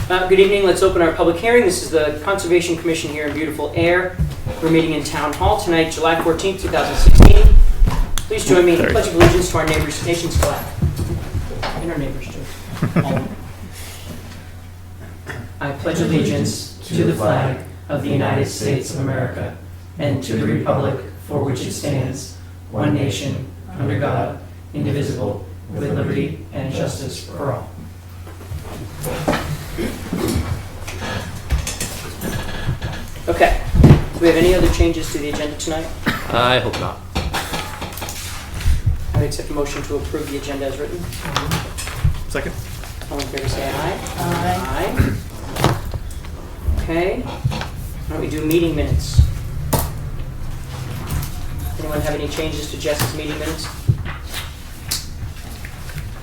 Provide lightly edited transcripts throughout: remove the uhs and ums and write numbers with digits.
Good evening. Let's open our public hearing. This is the Conservation Commission here in beautiful Ayer. We're meeting in Town Hall tonight, July 14th, 2016. Please join me in the Pledge of Allegiance to our nation's flag. And our neighbors too. I pledge allegiance to the flag of the United States of America and to the republic for which it stands, one nation, under God, indivisible, with liberty and justice for all. Okay. Do we have any other changes to the agenda tonight? I hope not. I would accept a motion to approve the agenda as written. Second. All in favor say aye. Aye. Okay. Why don't we do meeting minutes? Anyone have any changes to Jess's meeting minutes?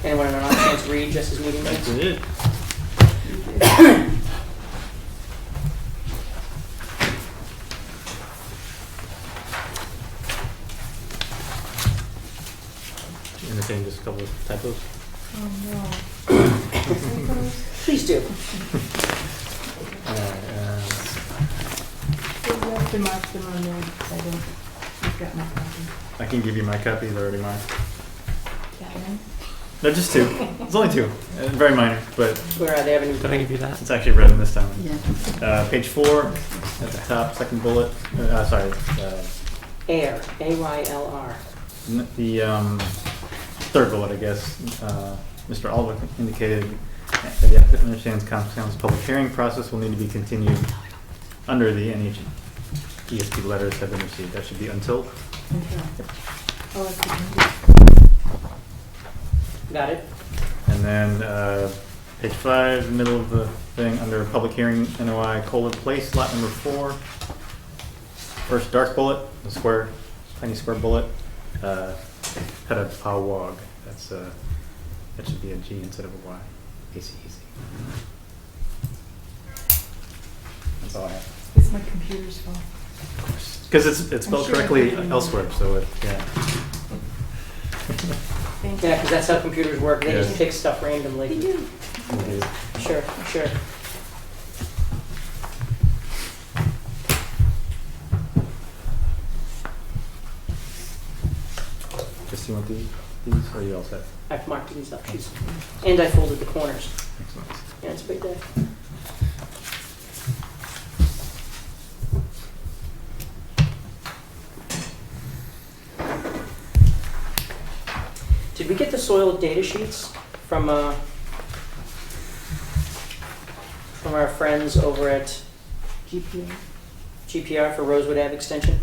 Anyone have a chance to read Jess's meeting minutes? That's it. Entertain just a couple of typos. Oh no. Please do. Alright, You have to mark them on there because I don't. I've got my copy. I can give you my copy, they're already mine. Got one? No, just two. It's only two. Very minor, but Where are they? Haven't Did I give you that? it's actually written this time. Yeah. Page 4, at the top, second bullet. Ayer. A-Y-L-R. The third bullet, I guess. Mr. Oliver indicated that the applicant understands Council's public hearing process will need to be continued under the NHESP letters have been received. That should be until. Okay. Oh, I can Got it? And then page 5, middle of the thing, under public hearing NOI Colwood Place, lot number 4. First dark bullet, the square, tiny square bullet. Pedapawag. That's that should be a G instead of a Y. ACEC. That's all I have. It's my computer's fault. Because it's spelled sure I correctly can remember. elsewhere, so it, yeah. Thank Yeah, because that's how computers work. They just Yes. pick stuff randomly. you. You do. Indeed. Sure, sure. Just you want these, or you all set? I've marked these up. And I folded the corners. Excellent. Yeah, it's a big day. Did we get the soil data sheets from our friends over at GPA. GPR for Rosewood Ave Extension?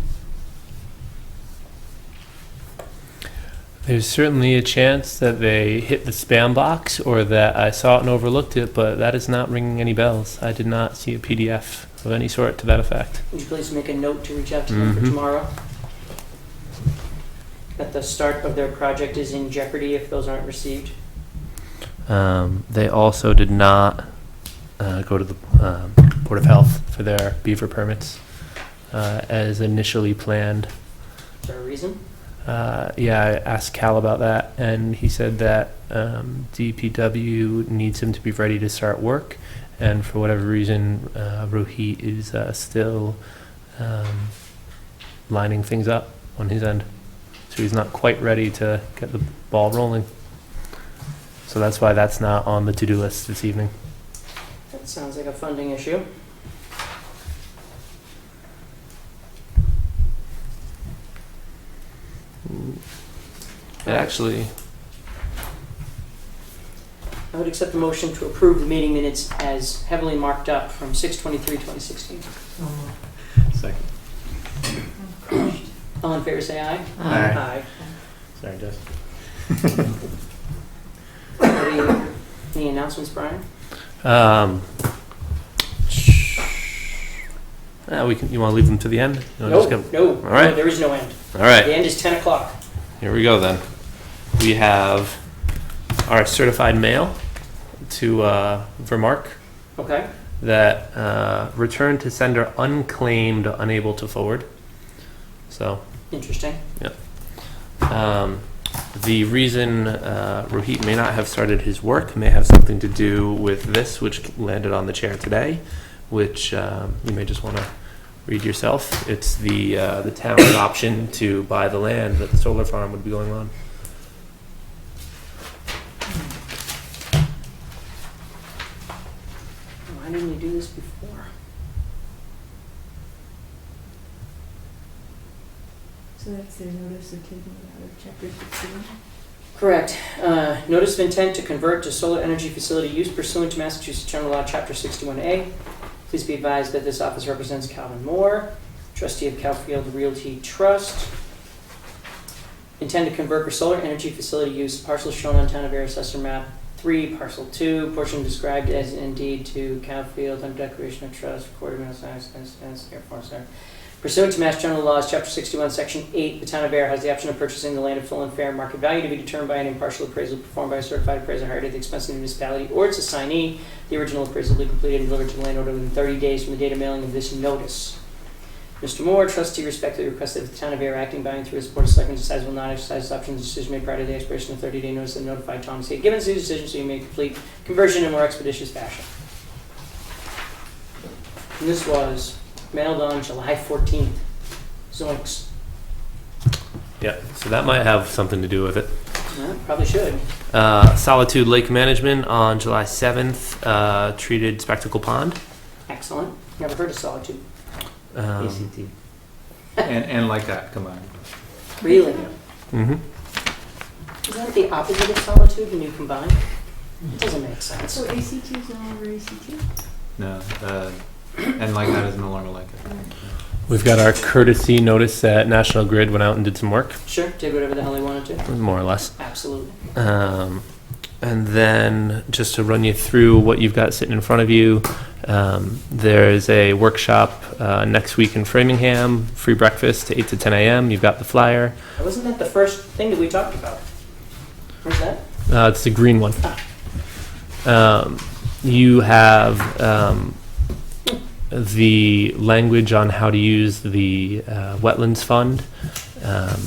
There's certainly a chance that they hit the spam box or that I saw it and overlooked it, but that is not ringing any bells. I did not see a PDF of any sort to that effect. Would you please make a note to reach out to them for tomorrow? That the start of their project is in jeopardy if those aren't received. They also did not go to the Board of Health for their beaver permits as initially planned. Is there a reason? Yeah, I asked Cal about that, and he said that DPW needs him to be ready to start work, and for whatever reason, Rohit is still lining things up on his end. So he's not quite ready to get the ball rolling. So that's why that's not on the to-do list this evening. That sounds like a funding issue. Actually, I would accept the motion to approve the meeting minutes as heavily marked up from 6/23/2016. Second. All in favor say aye. Aye. Sorry, Jess. Any announcements, Brian? we can. You want to leave them to the end? You wanna just No, give- no, All right. no, there is no end. All right. The end is 10 o'clock. Here we go then. We have our certified mail to Vermark Okay. that returned to sender unclaimed, unable to forward. So, Interesting. um, The reason Rohit may not have started his work may have something to do with this, which landed on the chair today, which you may just want to read yourself. It's the town's option to buy the land that the solar farm would be going on. Why didn't you do this before? So that's the notice of taking it out of chapter 16. Correct. Notice of intent to convert to solar energy facility use pursuant to Massachusetts General Law, Chapter 61A. Please be advised that this office represents Calvin Moore, trustee of Cowfield Realty Trust. Intend to convert for solar energy facility use parcel shown on Town of Ayer Assessor Map 3, Parcel 2, portion described as in deed to Cowfield under declaration of trust, recorded in Air Force. Pursuant to Mass General Laws, Chapter 61, Section 8, the Town of Ayer has the option of purchasing the land at full and fair market value to be determined by an impartial appraisal performed by a certified appraiser hired at the expense of the municipality or its assignee. The original appraisal will be completed and delivered to the landowner within 30 days from the date of mailing of this notice. Mr. Moore, trustee, respectfully requests that the Town of Ayer, acting by and through its board of selectmen, decides will not exercise its option. The decision made prior to the expiration of the 30-day notice and notified Thomas Hay. Given the decision, so you may complete conversion in a more expeditious fashion. And this was mailed on July 14th. Zoinks. Yeah, so that might have something to do with it. Probably should. Solitude Lake Management on July 7th treated Spectacle Pond. Excellent. Never heard of Solitude. ACT. and like that combined. Really? Mm-hmm. Isn't that the opposite of Solitude when you combine? It doesn't make sense. So ACT is no longer ACT? No, and like that is no longer like it. We've got our courtesy notice that National Grid went out and did some work, Sure, did whatever the hell they wanted to. more or less. Absolutely. And then just to run you through what you've got sitting in front of you, there's a workshop next week in Framingham, free breakfast 8 to 10 a.m. You've got the flyer. Wasn't that the first thing that we talked about? Where's that? It's the green one. You have the language on how to use the wetlands fund,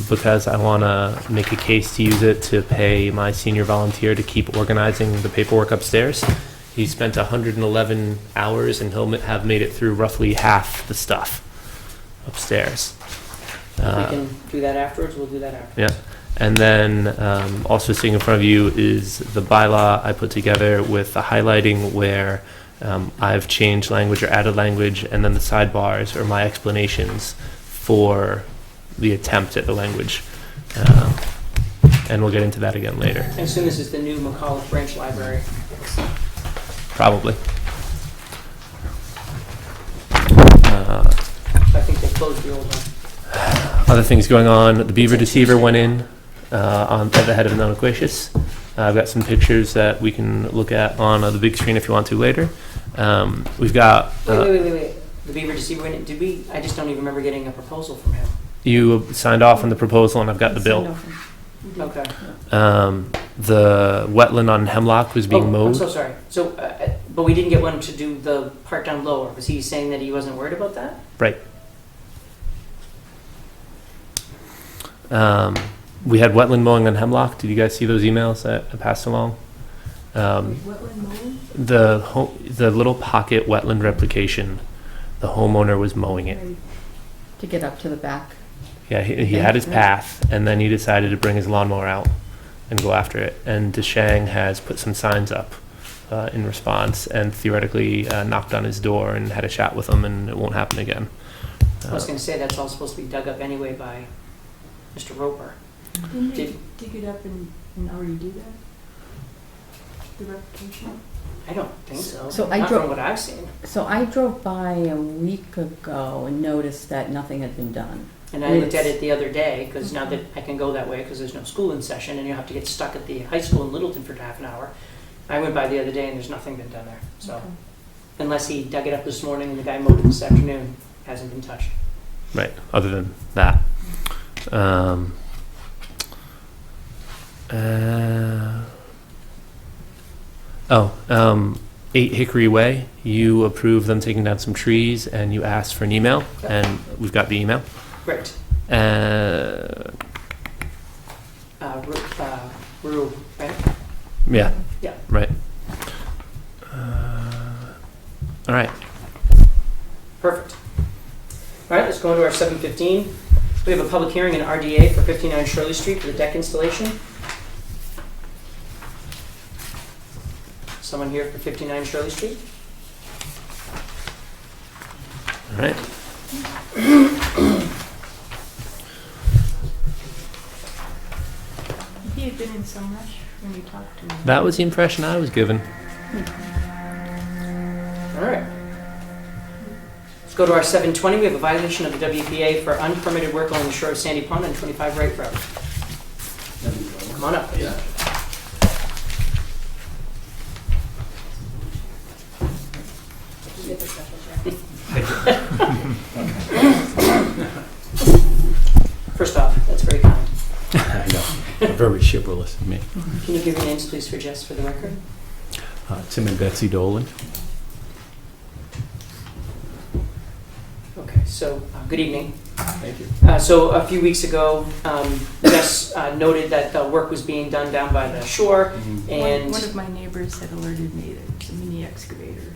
because I want to make a case to use it to pay my senior volunteer to keep organizing the paperwork upstairs. He spent 111 hours and he'll have made it through roughly half the stuff upstairs. If we can do that afterwards, we'll do that afterwards. Yeah. And then also sitting in front of you is the bylaw I put together with the highlighting where I've changed language or added language, and then the sidebars are my explanations for the attempt at the language. And we'll get into that again later. I assume this is the new McAuliffe Branch Library. Probably. I think they closed the old one. Other things going on. The beaver deceiver went in at the head of Nonoquacious. I've got some pictures that we can look at on the big screen if you want to later. We've got... Wait. The beaver deceiver, did we, I just don't even remember getting a proposal from him. You signed off on the proposal and I've got the bill. Okay. The wetland on Hemlock was being I'm mowed. so sorry. So, but we didn't get one to do the part down lower. Was he saying that he wasn't worried about that? Right. We had wetland mowing on Hemlock. Did you guys see those emails that I passed along? Wetland mowing? The little pocket wetland replication, the homeowner was mowing it. Right. To get up to the back. Yeah, he had his path, and then he decided to bring his lawnmower out and go after it. And Deshang has put some signs up in response, and theoretically knocked on his door and had a chat with him, and it won't happen again. I was going to say that's all supposed to be dug up anyway by Mr. Roper. Didn't they Did- dig it up and already do that? The replication? I don't think so. So I Not drove- from what I've seen. So I drove by a week ago and noticed that nothing had been done. And I looked at it the other day, because now that I can go that way, because there's no school in session, and you have to get stuck at the high school in Littleton for half an hour. I went by the other day, and there's nothing been done there. So, Okay. unless he dug it up this morning and the guy mowed it this afternoon, hasn't been touched. Right, other than that. 8 Hickory Way, you approved them taking down some trees, and you asked for an email, and we've got the email. Great. Yeah. Yeah. Right. All right. Perfect. All right, let's go into our 7:15. We have a public hearing in RDA for 59 Shirley Street for the deck installation. Someone here for 59 Shirley Street? All right. He had been in some rush when you talked to him. That was the impression I was given. All right. Let's go to our 7:20. We have a violation of the WPA for unpermitted work along the shore of Sandy Pond on 25 Wright Road. Come on up. Yeah. First off, that's very kind. I know. Very chivalrous of me. Can you give your names, please, for Jess, for the record? Tim and Betsy Dolan. Okay, so good evening. Thank you. So a few weeks ago, Jess noted that the work was being done down by the shore, and One of my neighbors had alerted me that it's a mini excavator.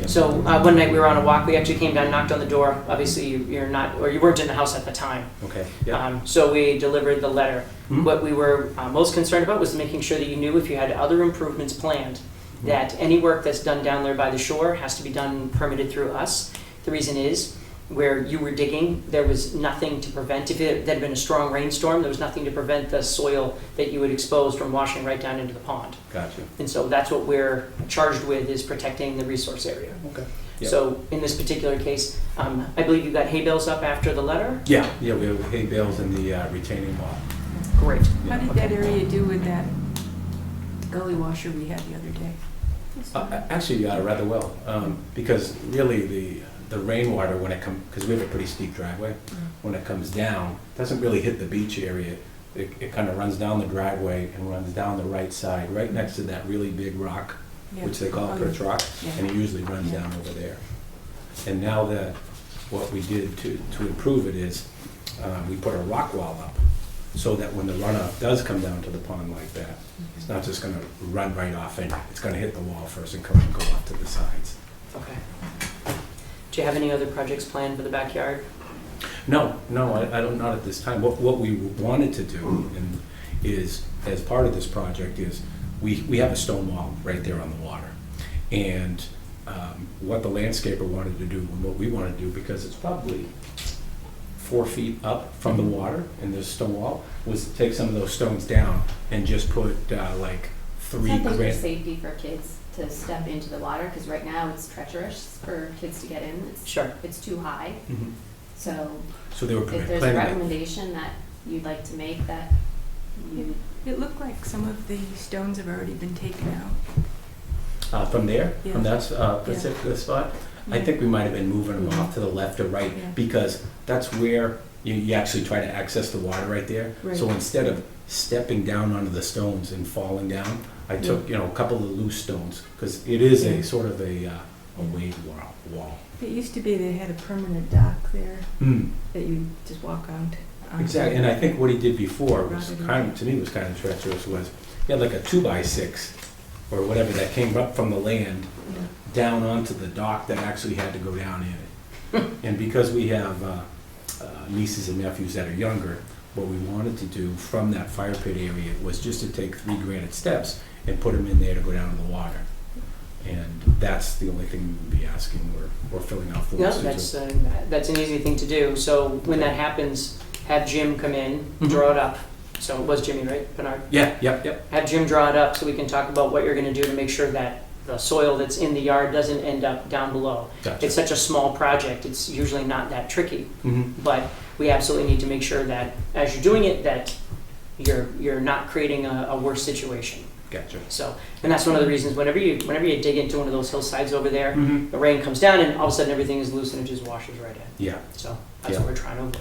so one night we were on a walk. We actually came down, knocked on the door. Obviously, you're not, or you weren't in the house at the time. Okay. Yeah. So we delivered the letter. Mhm. What we were most concerned about was making sure that you knew if you had other improvements planned, that any work that's done down there by the shore has to be done permitted through us. The reason is, where you were digging, there was nothing to prevent, if it had been a strong rainstorm, there was nothing to prevent the soil that you would expose from washing right down into the pond. Gotcha. And so that's what we're charged with, is protecting the resource area. Okay. Yep. So in this particular case, I believe you got hay bales up after the letter? Yeah. Yeah. We have hay bales in the retaining wall. Great. How did that area do with that gully washer we had the other day? Actually, rather well, because really the rainwater, when it comes, because we have a pretty steep driveway, when it comes down, doesn't really hit the beach area. It kind of runs down the driveway and runs down the right side, right next to that really big rock, Yeah. which they call Oh, Perch Rock, yeah. and it usually runs down over there. And now that what we did to improve it is, we put a rock wall up, so that when the runoff does come down to the pond like that, it's not just gonna run right off in, it's gonna hit the wall first and go off to the sides. Okay. Do you have any other projects planned for the backyard? No, I don't, not at this time. What we wanted to do, and is, as part of this project, is we have a stone wall right there on the water. And what the landscaper wanted to do, and what we want to do, because it's probably 4 feet up from the water in this stone wall, was to take some of those stones down and just put like 3 Something for grand. safety for kids to step into the water, because right now it's treacherous for kids to get in. Sure. It's too high. Mhm. So So they were if there's a planning that. recommendation that you'd like to make, that you, It looked like some of the stones have already been taken out. From there, Yeah. from that particular spot, I Yeah. think we might have been moving them Mhm. off to the left or right, Yeah. because that's where you actually try to access the water right there. So Right. instead of stepping down onto the stones and falling down, I took, a couple of loose stones, because it is Yeah. a sort of a wave wall. It used to be they had a permanent dock there that you just walk out. onto. Exactly, and I think what he did before was Rotted kind of, to me, was kind of treacherous, was he had like a 2x6 or whatever that came up from the land Yeah. down onto the dock that actually had to go down in it. And because we have nieces and nephews that are younger, what we wanted to do from that fire pit area was just to take 3 granite steps and put them in there to go down to the water. And that's the only thing we would be asking or filling out No, forms. that's an easy thing to do. So when that happens, have Jim come in, draw it up. So it was Jimmy, right, Bernard? Yeah, yep. Have Jim draw it up so we can talk about what you're gonna do to make sure that the soil that's in the yard doesn't end up down below. Gotcha. It's such a small project, it's usually not that tricky. Mhm. But we absolutely need to make sure that as you're doing it, that you're not creating a worse situation. Gotcha. So, and that's one of the reasons, whenever you dig into one of those hillsides over there, Mhm. the rain comes down and all of a sudden everything is loose and it just washes right in. Yeah, So that's Yeah. what we're trying to avoid.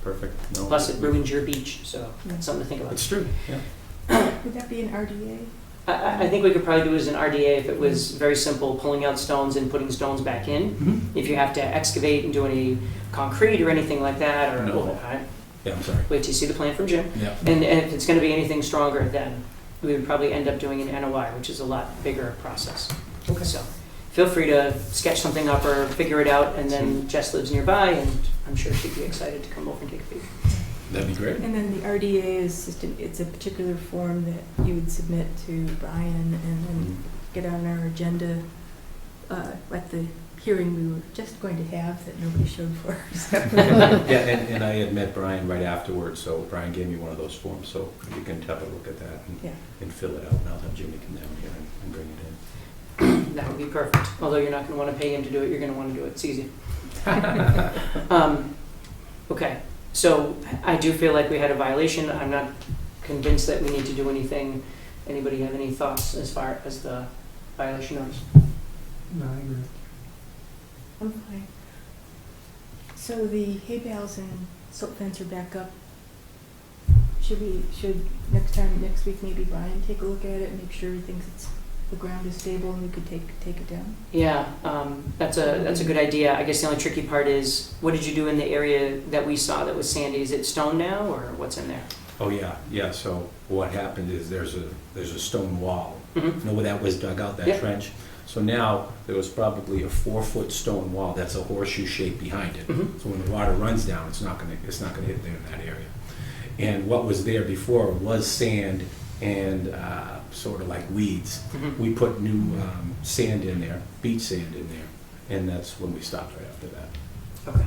perfect. No, Plus it ruins your beach, so that's something to think about. It's true, yeah. Would that be an RDA? I think we could probably do it as an RDA if it was very simple, pulling out stones and putting stones back in. Mhm. If you have to excavate and do any concrete or anything like that, or, No. I- Yeah, I'm sorry. wait till you see the plan from Jim. Yeah. And if it's gonna be anything stronger, then we would probably end up doing an NOI, which is a lot bigger process. Okay. So feel free to sketch something up or figure it out, and then Jess lives nearby, and I'm sure she'd be excited to come over and take a peek. That'd be great. And then the RDA is just, it's a particular form that you would submit to Brian and then get on our agenda at the hearing we were just going to have that nobody showed for. So. Yeah, and I had met Brian right afterwards, so Brian gave me one of those forms, so you can have a look at that Yeah. and fill it out, and I'll have Jimmy come down here and bring it in. That would be perfect. Although you're not going to want to pay him to do it, you're going to want to do it. It's easy. Okay, so I do feel like we had a violation. I'm not convinced that we need to do anything. Anybody have any thoughts as far as the violation goes? No, I agree. I'm fine. So the hay bales and silt fence are back up. Should next week maybe Brian take a look at it and make sure he thinks the ground is stable and we could take it down? Yeah, that's a good idea. I guess the only tricky part is, what did you do in the area that we saw that was sandy? Is it stone now, or what's in there? Oh, yeah, so what happened is there's a stone wall. Mm-hmm. You know where that was dug out, that Yeah. trench? So now, there was probably a 4-foot stone wall that's a horseshoe shape behind it. Mhm. So when the water runs down, it's not gonna hit there in that area. And what was there before was sand and sort of like weeds. Mhm. We put new sand in there, beach sand in there, and that's when we stopped right after that. Okay.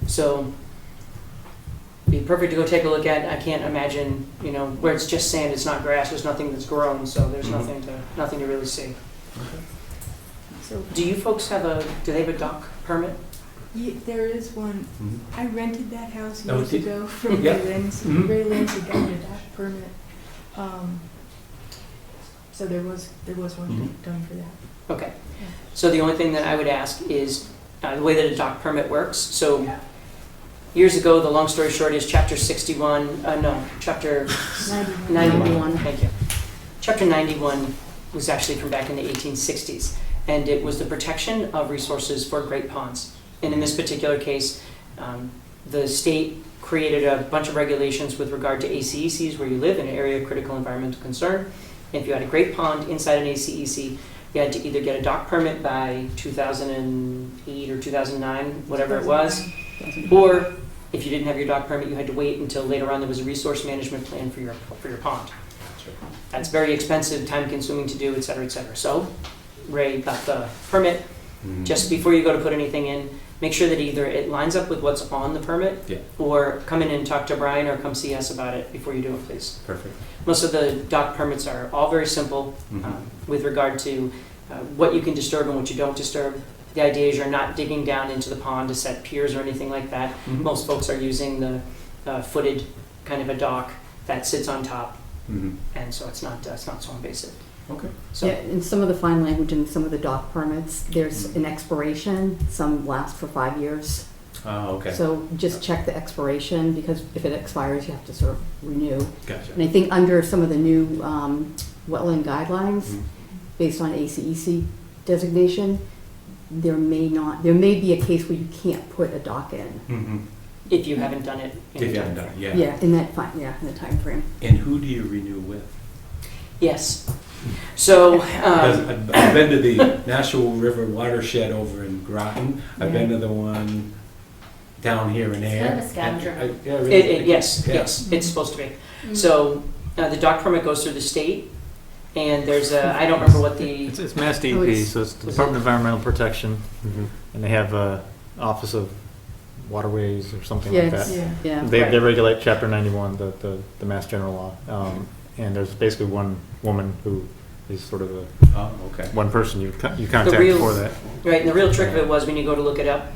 So, be perfect to go take a look at. I can't imagine, where it's just sand, it's not grass, there's nothing that's grown, so there's Mhm. nothing to really see. So Do you folks do they have a dock permit? there is one. Mhm. I rented that house Oh, years did- ago from Yeah. Ray Lindsay. Mhm. Ray Lindsay got me a dock permit. So there was one Mhm. done for that. Okay. So the only thing that I would ask is the way that a dock permit works. So years ago, the long story short is chapter 91. Thank you. Chapter 91 was actually from back in the 1860s, and it was the protection of resources for great ponds. And in this particular case, the state created a bunch of regulations with regard to ACECs, where you live in an area of critical environmental concern. If you had a great pond inside an ACEC, you had to either get a dock permit by 2008 or 2009, whatever it was, or if you didn't have your dock permit, you had to wait until later on there was a resource management plan for your pond. That's right. That's very expensive, time-consuming to do, et cetera, et cetera. So Ray got the permit. Mhm. Just before you go to put anything in, make sure that either it lines up with what's on the permit, Yeah. or come in and talk to Brian or come see us about it before you do it, please. Perfect. Most of the dock permits are all very simple Mhm. with regard to what you can disturb and what you don't disturb. The idea is you're not digging down into the pond to set piers or anything like that. Mhm. Most folks are using the footed kind of a dock that sits on top, Mhm. and so it's not so invasive. Okay. So Yeah, in some of the fine language in some of the dock permits, there's an expiration, some last for 5 years. Oh, okay. So just check the expiration, because if it expires, you have to sort of renew. Gotcha. And I think under some of the new wetland guidelines, Mhm. based on ACEC designation, there may be a case where you can't put a dock in. Mhm. if you haven't done it, in If a you haven't time done frame. it, yeah. In the time frame. And who do you renew with? Yes. So Because I've been to the Nashua River watershed over in Groton. I've been to the one down here in Ayer. kind of a scavenger hunt. Yeah, really. yes, Yeah. yes, it's supposed to be. So the dock permit goes through the state, and there's I don't remember what the It's Mass Oh, DEP, it's- so it's the Department of Environmental Protection, Mhm. and they have a Office of Waterways or something Yeah, like it's- that. Yeah. They Right. regulate Chapter 91, the Mass General Law. And there's basically one woman who is sort of Oh, okay. one person you contact real- for that. right. And the real trick of it was when you go to look it up,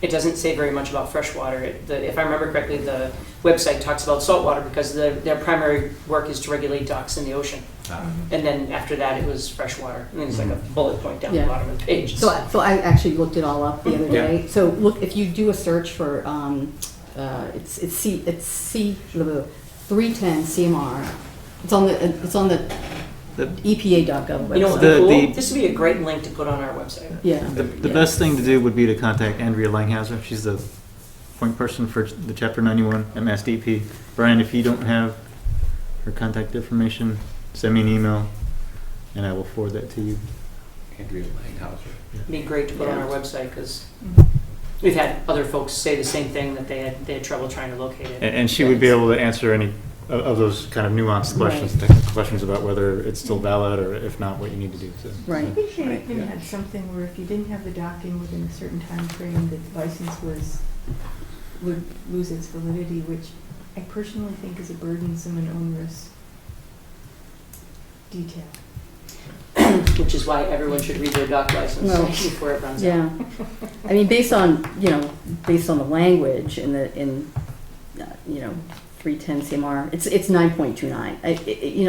it doesn't say very much about freshwater. If I remember correctly, the website talks about saltwater because their primary work is to regulate docks in the ocean. Ah, And then after that, it was freshwater. And it's like a bullet point down Yeah. the bottom of the page. So I actually looked it all up the other Yeah. day. So look, if you do a search for, it's 310 CMR. It's on the The- EPA.gov You know what website. would be cool? the- This would be a great link to put on our website. Yeah. The Yeah. best thing to do would be to contact Andrea Langhauser. She's the point person for the Chapter 91 at Mass DEP. Brian, if you don't have her contact information, send me an email, and I will forward that to you. Andrea Langhauser. It'd be great to put on our website, because Mhm. we've had other folks say the same thing, that they had trouble trying to locate it. And she would be able to answer any of those kind of nuanced questions, technical questions about whether it's still valid, or if not, what you need to do. So, Right. I think they Right. even had something where if you didn't have the dock in within a certain time frame, the license would lose its validity, which I personally think is a burdensome and onerous detail. Which is why everyone should read their dock license Well, before it runs out. Yeah. I mean, based on the language in 310 CMR, it's 9.29.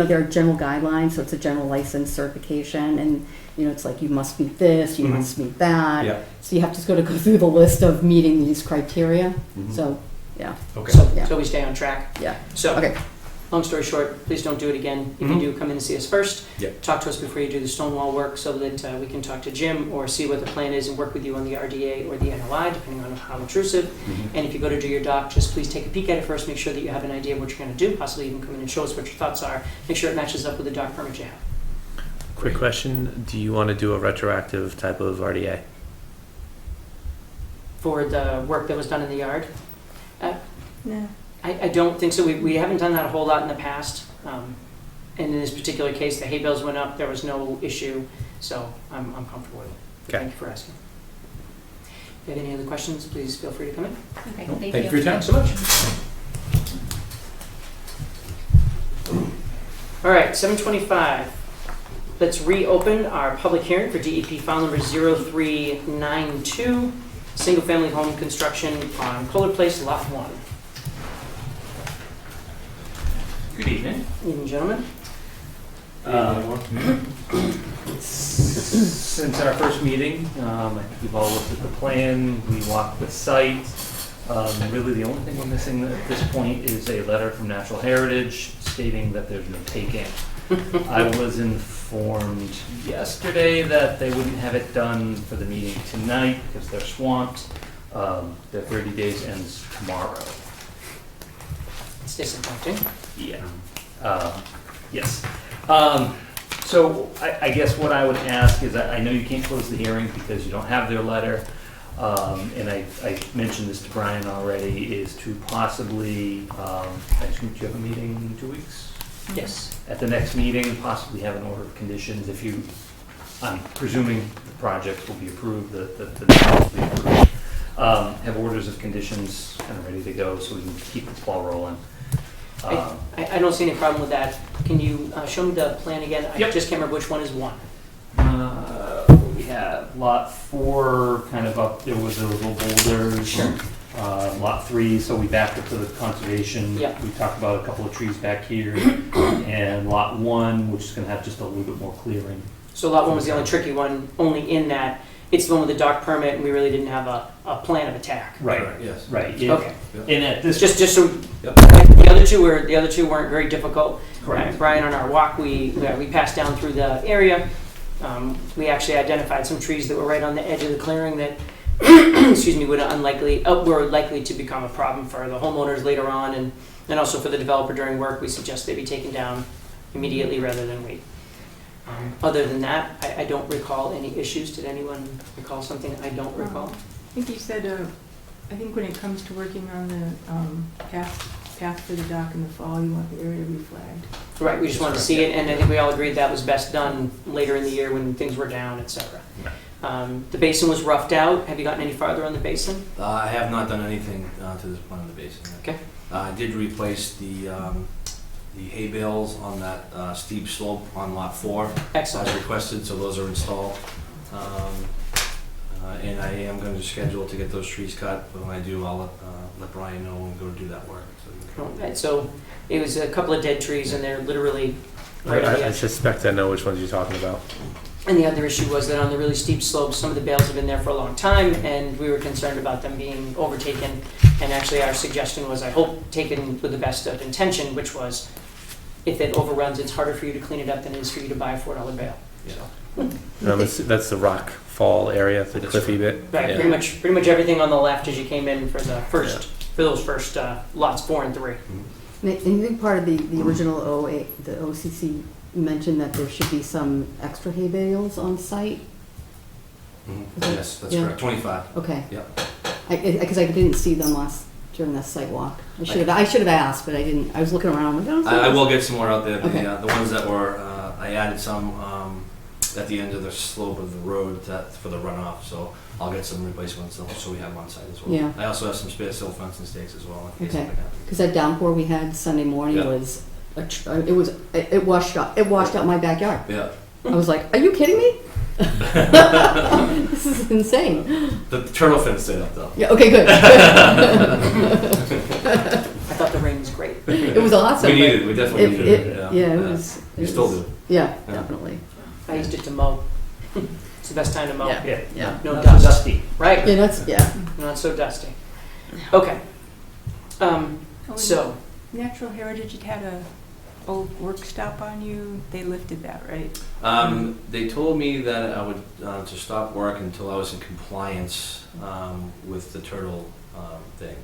There are general guidelines, so it's a general license certification, and, it's like you must meet this, you must meet that. Yeah. So you have to go through the list of meeting these criteria. Mhm. So, yeah, Okay. Yeah. So we stay on track. yeah. So, Okay. long story short, please don't do it again. If Mhm. you do, come in and see us first. Yep. Talk to us before you do the stonewall work, so that we can talk to Jim or see what the plan is and work with you on the RDA or the NOI, depending on how intrusive. Mhm. And if you go to do your doc, just please take a peek at it first, make sure that you have an idea of what you're going to do, possibly even come in and show us what your thoughts are. Make sure it matches up with the doc permit you have. Quick question, do you want to do a retroactive type of RDA? For the work that was done in the yard, No. I don't think so. We haven't done that a whole lot in the past. And in this particular case, the hay bales went up, there was no issue, so I'm comfortable with it. Okay. Thank you for asking. If you have any other questions, please feel free to come in. Okay, Well, thank thank you for you. your time. Thanks so much. All right, 7:25. Let's reopen our public hearing for DEP file number 0392, single-family home construction on Kohler Place, Lot 1. Good evening. Evening, gentlemen. Since our first meeting, I think we've all looked at the plan, we walked the site. Really, the only thing we're missing at this point is a letter from Natural Heritage stating that there's no taking. I was informed yesterday that they wouldn't have it done for the meeting tonight because they're swamped. Their 30 days ends tomorrow. It's disappointing. Yeah. Yes. So I guess what I would ask is, I know you can't close the hearing because you don't have their letter, and I mentioned this to Brian already, is to possibly, I assume you have a meeting in 2 weeks? Yes. At the next meeting, possibly have an order of conditions if you, I'm presuming the project will be approved, the house will be approved. Have orders of conditions kind of ready to go so we can keep this ball rolling. I don't see any problem with that. Can you show me the plan again? I Yep. just can't remember which one is one. We have lot 4 kind of up there with the little boulders. Sure. Lot 3, so we backed up to the conservation. Yep. We talked about a couple of trees back here. And lot 1, which is gonna have just a little bit more clearing. So lot 1 was the only tricky one, only in that it's the one with the dock permit, and we really didn't have a plan of attack. Yes. Right. Okay. And at this. Just so, Yep. the other two weren't very difficult. Correct. Brian, on our walk, we passed down through the area. We actually identified some trees that were right on the edge of the clearing that, excuse me, were likely to become a problem for the homeowners later on, and also for the developer during work. We suggest they be taken down immediately rather than wait. Other than that, I don't recall any issues. Did anyone recall something I don't recall? I think you said, I think when it comes to working on the path for the dock in the fall, you want the area reflagged. Right, we just wanted to see it, and I think we all agreed that was best done later in the year when things were down, et cetera. The basin was roughed out. Have you gotten any farther on the basin? I have not done anything to this point on the basin. Okay. I did replace the hay bales on that steep slope on lot 4 Excellent. as requested, so those are installed. And I am going to schedule to get those trees cut, but when I do, I'll let Brian know and go do that work. Right, so it was a couple of dead trees, and they're literally right on the I edge. suspect I know which ones you're talking about. And the other issue was that on the really steep slopes, some of the bales have been there for a long time, and we were concerned about them being overtaken. And actually, our suggestion was, I hope, taken with the best of intention, which was, if it overruns, it's harder for you to clean it up than it is for you to buy a $4 bale. Yeah. That's the rock fall area, the That's cliffy bit. Right, Yeah. pretty much everything on the left as you came in for the first, for those first lots 4 and 3. And I think part of the original OCC mentioned that there should be some extra hay bales on site. Mhm. Is that- Yes, that's yeah. correct, 25. Okay. Yep. Because I didn't see them during the site walk. I should have asked, but I didn't. I was looking around. Like, I don't see I them. will get some more out there. Okay. The ones that were, I added some at the end of the slope of the road for the runoff, so I'll get some replacements so we have them on site as well. Yeah. I also have some spare silt fence and stakes as well in case Okay. something happens. Because that downpour we had Sunday morning Yeah. was, it washed out my backyard. Yeah. I was like, are you kidding me? This is insane. The turtle fence stayed up though. Yeah, okay, good. I thought the rain was great. It was awesome. We definitely needed it. Yeah, it was. We it still was- do. Yeah, Yeah. definitely. I used it to mow. It's the best time to mow. Yeah. Yeah. Yeah. No Not dust. so dusty. Right, Yeah, that's, yeah. not so dusty. Okay. Oh, and So, Natural Heritage had a old work stop on you. They lifted that, right? They told me that I would to stop work until I was in compliance with the turtle thing.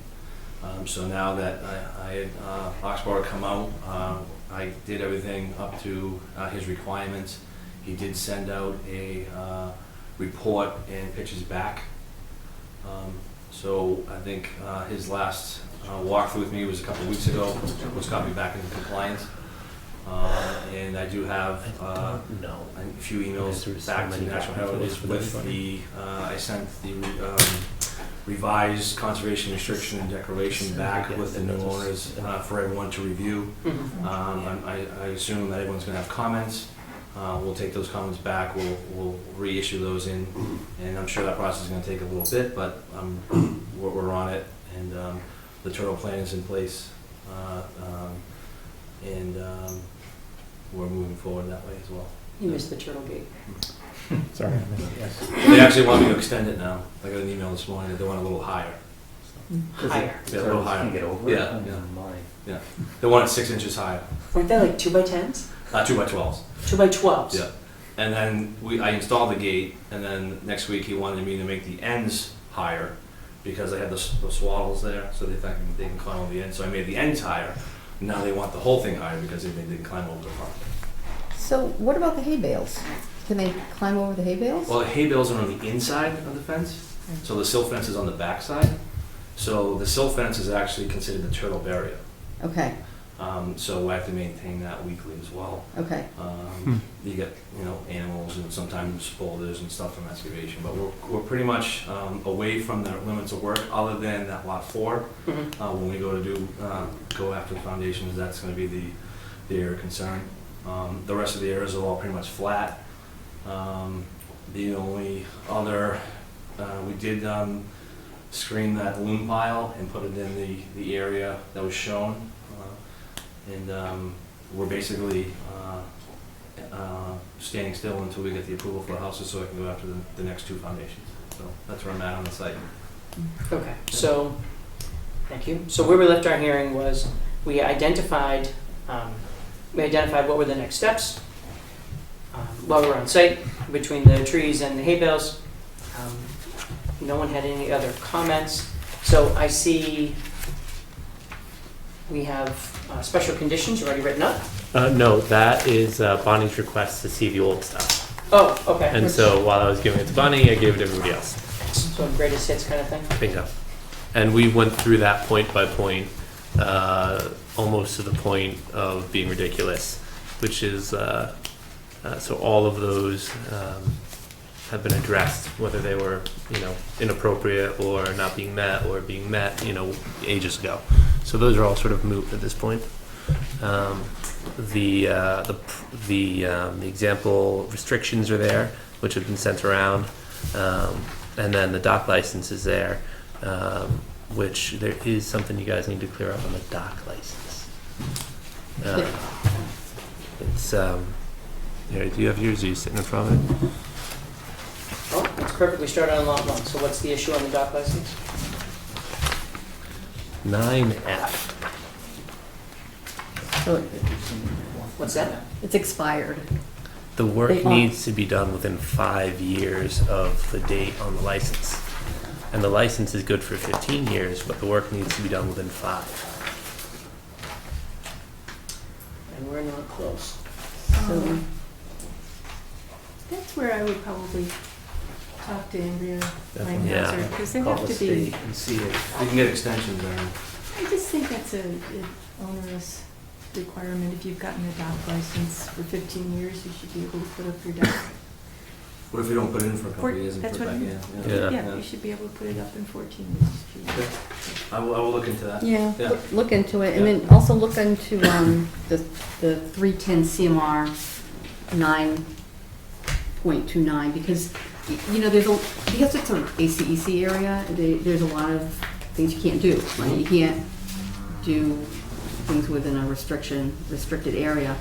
So now that I had Oxbow come out, I did everything up to his requirements. He did send out a report and pictures back. So I think his last walkthrough with me was a couple of weeks ago, was got me back into compliance. And I do have No. a few emails Because there was so back to many National documents Heritage for with everybody. I sent the revised conservation restriction and declaration back with the new owners for everyone to review. I assume that everyone's gonna have comments. We'll take those comments back, we'll reissue those in, and I'm sure that process is gonna take a little bit, but we're on it, and the turtle plan is in place. And we're moving forward that way as well. you missed the turtle gate. Sorry, I missed it, yes. They actually want me to extend it now. I got an email this morning that they want a little higher. Higher. Yeah, a little higher. Can't get over it. Yeah, Oh, yeah. my. Yeah, they want it 6 inches higher, Weren't they like 2x10s? 2 by 12s. 2x12s? Yeah. And then I installed the gate, and then next week he wanted me to make the ends higher because I had the swaddles there, so they think they can climb over the end. So I made the ends higher. Now they want the whole thing higher because they can climb over the front. So what about the hay bales? Can they climb over the hay bales? Well, the hay bales are on the inside of the fence, so the silt fence is on the back side. So the silt fence is actually considered the turtle barrier. Okay, So I have to maintain that weekly as well. okay. You get, animals and sometimes boulders and stuff from excavation, but we're pretty much away from the limits of work, other than that lot 4. Mhm. When we go to go after the foundations, that's gonna be the area of concern. The rest of the areas are all pretty much flat. The only other, we did screen that loom pile and put it in the area that was shown. And we're basically standing still until we get the approval for the houses so I can go after the next 2 foundations. So that's where I'm at on the site. Okay, so, thank you. So where we left our hearing was, we identified what were the next steps while we were on site, between the trees and the hay bales. No one had any other comments. So I see we have special conditions already written up. No, that is Bonnie's request to see the old stuff. Oh, okay. And so while I was giving it to Bonnie, I gave it to everybody else. So greatest hits kind of thing? I think so. And we went through that point by point, almost to the point of being ridiculous, which is, so all of those have been addressed, whether they were, inappropriate or not being met or being met, ages ago. So those are all sort of moot at this point. The example restrictions are there, which have been sent around. And then the dock license is there, which there is something you guys need to clear up on the dock license. It's, here, do you have yours? Are you sitting in front of it? Oh, it's perfectly started on lot 1. So what's the issue on the dock license? 9F. So What's that? it's expired. The work They are- needs to be done within 5 years of the date on the license. And the license is good for 15 years, but the work needs to be done within 5. And we're not close. That's where I would probably talk to Andrea Definitely. Langhauser, because they Call have the to be, state and see if, You can get extensions there. I just think that's an onerous requirement. If you've gotten a dock license for 15 years, you should be able to put up your dock. What if we don't put it in for a couple of years and put That's it what back I in? mean. Yeah. Yeah, you should be able to put it up in 14 years. I will look into that. Yeah, Yeah. look into it, and then also look into the 310 CMR 9.29, because, you know, because it's an ACEC area, there's a lot of things you can't do. Right? You can't do things within a restricted area.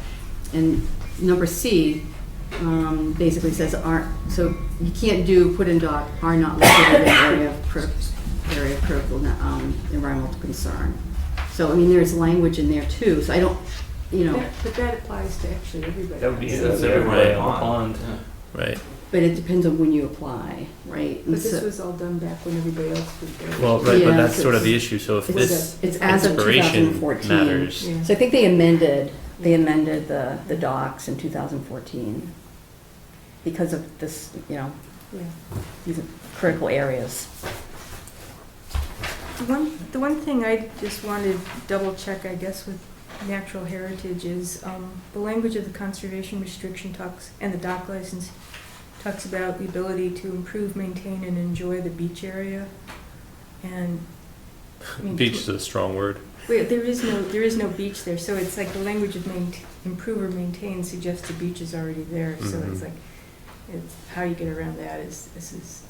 And number C basically says so you can't put in dock are not located in area of critical environmental concern. So, I mean, there's language in there too, so I don't, you know, But that applies to actually everybody. that would be, That's that's everybody everybody on the pond. Right. but it depends on when you apply, right? But And this so- was all done back when everybody else was there. Well, right, Yeah, but that's so sort of the it's- issue. So if it's- this it's as of expiration 2014. matters, Yeah. So I think they amended the docs in 2014 because of this, you know, Yeah. these are critical areas. The one thing I just wanted to double check, I guess, with natural heritage is the language of the conservation restriction and the dock license talks about the ability to improve, maintain, and enjoy the beach area. And I mean, beach is a strong word. wait, there is no beach there, so it's like the language of improve or maintain suggests the beach is already there. So Mhm. it's like how you get around that is I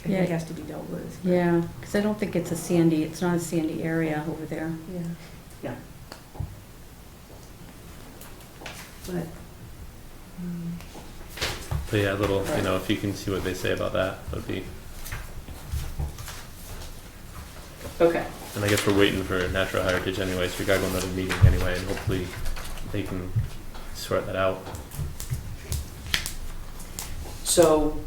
Yeah. think has to be dealt with. Yeah, because I don't think it's not a sandy area over there. Yeah. Yeah. But. But yeah, a little, you know, if you can see what they say about that would be. Okay. And I guess we're waiting for natural heritage anyway, so we gotta go to another meeting anyway, and hopefully they can sort that out. So,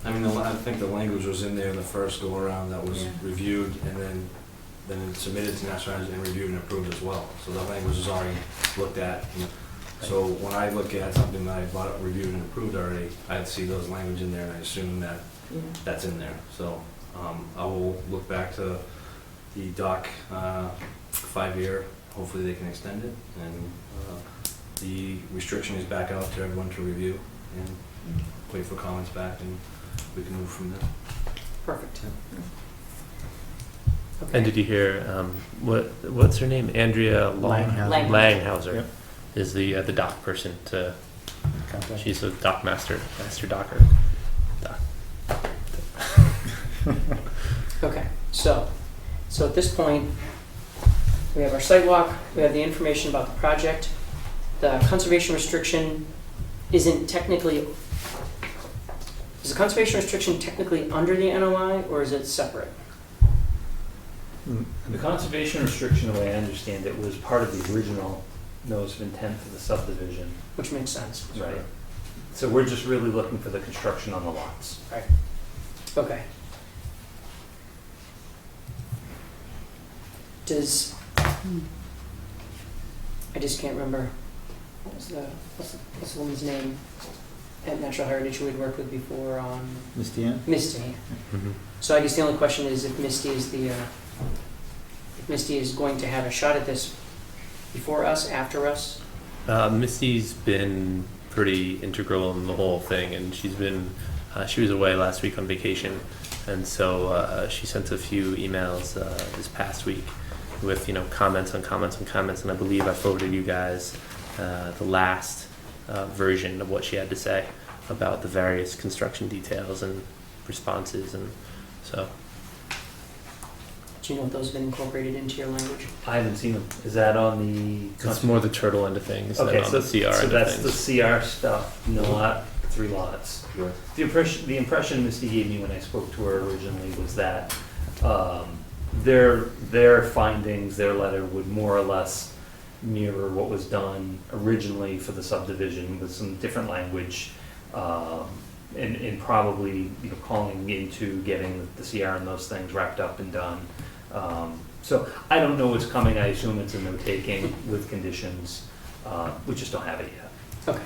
I mean, I think the language was in there in the first go around that was Yeah. reviewed and then submitted to National Heritage and reviewed and approved as well. So the language is already looked at. So when I look at something that I bought it reviewed and approved already, I'd see those language in there and I assume that Yeah. that's in there. So I will look back to the doc 5-year. Hopefully they can extend it, and the restriction is back out to everyone to review and wait for comments back, and we can move from there. perfect. And Okay. did you hear, what's her name? Andrea Langhauser. Langhauser Yep. is the dock person to, Contact. she's a dock master docker. Dock. Okay, so at this point, we have our site walk, we have the information about the project. The conservation restriction isn't technically, is the conservation restriction technically under the NOI, or is it separate? The conservation restriction, the way I understand it, was part of the original notice of intent for the subdivision. Which makes sense. Right. So we're just really looking for the construction on the lots. Okay. Does, I just can't remember, what's the woman's name at Natural Heritage who we'd worked with before on Misty Ann? Misty? Mhm. So I guess the only question is if Misty is going to have a shot at this before us, after us? Misty's been pretty integral in the whole thing, and she was away last week on vacation, and so she sent a few emails this past week with, you know, comments on comments on comments, and I believe I forwarded you guys the last version of what she had to say about the various construction details and responses, and so. Do you know if those have been incorporated into your language? I haven't seen them. Is that on the? It's more the turtle end of things Okay, than on so, the CR so end that's of the things. CR stuff, no lot, 3 lots. Right. The impression Misty gave me when I spoke to her originally was that their findings, their letter would more or less mirror what was done originally for the subdivision with some different language, and probably, you know, calling into getting the CR and those things wrapped up and done. So I don't know what's coming. I assume it's a note taking with conditions. We just don't have it yet. Okay.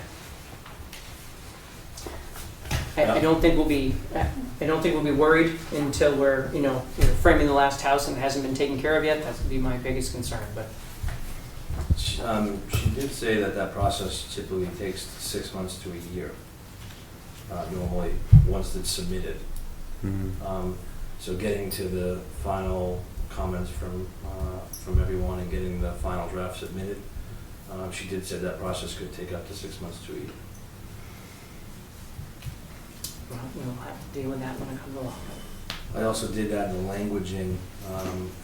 I don't think we'll be, worried until we're, we're framing the last house and it hasn't been taken care of yet. That's gonna be my biggest concern, but, She did say that that process typically takes 6 months to a year, normally, once it's submitted. So getting to the final comments from everyone and getting the final draft submitted, she did say that process could take up to 6 months to a year. well, we'll have to deal with that when it comes along. I also did add the language in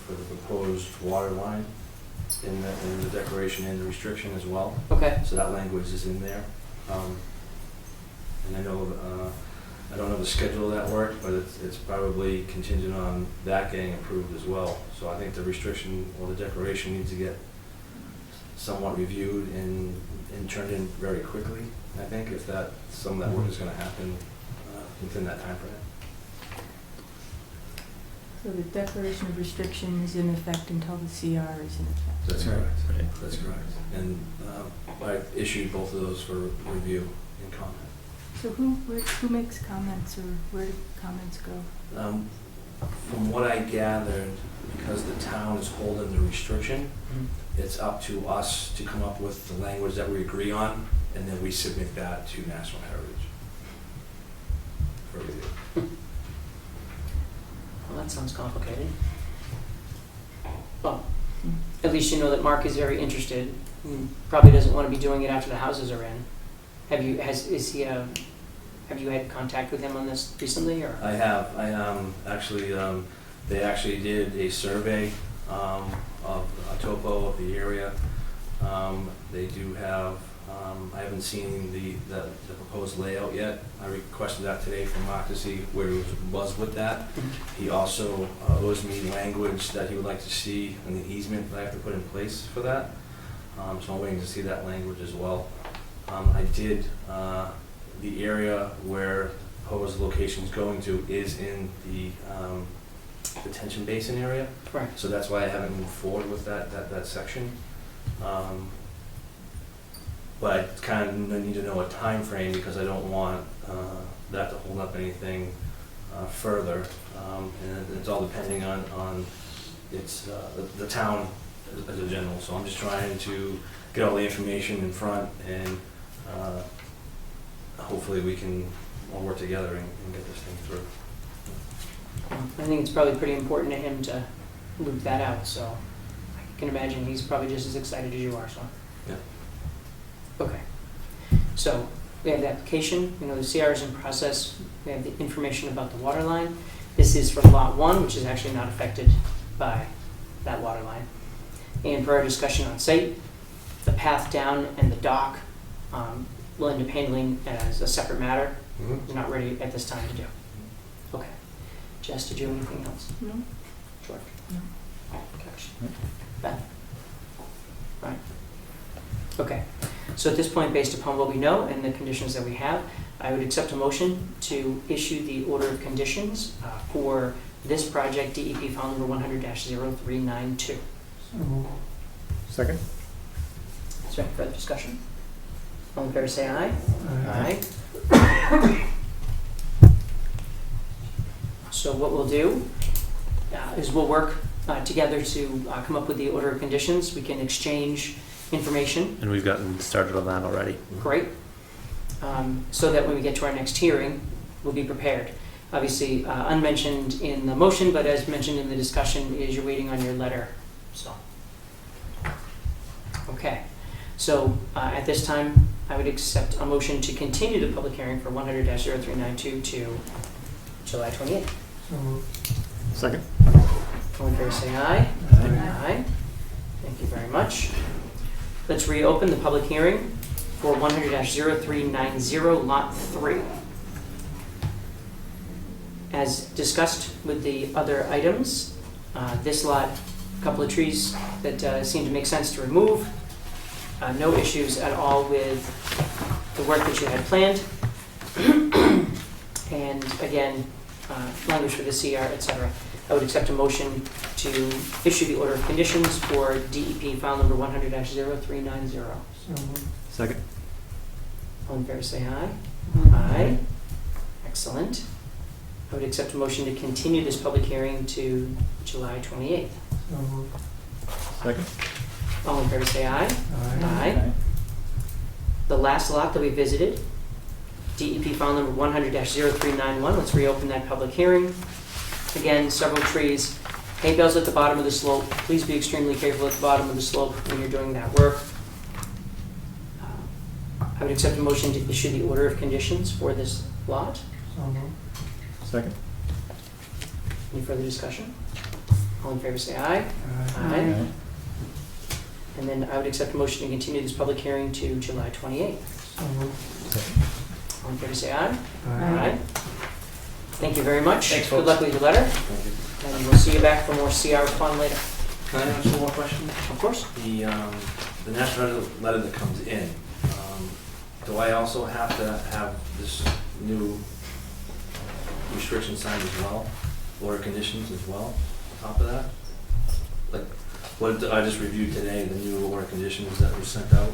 for the proposed water line in the declaration and the restriction as well. Okay, So that language is in there. And I know, I don't know the schedule of that work, but it's probably contingent on that getting approved as well. So I think the restriction or the declaration needs to get somewhat reviewed and turned in very quickly, I think, if some of that work is gonna happen within that timeframe. So the declaration of restriction is in effect until the CR is in effect. That's Right. correct. Right. That's correct. And I issued both of those for review and comment. So who makes comments, or where do comments go? From what I gathered, because the town is holding the restriction, it's up to us to come up with the language that we agree on, and then we submit that to National Heritage for review. well, that sounds complicated. Well, at least you know that Mark is very interested. He probably doesn't want to be doing it after the houses are in. Have you had contact with him on this recently, or? I have. Actually, they actually did a survey of a topo of the area. They do have, I haven't seen the proposed layout yet. I requested that today from Mark to see where he was with that. He also owes me language that he would like to see in the easement that I have to put in place for that. So I'm waiting to see that language as well. I did, the area where the proposed location is going to is in the detention basin area. Right. So that's why I haven't moved forward with that section. But I kind of need to know a time frame because I don't want that to hold up anything further. And it's all depending on the town as a general. So I'm just trying to get all the information in front, and hopefully we can all work together and get this thing through. I think it's probably pretty important to him to loop that out, so I can imagine he's probably just as excited as you are, so. Yeah. Okay. So we have the application, the CR is in process, we have the information about the water line. This is for Lot 1, which is actually not affected by that water line. And for our discussion on site, the path down and the dock will end up handling as a separate matter. We're not ready at this time to do. Okay. Jess, did you have anything else? No? George? No. Gosh. No. Beth? Right. Okay. So at this point, based upon what we know and the conditions that we have, I would accept a motion to issue the order of conditions for this project, DEP file number 100-0392. Second? Is there any further discussion? All in favor, say aye. Aye. So what we'll do is we'll work together to come up with the order of conditions. We can exchange information. And we've gotten started on that already. Great. So that when we get to our next hearing, we'll be prepared. Obviously, unmentioned in the motion, but as mentioned in the discussion, is you're waiting on your letter. So, okay. So at this time, I would accept a motion to continue the public hearing for 100-0392 to July 28th. Second? All in favor, say aye. Aye. Thank you very much. Let's reopen the public hearing for 100-0390, Lot 3. As discussed with the other items, this lot, a couple of trees that seem to make sense to remove. No issues at all with the work that you had planned. And again, language for the CR, etc. I would accept a motion to issue the order of conditions for DEP file number 100-0390. Second. All in favor, say aye. Um, Aye. Excellent. I would accept a motion to continue this public hearing to July 28th. Second. All in favor, say aye. Aye. The last lot that we visited, DEP file number 100-0391. Let's reopen that public hearing. Again, several trees. Hay bales at the bottom of the slope. Please be extremely careful at the bottom of the slope when you're doing that work. I would accept a motion to issue the order of conditions for this lot. Second. Any further discussion? All in favor, say aye. Aye. And then I would accept a motion to continue this public hearing to July 28th. All in favor, say aye. Aye. Thank you very much. Thanks, Good folks. luck with your letter, Thank you. and we'll see you back for more CR fun later. Can I ask one more question? Of course. The national letter that comes in, do I also have to have this new restriction signed as well, order conditions as well, on top of that? Like, what I just reviewed today, the new order conditions that were sent out,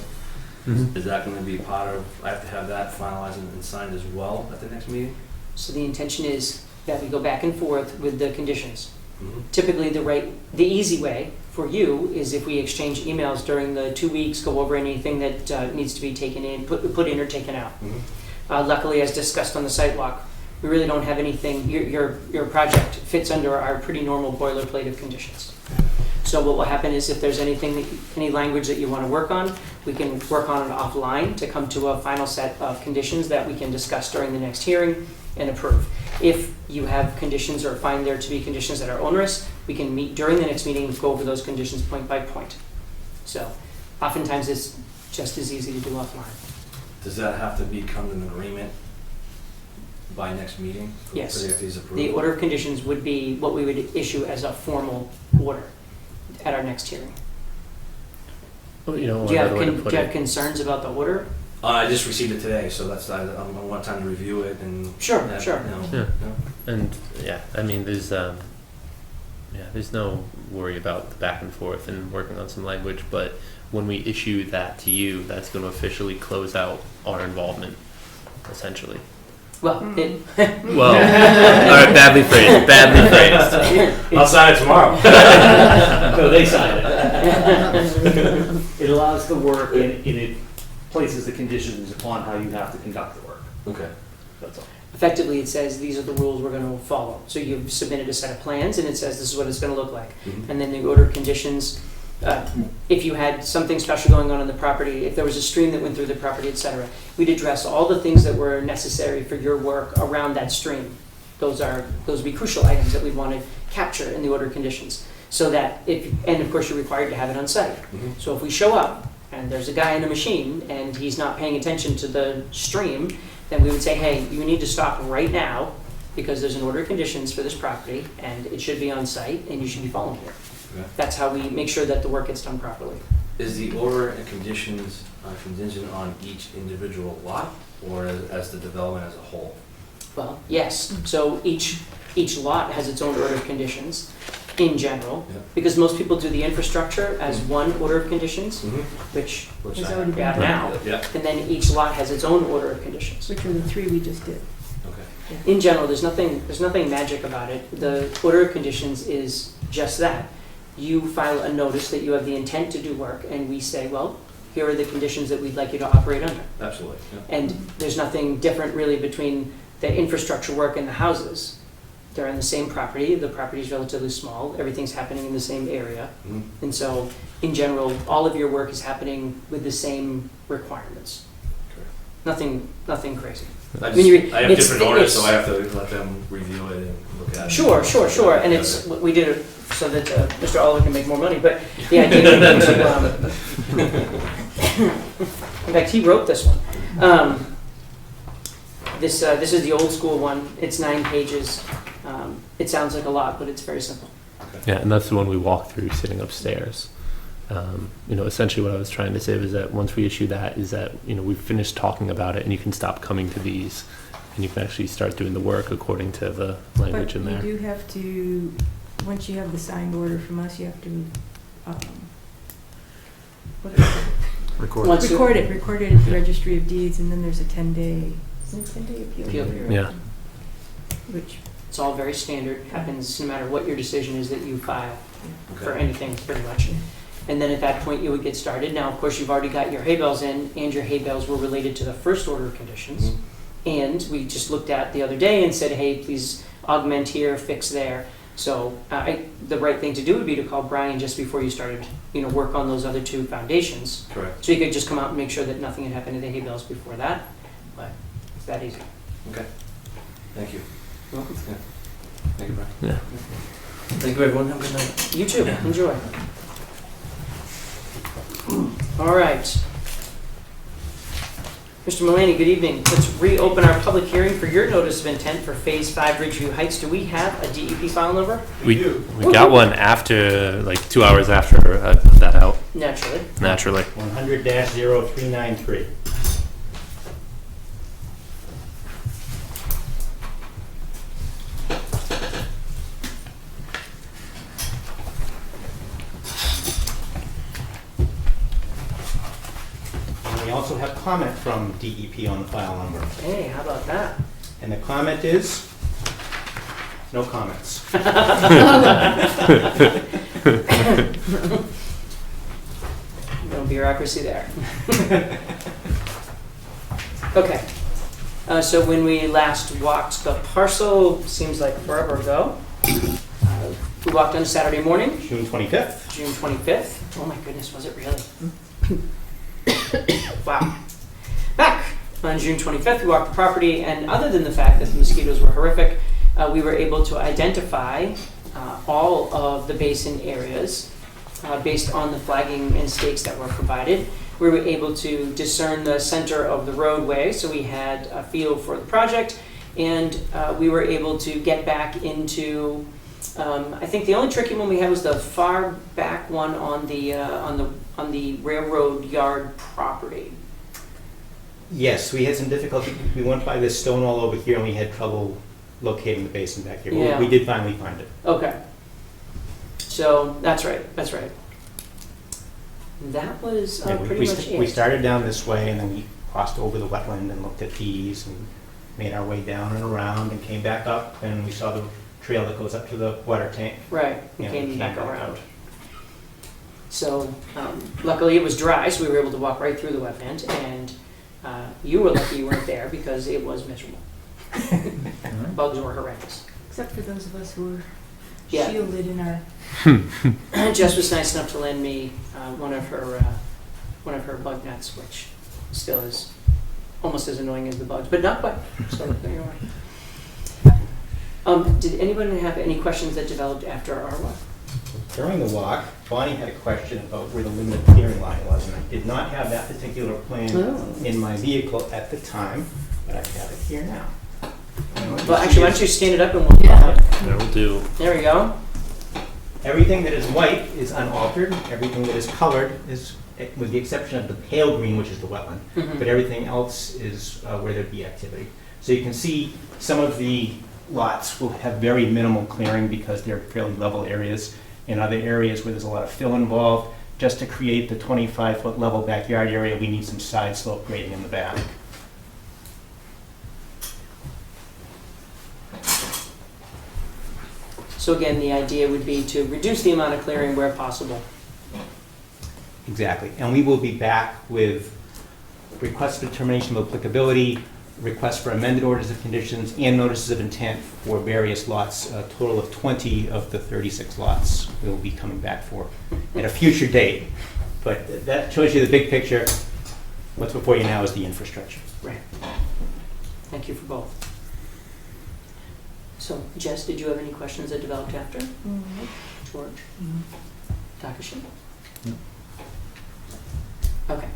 is that gonna be part of, I have to have that finalized and signed as well at the next meeting? So the intention is that we go back and forth with the conditions. Mhm. Typically, the easy way for you is if we exchange emails during the 2 weeks, go over anything that needs to be taken in, put in or taken out. Mhm. Luckily, as discussed on the sidewalk, we really don't have anything, your project fits under our pretty normal boilerplate of conditions. So what will happen is if there's any language that you want to work on, we can work on it offline to come to a final set of conditions that we can discuss during the next hearing and approve. If you have conditions or find there to be conditions that are onerous, we can meet during the next meeting and go over those conditions point by point. So oftentimes it's just as easy to do offline. Does that have to become an agreement by next meeting? Yes. For the FD's approval? The order of conditions would be what we would issue as a formal order at our next hearing. Well, you know, Do you have, another way to put do you have it. concerns about the order? I just received it today, so that's, I want time to review it and. Sure, that, sure. you know, Yeah. you know. And yeah, I mean, there's no worry about the back and forth and working on some language, but when we issue that to you, that's going to officially close out our involvement, essentially. Well, it, Well, all right, badly phrased. I'll sign it tomorrow. No, they sign it. It allows the work and it places the conditions upon how you have to conduct the work. Okay. That's all. effectively, it says these are the rules we're going to follow. So you've submitted a set of plans, and it says this is what it's going to look like. Mhm. And then the order of conditions, if you had something special going on in the property, if there was a stream that went through the property, etc., we'd address all the things that were necessary for your work around that stream. Those would be crucial items that we'd want to capture in the order of conditions. So that and of course you're required to have it on site. Mhm. So if we show up and there's a guy in a machine and he's not paying attention to the stream, then we would say, hey, you need to stop right now because there's an order of conditions for this property and it should be on site and you should be following it. Okay. That's how we make sure that the work gets done properly. Is the order and conditions contingent on each individual lot or as the development as a whole? Well, yes, so each lot has its own order of conditions in general, Yeah. because most people do the infrastructure as one order of conditions, which Which It's I- already we been have done. now. Yeah, And then each lot has its own order of conditions. Which were the three we just did. okay. In general, there's nothing magic about it. The order of conditions is just that. You file a notice that you have the intent to do work, and we say, well, here are the conditions that we'd like you to operate under. Absolutely, yeah. And there's nothing different really between the infrastructure work and the houses. They're on the same property, the property's relatively small, everything's happening in the same area. Mhm. And so, in general, all of your work is happening with the same requirements. Nothing crazy. I mean, I have it's- different owners, so it's- I have to let them review it and look at it. Sure, and it's, we did it so that Mr. Oliver can make more money, but the idea would be to, in fact, he wrote this one. This is the old school one, it's 9 pages. It sounds like a lot, but it's very simple. Yeah, and that's the one we walked through sitting upstairs. Essentially what I was trying to say was that once we issue that, is that, we've finished talking about it and you can stop coming to these and you can actually start doing the work according to the language in But there. you do have to, once you have the signed order from us, you have to, what is it? Record. Once it- Record it at the registry of deeds, and then there's a 10-day, appeal Appeal period. Yeah. Which, It's all very standard, happens no matter what your decision is that you file for Okay. anything, pretty much. And then at that point, you would get started. Now, of course, you've already got your hay bales in, and your hay bales were related to the first order of conditions. Mhm. And we just looked at the other day and said, hey, please augment here, fix there. So the right thing to do would be to call Brian just before you started, work on those other two foundations. Correct. So you could just come out and make sure that nothing had happened to the hay bales before that. But it's that easy. Okay. Thank you. You're welcome. Yeah. Thank you, Brian. Yeah. Thank you, everyone. Have a good night. You too. Enjoy. All right. Mr. Mulaney, good evening. Let's reopen our public hearing for your notice of intent for Phase 5 Ridgeview Heights. Do we have a DEP file number? We got one after, like 2 hours after I put that out, Naturally. naturally. 100-0393. And we also have comment from DEP on the file number. Hey, how about that? And the comment is, no comments. No bureaucracy there. Okay. So when we last walked the parcel, seems like forever ago, we walked on a Saturday morning, June 25th. June 25th. Oh my goodness, was it really? Wow. Back on June 25th, we walked the property, and other than the fact that the mosquitoes were horrific, we were able to identify all of the basin areas based on the flagging and stakes that were provided. We were able to discern the center of the roadway, so we had a feel for the project, and we were able to get back into. I think the only tricky one we had was the far back one on the railroad yard property. Yes, we had some difficulty. We went by this stone wall over here and we had trouble locating the basin back here. Yeah. We did finally find it. Okay. So that's right. That's right. That was Yeah, pretty much it. we started down this way and then we crossed over the wetland and looked at these and made our way down and around and came back up and we saw the trail that goes up to the water tank. Right. We Yeah, came we back came back around. out. So luckily it was dry, so we were able to walk right through the wetland, and you were lucky you weren't there because it was miserable. Bugs were horrendous. except for those of us who were Yeah. shielded in our, Jess was nice enough to lend me one of her bug nets, which still is almost as annoying as the bugs, but not quite. So there you are. Did anyone have any questions that developed after our walk? During the walk, Bonnie had a question about where the limited clearing line was, and I did not have that particular plan Oh. in my vehicle at the time, but I have it here now. And what you Well, see actually, why is don't you stand it up and we'll. That will do. There we go. Everything that is white is unaltered, everything that is colored is, with the exception of the pale green, which is the wetland, Mhm. but everything else is where there'd be activity. So you can see some of the lots will have very minimal clearing because they're fairly level areas. In other areas where there's a lot of fill involved, just to create the 25-foot level backyard area, we need some side slope grading in the back. So again, the idea would be to reduce the amount of clearing where possible. Exactly. And we will be back with requests for determination of applicability, requests for amended orders of conditions, and notices of intent for various lots, a total of 20 of the 36 lots we'll be coming back for at a future date. But that shows you the big picture. What's before you now is the infrastructure. Right. Thank you for both. So, Jess, did you have any questions that developed after? George? Takashi? No. Okay.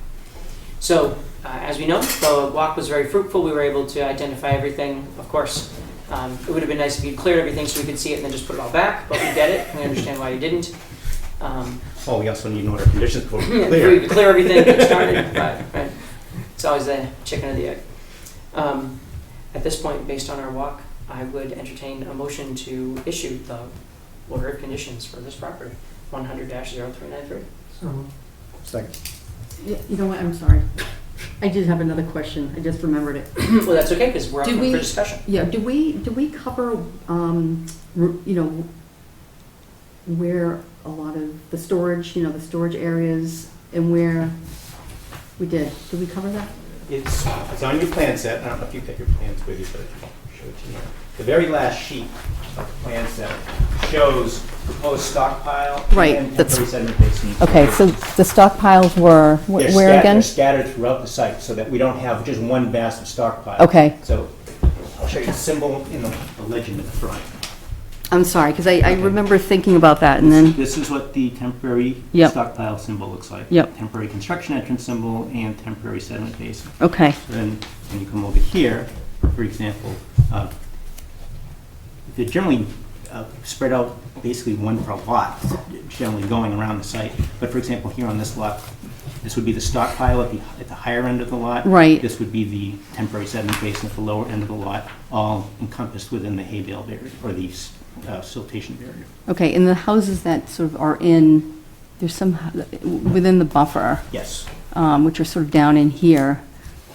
So, as we know, the walk was very fruitful. We were able to identify everything. Of course, it would have been nice if you'd cleared everything so we could see it and then just put it all back, but we get it. We understand why you didn't. Oh, we also need an order of conditions before we Yeah, clear. we clear everything, get started. Right. It's always the chicken or the egg. At this point, based on our walk, I would entertain a motion to issue the order of conditions for this property, 100-0393. Second. You know what, I'm sorry. I did have another question, I just remembered it. Well, that's okay, because we're up Do for we- discussion. Yeah, do we cover, you know, where a lot of the storage, you know, the storage areas and where we did we cover that? It's on your plan set. I don't know if you've got your plans with you, but I can show it to you. The very last sheet of the plan set shows proposed stockpile Right, and that's- temporary sediment basin. Okay, so the stockpiles were, They're scattered throughout the site so that we don't have just one massive stockpile. Okay. So I'll show you the symbol in the legend at the front. I'm sorry, because I remember thinking about that and then, This is what the temporary Yep. stockpile symbol looks like. Yep. Temporary construction entrance symbol and temporary sediment basin. okay, So then, when you come over here, for example, they're generally spread out basically one per lot, generally going around the site. But for example, here on this lot, this would be the stockpile at the higher end of the lot. Right. This would be the temporary sediment basin at the lower end of the lot, all encompassed within the hay bale barrier, or the siltation barrier. okay, and the houses that sort of are in, there's some, within the buffer, Yes. which are sort of down in here,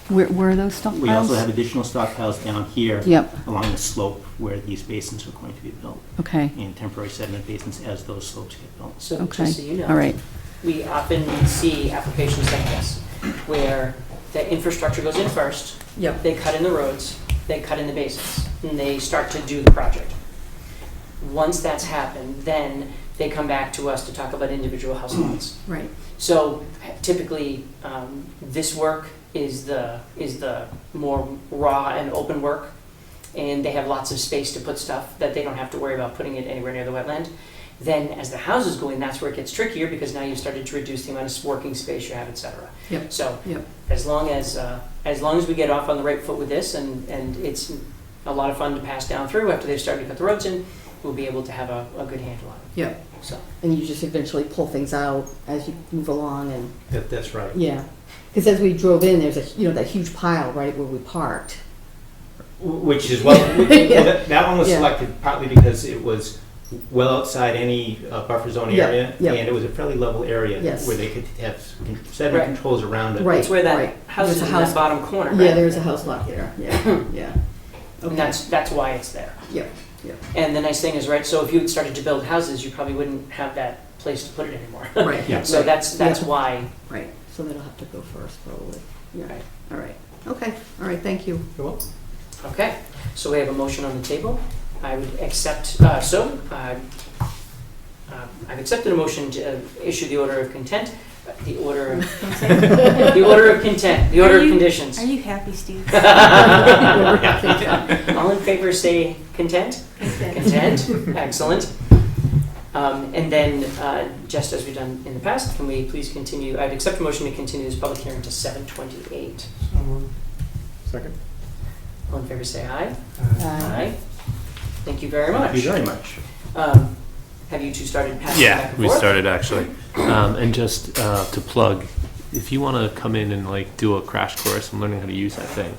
where are those stockpiles? We also have additional stockpiles down here. Yep. Along the slope where these basins are going to be built, Okay, and temporary sediment basins as those slopes get built. So okay, just so you know. all right, We often see applications like this, where the infrastructure goes in first, yep, they cut in the roads, they cut in the basins, and they start to do the project. Once that's happened, then they come back to us to talk about individual house lots. right, So typically, this work is the more raw and open work, and they have lots of space to put stuff that they don't have to worry about putting it anywhere near the wetland. Then as the houses go in, that's where it gets trickier, because now you've started to reduce the amount of working space you have, et cetera. Yep. So Yep. as long as we get off on the right foot with this, and it's a lot of fun to pass down through after they've started to cut the roads in, we'll be able to have a good handle on it. yep. So, And you just eventually pull things out as you move along and, That's right. yeah. Because as we drove in, there's that huge pile right where we parked. Which is, well, that one was Yeah. selected partly because it was well outside any buffer zone Yeah, area, yeah. and it was a fairly level area Yes. where they could have sediment Right. controls around it. Right. it's where that right. house There's is a in house- that bottom corner, right? Yeah, there's a house lot there, yeah, yeah. And Okay, that's why it's there. yep, yep. And the nice thing is, right, so if you had started to build houses, you probably wouldn't have that place to put it anymore. Right. Yeah. So that's Yeah. why, Right, so that'll have to go first probably, yeah, Right. all right, okay, all right, thank you. You're welcome. okay, so we have a motion on the table. I would accept, I've accepted a motion to issue the order of content, the order of, the order of content, the order of conditions. Are you happy, Steve? All in favor say content? Content, excellent. And then, just as we've done in the past, can we please continue, I'd accept a motion to continue this public hearing to 7:28. Second. All in favor say aye. Aye. Thank you very much. Thank you very much. Have you two started passing back Yeah, and we forth? started actually. And just to plug, if you want to come in and like do a crash course on learning how to use that thing,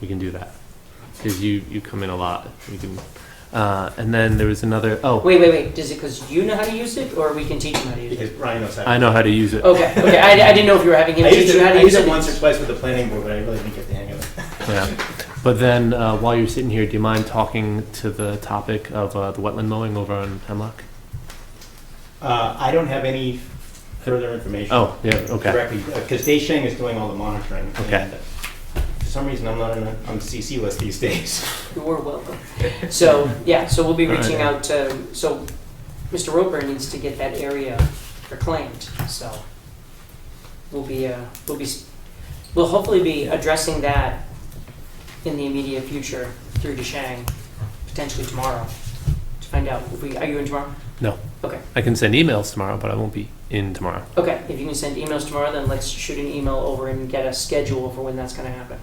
we can do that. Because you come in a lot. We can. And then there was another. Oh, Wait. Is it because you know how to use it, or we can teach him how to use Because it? Ryan knows how. I know how to use it. Okay. I didn't know if you were having him I teach used you how it, to I use used it. it once or twice with the planning board, but I really didn't get the hang of it. Yeah. But then while you're sitting here, do you mind talking to the topic of the wetland mowing over on Hemlock? I don't have any further information. Oh, yeah, okay. Directly, because Sheng is doing all the monitoring. Okay. and, for some reason, I'm not on the CC list these days. You're welcome. So, yeah, so we'll be All right. reaching out to, so Mr. Roper needs to get that area reclaimed, so we'll hopefully be addressing that in the immediate future through Sheng, potentially tomorrow, to find out if are you in tomorrow? No. Okay. I can send emails tomorrow, but I won't be in tomorrow. Okay, if you can send emails tomorrow, then let's shoot an email over and get a schedule for when that's gonna happen.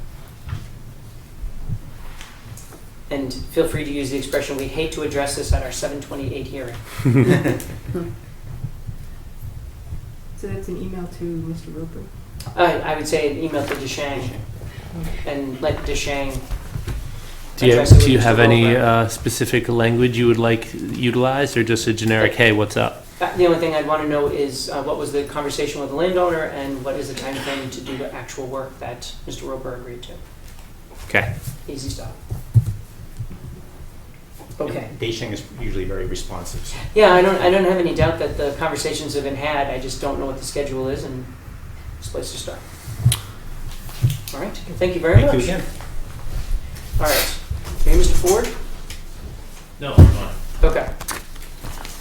And feel free to use the expression, we hate to address this at our 7:28 hearing. So that's an email to Mr. Roper? I would say an email to Sheng and let Sheng Do you, address it with do you Mr. have any Goldberg. specific language you would like utilized, or just a generic, hey, what's up? The only thing I'd want to know is what was the conversation with the landowner and what is the time frame to do the actual work that Mr. Roper agreed to. Okay. Easy stuff. Okay. Beijing is usually very responsive. Yeah, I don't have any doubt that the conversations have been had. I just don't know what the schedule is and it's a place to start. All right. Thank you very much. Thank you again. All right. Are you Mr. Ford? No, I'm not. Okay.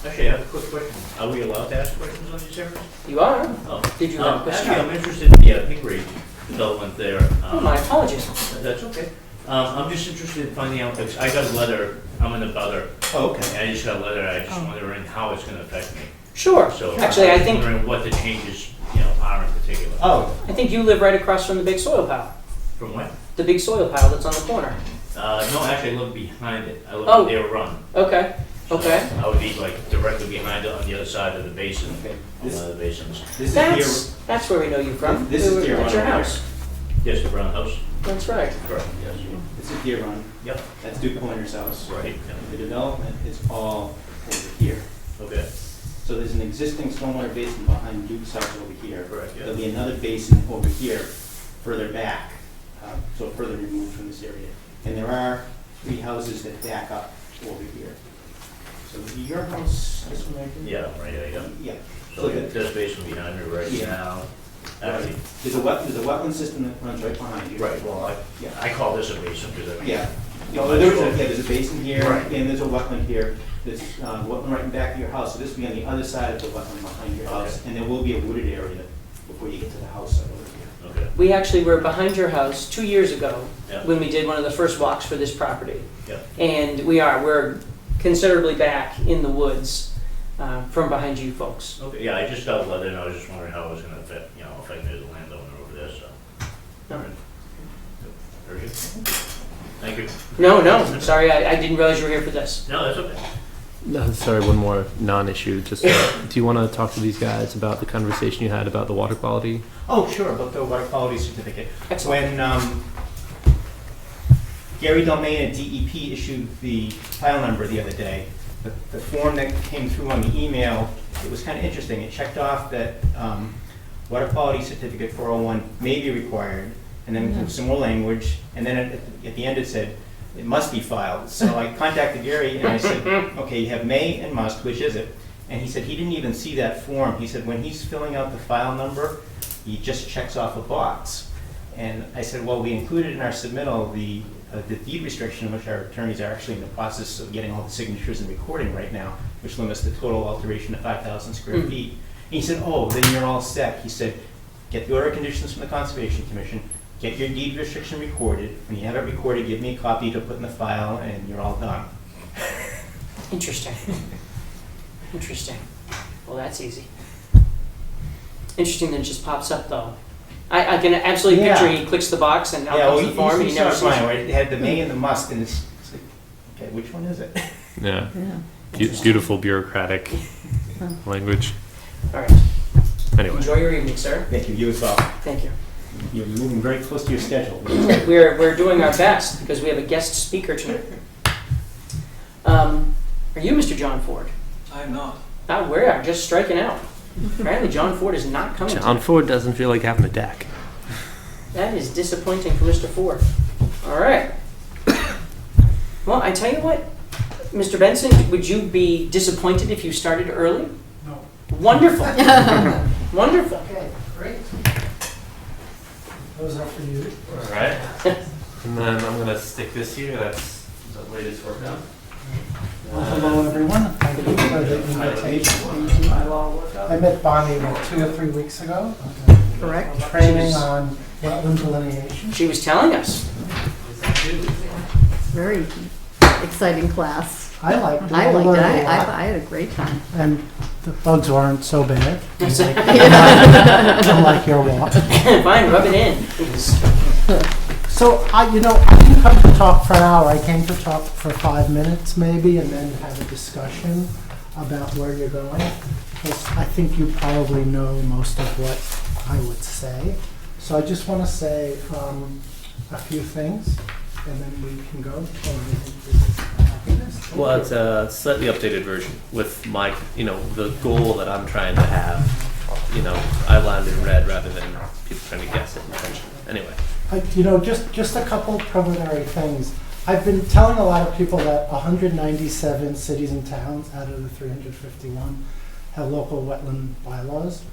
Actually, I have a quick question. Are we allowed to ask questions on these areas? You are? Oh. Did you have a question? Actually, I'm interested in the Pingree development there. Oh, my apologies. That's okay. I'm just interested in finding out, because I got a letter, I'm in a butter, Oh, okay. and I just got a letter, I just wondering how it's gonna affect me. Sure. So Actually, I was think wondering what the changes, are in particular. Oh, you live right across from the big soil pile. From what? The big soil pile that's on the corner. No, actually, I live behind it. I live Oh. near a run. Okay. So Okay. I would be like directly behind it on the other side of the basin, Okay. on one of the basins. this is That's where we know you from. This is We were Deer at Run your over house. Yes, the brown house. That's right. Correct, yes. This is Deer Run. Yep. That's Duke Pointer's house. Right, The development is all over here. okay, So there's an existing stormwater basin behind Duke's house over here. correct, yeah. There'll be another basin over here, further back, so further removed from this area. And there are 3 houses that back up over here. So your house, this one right here? Yeah, right, yeah. Yeah. So we got this basin behind me right Yeah. now. Actually, There's a wetland system that runs right behind you. right, well, Yeah. I call this a basin because I. Yeah. There's a basin here, Right. and there's a wetland here. There's wetland right in back of your house, so this will be on the other side of the wetland behind your house. And there will be a wooded area before you get to the house over here. Okay, We actually were behind your house 2 years ago yeah, when we did one of the first walks for this property. yeah. And we're considerably back in the woods from behind you folks. Okay, yeah, I just got a letter and I was just wondering how it was gonna affect, affect me as a landowner over there, so. All right. Very good. Thank you. No, I'm sorry, I didn't realize you were here for this. No, that's okay. No, sorry, one more non-issue. Just, do you want to talk to these guys about the conversation you had about the water quality? Oh, sure, about the water quality certificate. Excellent. When Gary Delmain at DEP issued the file number the other day, the form that came through on the email, it was kind of interesting. It checked off that water quality certificate 401 may be required, and then some more language, and then at the end it said, it must be filed. So I contacted Gary and I said, okay, you have may and must, which is it? And he said he didn't even see that form. He said when he's filling out the file number, he just checks off a box. And I said, well, we included in our submittal the deed restriction, which our attorneys are actually in the process of getting all the signatures and recording right now, which limits the total alteration to 5,000 square feet. And he said, oh, then you're all set. He said, get the order of conditions from the Conservation Commission, get your deed restriction recorded. When you have it recorded, give me a copy to put in the file, and you're all done. Interesting. Interesting. Well, that's easy. Interesting that it just pops up, though. I can absolutely Yeah. picture he clicks the box and out comes the form, and he never sees mine, it. right? It had the may and the must, and it's like, okay, which one is it? Yeah. Yeah. Beautiful bureaucratic language. All right. Anyway. Enjoy your evening, sir. Thank you, you as well. Thank you. You're moving very close to your schedule. We're doing our best because we have a guest speaker tonight. Are you Mr. John Ford? I'm not. We are just striking out. Apparently, John Ford is not coming. John tonight. Ford doesn't feel like having a deck. That is disappointing for Mr. Ford. All right. Well, I tell you what, Mr. Benson, would you be disappointed if you started early? No. Wonderful. Wonderful. Okay, great. Those are for you. All right. And then I'm going to stick this here. That's the latest workout. Well, hello, everyone. Thank you for the invitation. I met Bonnie about 2 or 3 weeks ago. Correct. Training on wetland delineation. She was telling us. Very exciting class. I liked it. I liked it. learned a I lot. I had a great time. And the bugs weren't so bad. Yeah. Unlike your walk. Fine, rub it in. So, I didn't come to talk for an hour. I came to talk for 5 minutes maybe, and then have a discussion about where you're going. Because I think you probably know most of what I would say. So I just want to say a few things. and then we can go, or I think this is happiness. Well, it's a slightly updated version with my, the goal that I'm trying to have, outlined in red rather than people trying to guess it intentionally. Anyway. Just a couple preliminary things. I've been telling a lot of people that 197 cities and towns out of the 351 have local wetland bylaws,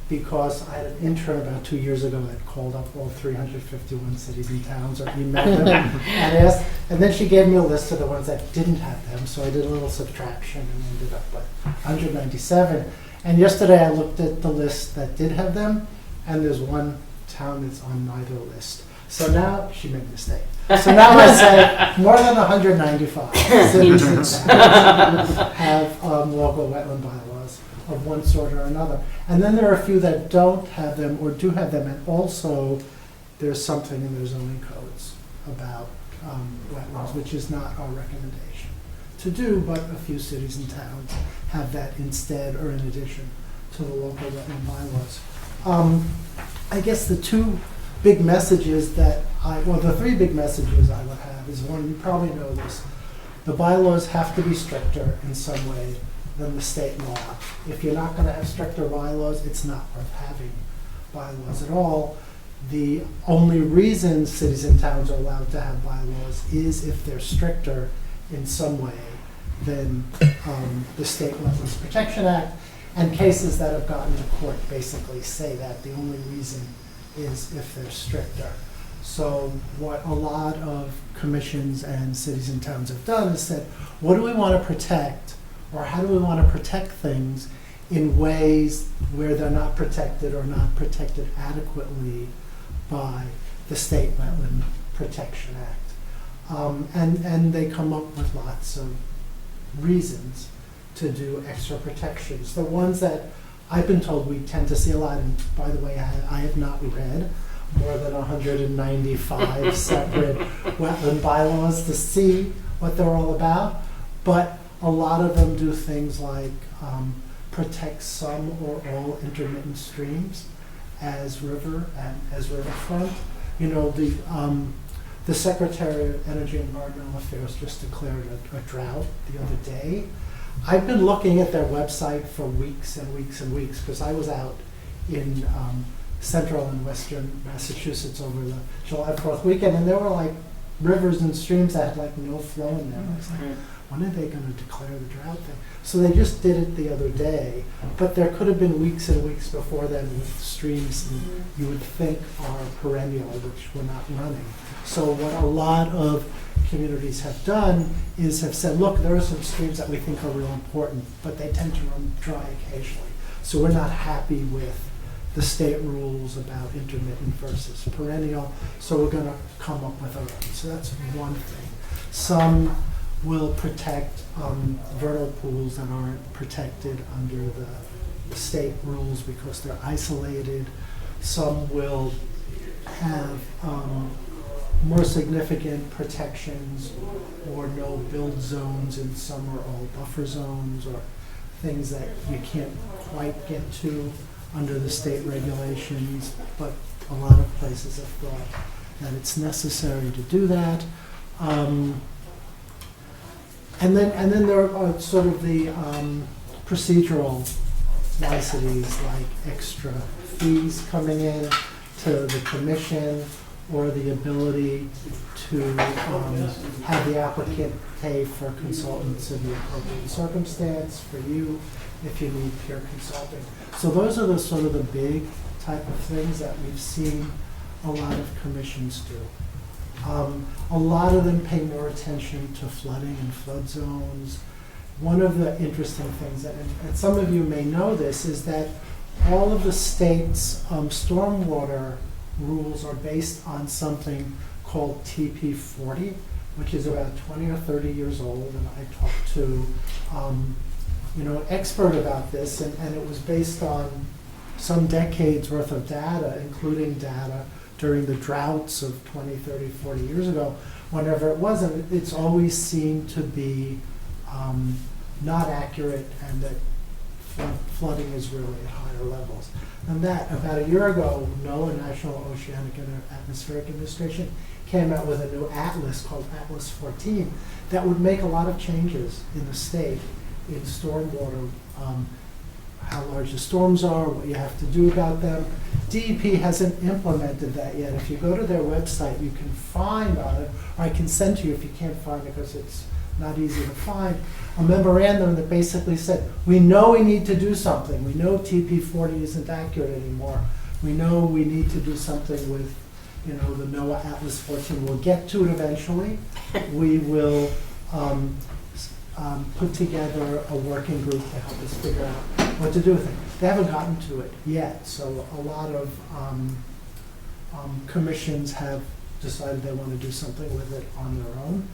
because I had an intern about 2 years ago that called up all 351 cities and towns or emailed them and asked, and then she gave me a list of the ones that didn't have them, so I did a little subtraction and ended up with 197. And yesterday I looked at the list that did have them, and there's one town that's on neither list. So now, she made a mistake. So now I say more than 195 cities and towns have local wetland bylaws of one sort or another. And then there are a few that don't have them or do have them, and also there's something in their zoning codes about wetlands, which is not our recommendation to do, but a few cities and towns have that instead or in addition to the local wetland bylaws. I guess the two big messages that the three big messages I would have is, one, you probably know this, the bylaws have to be stricter in some way than the state law. If you're not going to have stricter bylaws, it's not worth having bylaws at all. The only reason cities and towns are allowed to have bylaws is if they're stricter in some way than the State Wetlands Protection Act, and cases that have gotten to court basically say that the only reason is if they're stricter. So what a lot of commissions and cities and towns have done is said, what do we want to protect, or how do we want to protect things in ways where they're not protected or not protected adequately by the State Wetland Protection Act. And they come up with lots of reasons to do extra protections. The ones that I've been told we tend to see a lot, and by the way, I have not read more than 195 separate wetland bylaws to see what they're all about, but a lot of them do things like protect some or all intermittent streams as river and as riverfront. The Secretary of Energy and Environmental Affairs just declared a drought the other day. I've been looking at their website for weeks and weeks and weeks, because I was out in central and western Massachusetts over the July 4th weekend, and there were like rivers and streams that had like no flow in them. I was like, when are they going to declare the drought thing? So they just did it the other day, but there could have been weeks and weeks before then with streams you would think are perennial, which were not running. So what a lot of communities have done is have said, look, there are some streams that we think are real important, but they tend to run dry occasionally. So we're not happy with the state rules about intermittent versus perennial, so we're going to come up with our own. So that's one thing. Some will protect vernal pools that aren't protected under the state rules because they're isolated. Some will have more significant protections or no build zones in some or all buffer zones, or things that you can't quite get to under the state regulations, but a lot of places have thought that it's necessary to do that. And then there are sort of the procedural niceties, like extra fees coming in to the commission, or the ability to have the applicant pay for consultants in the appropriate circumstance for you if you need peer consulting. So those are the sort of the big type of things that we've seen a lot of commissions do. A lot of them pay more attention to flooding and flood zones. One of the interesting things, and some of you may know this, is that all of the state's stormwater rules are based on something called TP40, which is about 20 or 30 years old, and I talked to an expert about this, and it was based on some decades worth of data, including data during the droughts of 20, 30, 40 years ago, whenever it was, and it's always seemed to be not accurate, and that flooding is really at higher levels. And that, about a year ago, NOAA, National Oceanic and Atmospheric Administration, came out with a new atlas called Atlas 14 that would make a lot of changes in the state in stormwater, how large the storms are, what you have to do about them. DEP hasn't implemented that yet. If you go to their website, you can find on it, or I can send to you if you can't find it because it's not easy to find, a memorandum that basically said, we know we need to do something. We know TP40 isn't accurate anymore. We know we need to do something with, you know, the NOAA Atlas 14. We'll get to it eventually. We will put together a working group to help us figure out what to do with it. They haven't gotten to it yet, so a lot of commissions have decided they want to do something with it on their own.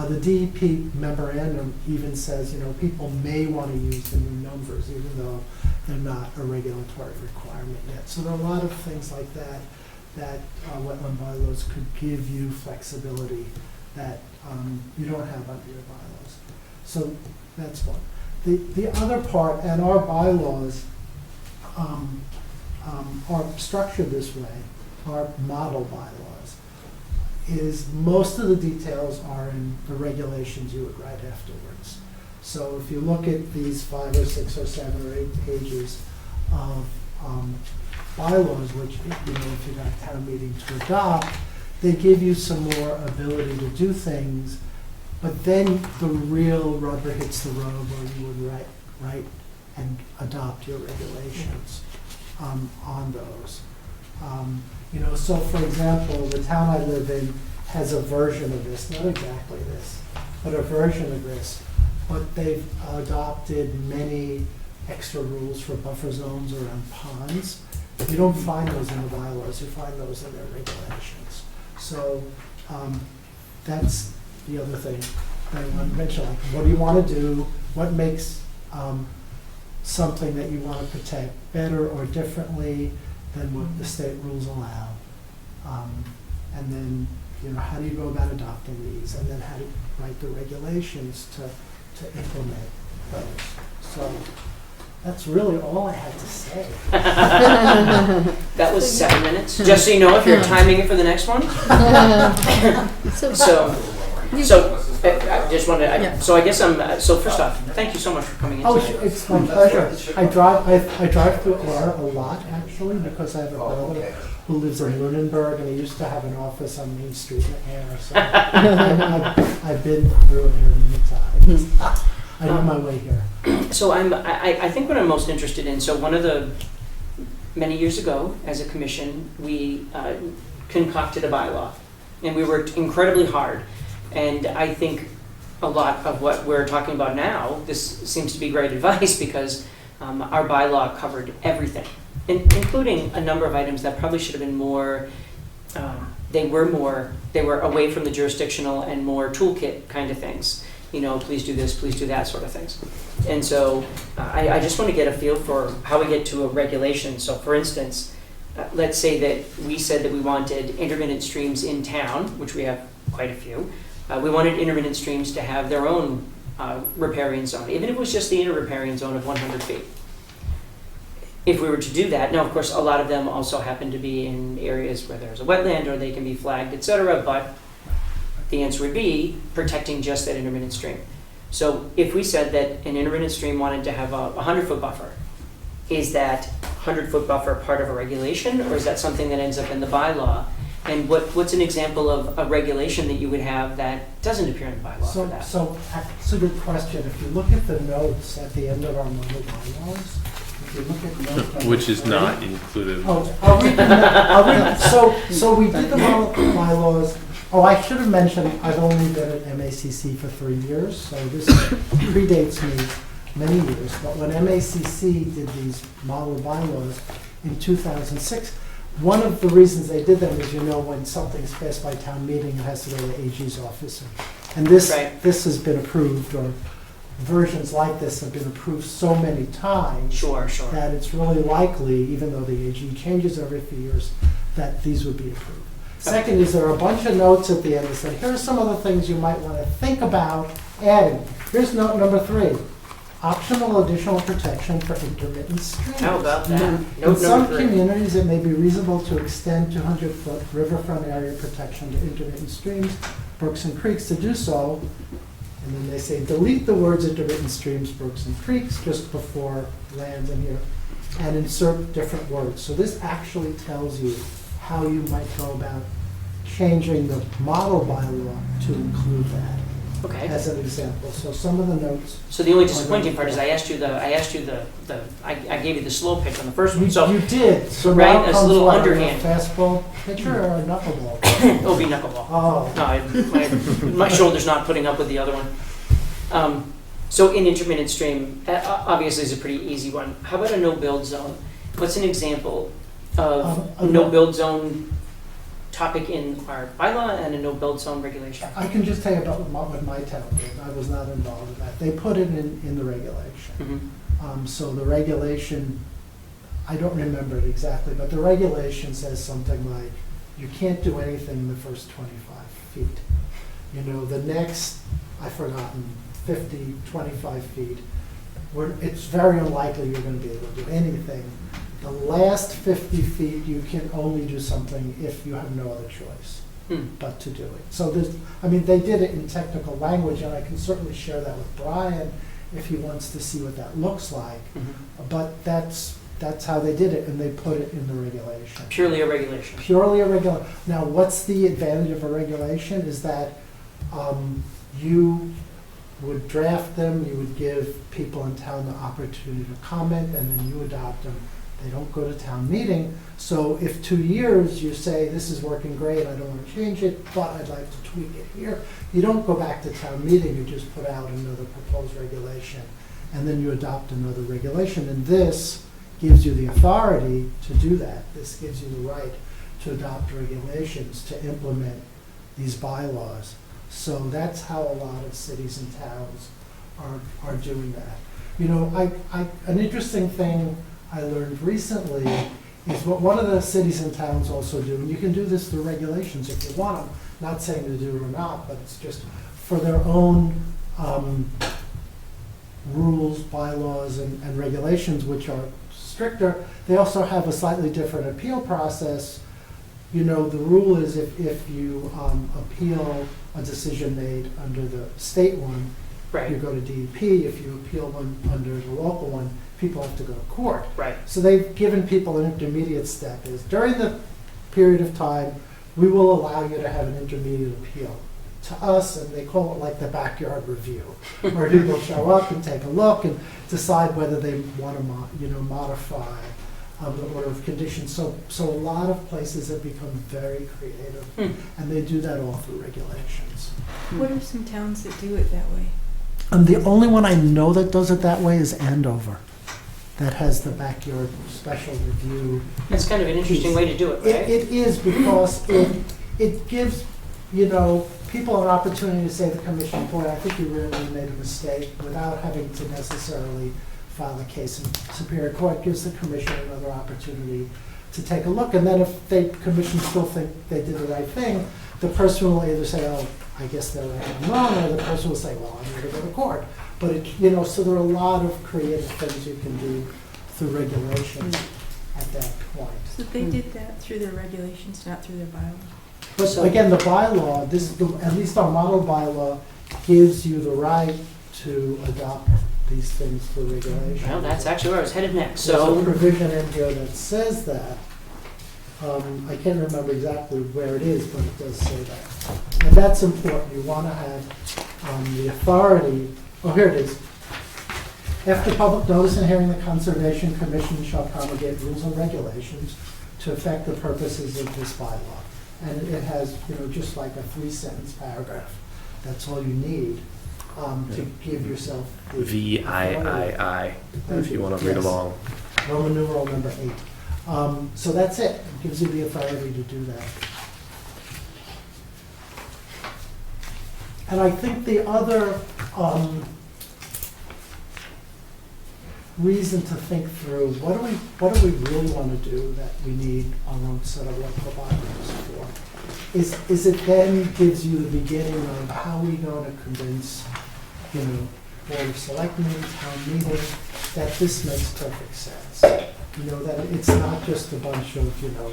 The DEP memorandum even says, you know, people may want to use the new numbers, even though they're not a regulatory requirement yet. So there are a lot of things like that that wetland bylaws could give you flexibility that you don't have under your bylaws. So that's one. The other part, and our bylaws are structured this way, our model bylaws, is most of the details are in the regulations you would write afterwards. So if you look at these 5 or 6 or 7 or 8 pages of bylaws, which, you know, if you got a town meeting to adopt, they give you some more ability to do things, but then the real rubber hits the road where you would write and adopt your regulations on those. You know, so for example, the town I live in has a version of this, not exactly this, but a version of this, but they've adopted many extra rules for buffer zones around ponds. You don't find those in the bylaws, you find those in their regulations. So that's the other thing that I want to mention. Like, what do you want to do? What makes something that you want to protect better or differently than what the state rules allow? And then, you know, how do you go about adopting these? And then how do you write the regulations to implement those? So that's really all I had to say. That was 7 minutes, just so you know, if you're timing it for the next one. So, I just wanted, so I guess so first off, thank you so much for coming in Oh, tonight. it's my pleasure. I drive through Ayer a lot, actually, because I have a brother who lives in Lunenburg, and he used to have an office on Main Street in Ayer, so I've been through Ayer many times. I know my way here. So I think what I'm most interested in, so many years ago, as a commission, we concocted a bylaw, and we worked incredibly hard. And I think a lot of what we're talking about now, this seems to be great advice, because our bylaw covered everything, including a number of items that probably should have been more, they were away from the jurisdictional and more toolkit kind of things. You know, please do this, please do that sort of things. And so I just want to get a feel for how we get to a regulation. So for instance, let's say that we said that we wanted intermittent streams in town, which we have quite a few. We wanted intermittent streams to have their own riparian zone, even if it was just the inner riparian zone of 100 feet. If we were to do that, now of course a lot of them also happen to be in areas where there's a wetland or they can be flagged, etc., but the answer would be protecting just that intermittent stream. So if we said that an intermittent stream wanted to have a 100-foot buffer, is that 100-foot buffer part of a regulation, or is that something that ends up in the bylaw? And what's an example of a regulation that you would have that doesn't appear in the bylaw for that? So that's a good question. If you look at the notes at the end of our model bylaws, if you look at note number Which is 3, not included. Oh, I'll read them. I'll read them. So we did the model bylaws. Oh, I should have mentioned I've only been at MACC for 3 years, so this predates me many years. But when MACC did these model bylaws in 2006, one of the reasons they did them is, you know, when something's passed by town meeting, it has to go to the AG's office. And this has been approved, or versions like this have been approved so many times that it's really likely, even though the AG changes every few years, that these would be approved. Second is there are a bunch of notes at the end that say, here are some other things you might want to think about adding. Here's note number 3. optional additional protection for intermittent streams. How about that? In Note some number 3. communities, it may be reasonable to extend 200-foot riverfront area protection to intermittent streams, brooks, and creeks. To do so, and then they say delete the words intermittent streams, brooks, and creeks just before lands in here, and insert different words. So this actually tells you how you might go about changing the model bylaw to include that Okay. as an example. So some of the notes. So the only disappointing part is I gave you the slow pitch on the first one. So You did. So Right, now it's a comes little what, underhand. A fastball pitcher or a knuckleball? it'll be knuckleball. Oh. No, my shoulder's not putting up with the other one. So in intermittent stream, obviously is a pretty easy one. How about a no-build zone? What's an example of a no-build zone topic in our bylaw and a no-build zone regulation? I can just tell you about what my town did. I was not involved in that. They put it in the regulation. Mhm. So the regulation, I don't remember it exactly, but the regulation says something like, you can't do anything in the first 25 feet. You know, the next, I've forgotten, 50, 25 feet, it's very unlikely you're going to be able to do anything. The last 50 feet, you can only do something if you have no other choice but to do it. So there's, I mean, they did it in technical language, and I can certainly share that with Brian if he wants to see what that looks like. But that's how they did it, and they put it in the regulation. Purely a regulation. Purely a regulation. Now, what's the advantage of a regulation is that you would draft them, you would give people in town the opportunity to comment, and then you adopt them. They don't go to town meeting. So if 2 years you say, this is working great, I don't want to change it, but I'd like to tweak it here, you don't go back to town meeting, you just put out another proposed regulation, and then you adopt another regulation. And this gives you the authority to do that. This gives you the right to adopt regulations, to implement these bylaws. So that's how a lot of cities and towns are doing that. You know, an interesting thing I learned recently is what one of the cities and towns also do, and you can do this through regulations if you want them, not saying to do it or not, but it's just for their own rules, bylaws, and regulations, which are stricter. They also have a slightly different appeal process. You know, the rule is if you appeal a decision made under the state one, you go to DEP. If you appeal one under the local one, people have to go to court. Right. So they've given people an intermediate step. Is during the period of time, we will allow you to have an intermediate appeal to us, and they call it like the backyard review, where people show up and take a look and decide whether they want to, modify the order of conditions. So a lot of places have become very creative, and they do that all through regulations. What are some towns that do it that way? The only one I know that does it that way is Andover, that has the backyard special review. That's kind of an interesting way to do it, right? It is, because it gives, people an opportunity to say to the commission, boy, I think you really made a mistake, without having to necessarily file a case in Superior Court. Gives the commission another opportunity to take a look. And then if the commission still think they did the right thing, the person will either say, oh, I guess they're right and wrong, or the person will say, well, I'm going to go to court. But, so there are a lot of creative things you can do through regulations at that point. So they did that through their regulations, not through their bylaws? But again, the bylaw, at least our model bylaw, gives you the right to adopt these things through regulation. Well, that's actually where I was headed next. There's a So, provision in here that says that. I can't remember exactly where it is, but it does say that. And that's important. You want to have the authority. Oh, here it is. After public notice and hearing, the Conservation Commission shall promulgate rules and regulations to affect the purposes of this bylaw. And it has, just like a 3-sentence paragraph. That's all you need to give yourself the VIII, if you want to read Yes. along. Roman numeral number 8. So that's it. It gives you the authority to do that. And I think the other reason to think through, what do we really want to do that we need our own set of local bylaws for, is it then gives you the beginning of how we going to convince, Board of Selectmen, town meeting, that this makes perfect sense. You know, that it's not just a bunch of, you know,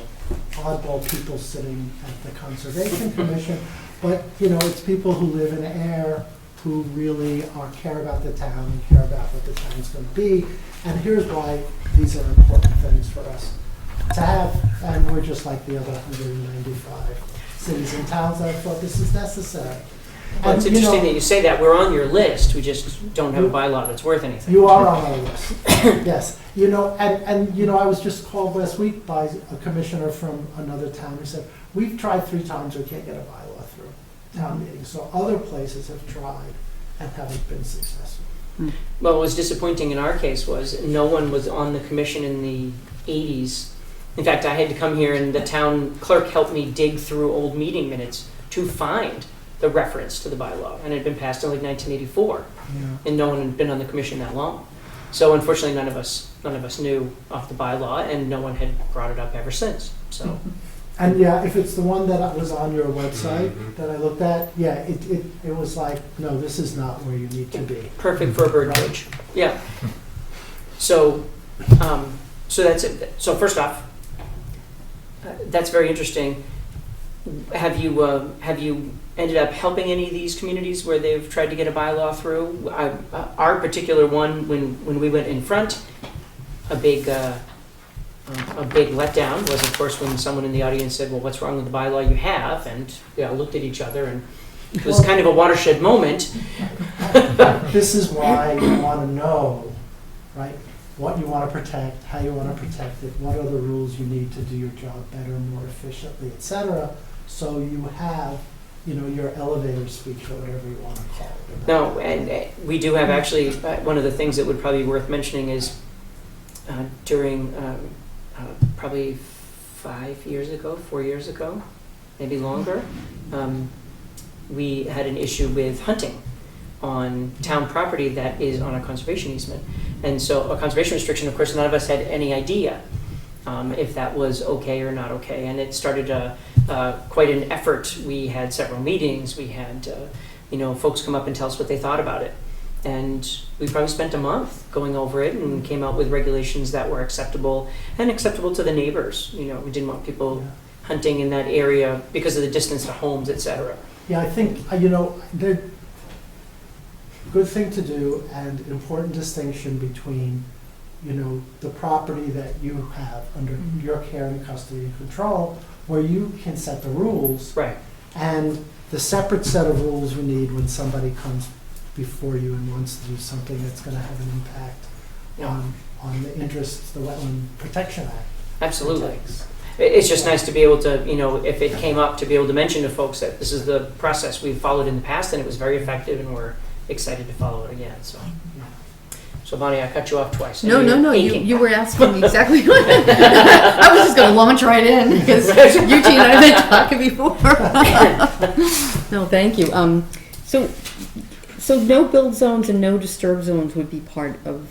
oddball people sitting at the Conservation Commission, but, you know, it's people who live in Ayer, who really care about the town and care about what the town's going to be. And here's why these are important things for us to have. And we're just like the other 195 cities and towns that thought this is necessary. Well, it's And, you interesting know, that you say that. We're on your list. We just don't have a bylaw that's worth anything. You are on our list, yes. You know, and, you know, I was just called last week by a commissioner from another town who said, we've tried 3 times, we can't get a bylaw through town meeting. So other places have tried and haven't been successful. Well, what was disappointing in our case was no one was on the commission in the 80s. In fact, I had to come here and the town clerk helped me dig through old meeting minutes to find the reference to the bylaw. And it had been passed in like 1984, Yeah. and no one had been on the commission that long. So unfortunately, none of us knew of the bylaw, and no one had brought it up ever since. So And yeah, if it's the one that was on your website that I looked at, yeah, it was like, no, this is not where you need to be. perfect for a bird cage. Yeah. So, so that's it. So first off, that's very interesting. Have you ended up helping any of these communities where they've tried to get a bylaw through? Our particular one, when we went in front, a big letdown was, of course, when someone in the audience said, "Well, what's wrong with the bylaw you have?" And we all looked at each other, and it was kind of a watershed moment. This is why you want to know, right, what you want to protect, how you want to protect it, what are the rules you need to do your job better, more efficiently, et cetera. So you have, you know, your elevator speech or whatever you want to call it. No, and we do have actually, one of the things that would probably be worth mentioning is during probably 4 years ago, maybe longer, we had an issue with hunting on town property that is on a conservation easement. And so a conservation restriction, of course, none of us had any idea if that was okay or not okay. And it started quite an effort. We had several meetings. We had folks come up and tell us what they thought about it. And we probably spent a month going over it and came out with regulations that were acceptable and acceptable to the neighbors. You know, we didn't want people hunting in that area because of the distance to homes, et cetera. Yeah, I think, the good thing to do and important distinction between, the property that you have under your care and custody and control, where you can set the rules. Right. And the separate set of rules you need when somebody comes before you and wants to do something that's going to have an impact on the interests the Wetland Protection Act. Absolutely. protects. It's just nice to be able to, if it came up, to be able to mention to folks that this is the process we've followed in the past and it was very effective and we're excited to follow it again. So Bonnie, I cut you off twice. No, Aching. you were asking me exactly what. I was just going to launch right in because Eugene and I have been talking before. No, thank you. So no build zones and no disturb zones would be part of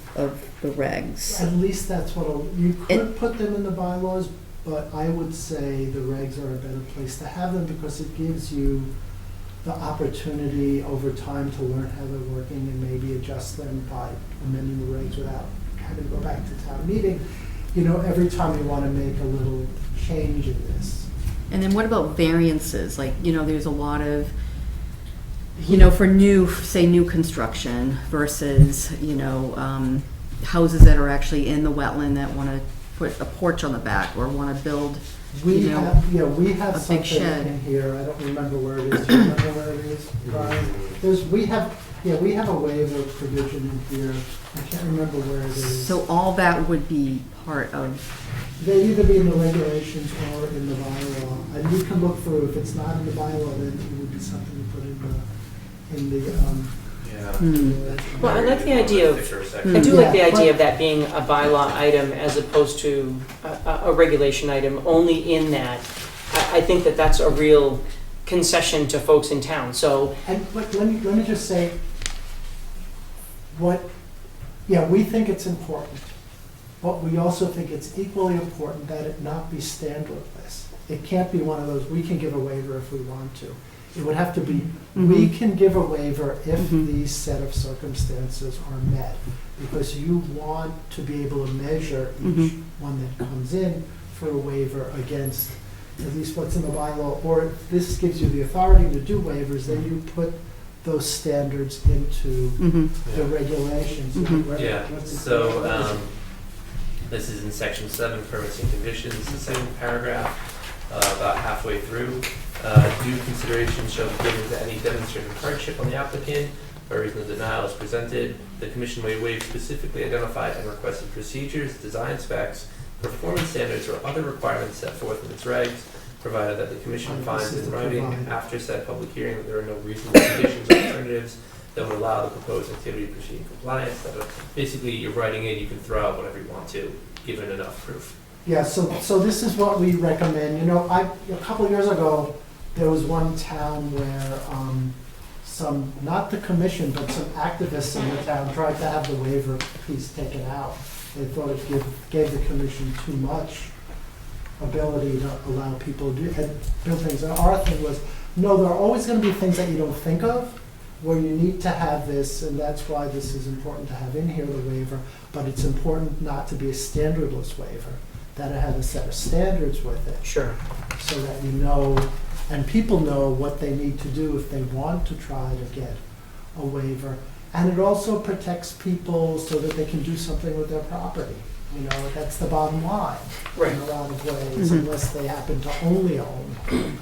the regs. At least that's what, you could put them in the bylaws, but I would say the regs are a better place to have them because it gives you the opportunity over time to learn how they're working and maybe adjust them by amending the regs without having to go back to town meeting. Every time you want to make a little change in this. And then what about variances? Like, there's a lot of, for new construction versus, houses that are actually in the wetland that want to put a porch on the back or want to build, We have a big something shed. in here, I don't remember where it is, do you remember where it is, Brian? We have a waiver provision in here, I can't remember where it is. So all that would be part of, They either be in the regulations or in the bylaw, and you can look through, if it's not in the bylaw, then it would be something to put in the Well, I like the idea of, I do like the idea of that being a bylaw item as opposed to a regulation item, only in that I think that that's a real concession to folks in town, so. But let me just say, we think it's important, but we also think it's equally important that it not be standardless. It can't be one of those, we can give a waiver if we want to. It would have to be, Mhm. we can give a waiver if Mhm. these set of circumstances are met, because you want to be able to measure each one that comes in for a waiver against at least what's in the bylaw, or if this gives you the authority to do waivers, then you put those standards into Mhm. the regulations. Mhm. Right? Yeah, What's the- so, this is in section 7, permits and conditions, the second paragraph, about halfway through. Due consideration shall be given to any demonstrated hardship on the applicant, by reason of denial is presented. The commission may waive specifically identified and requested procedures, design specs, performance standards, or other requirements set forth in its regs, provided that the commission Right, finds this is in the writing provided. after said public hearing that there are no reasonable conditions or alternatives that would allow the proposed activity to proceed in compliance. That basically, you're writing it, you can throw out whatever you want to, given enough proof. Yeah, so this is what we recommend. You know, a couple of years ago, there was one town where some, not the commission, but some activists in the town tried to have the waiver piece taken out. They thought it gave the commission too much ability to allow people to build things. And our thing was, no, there are always going to be things that you don't think of where you need to have this, and that's why this is important to have in here, the waiver, but it's important not to be a standardless waiver, that it has a set of standards with it, Sure. so that you know, and people know what they need to do if they want to try to get a waiver. And it also protects people so that they can do something with their property. You know, that's the bottom line Right. in a lot of ways, Mhm. unless they happen to only own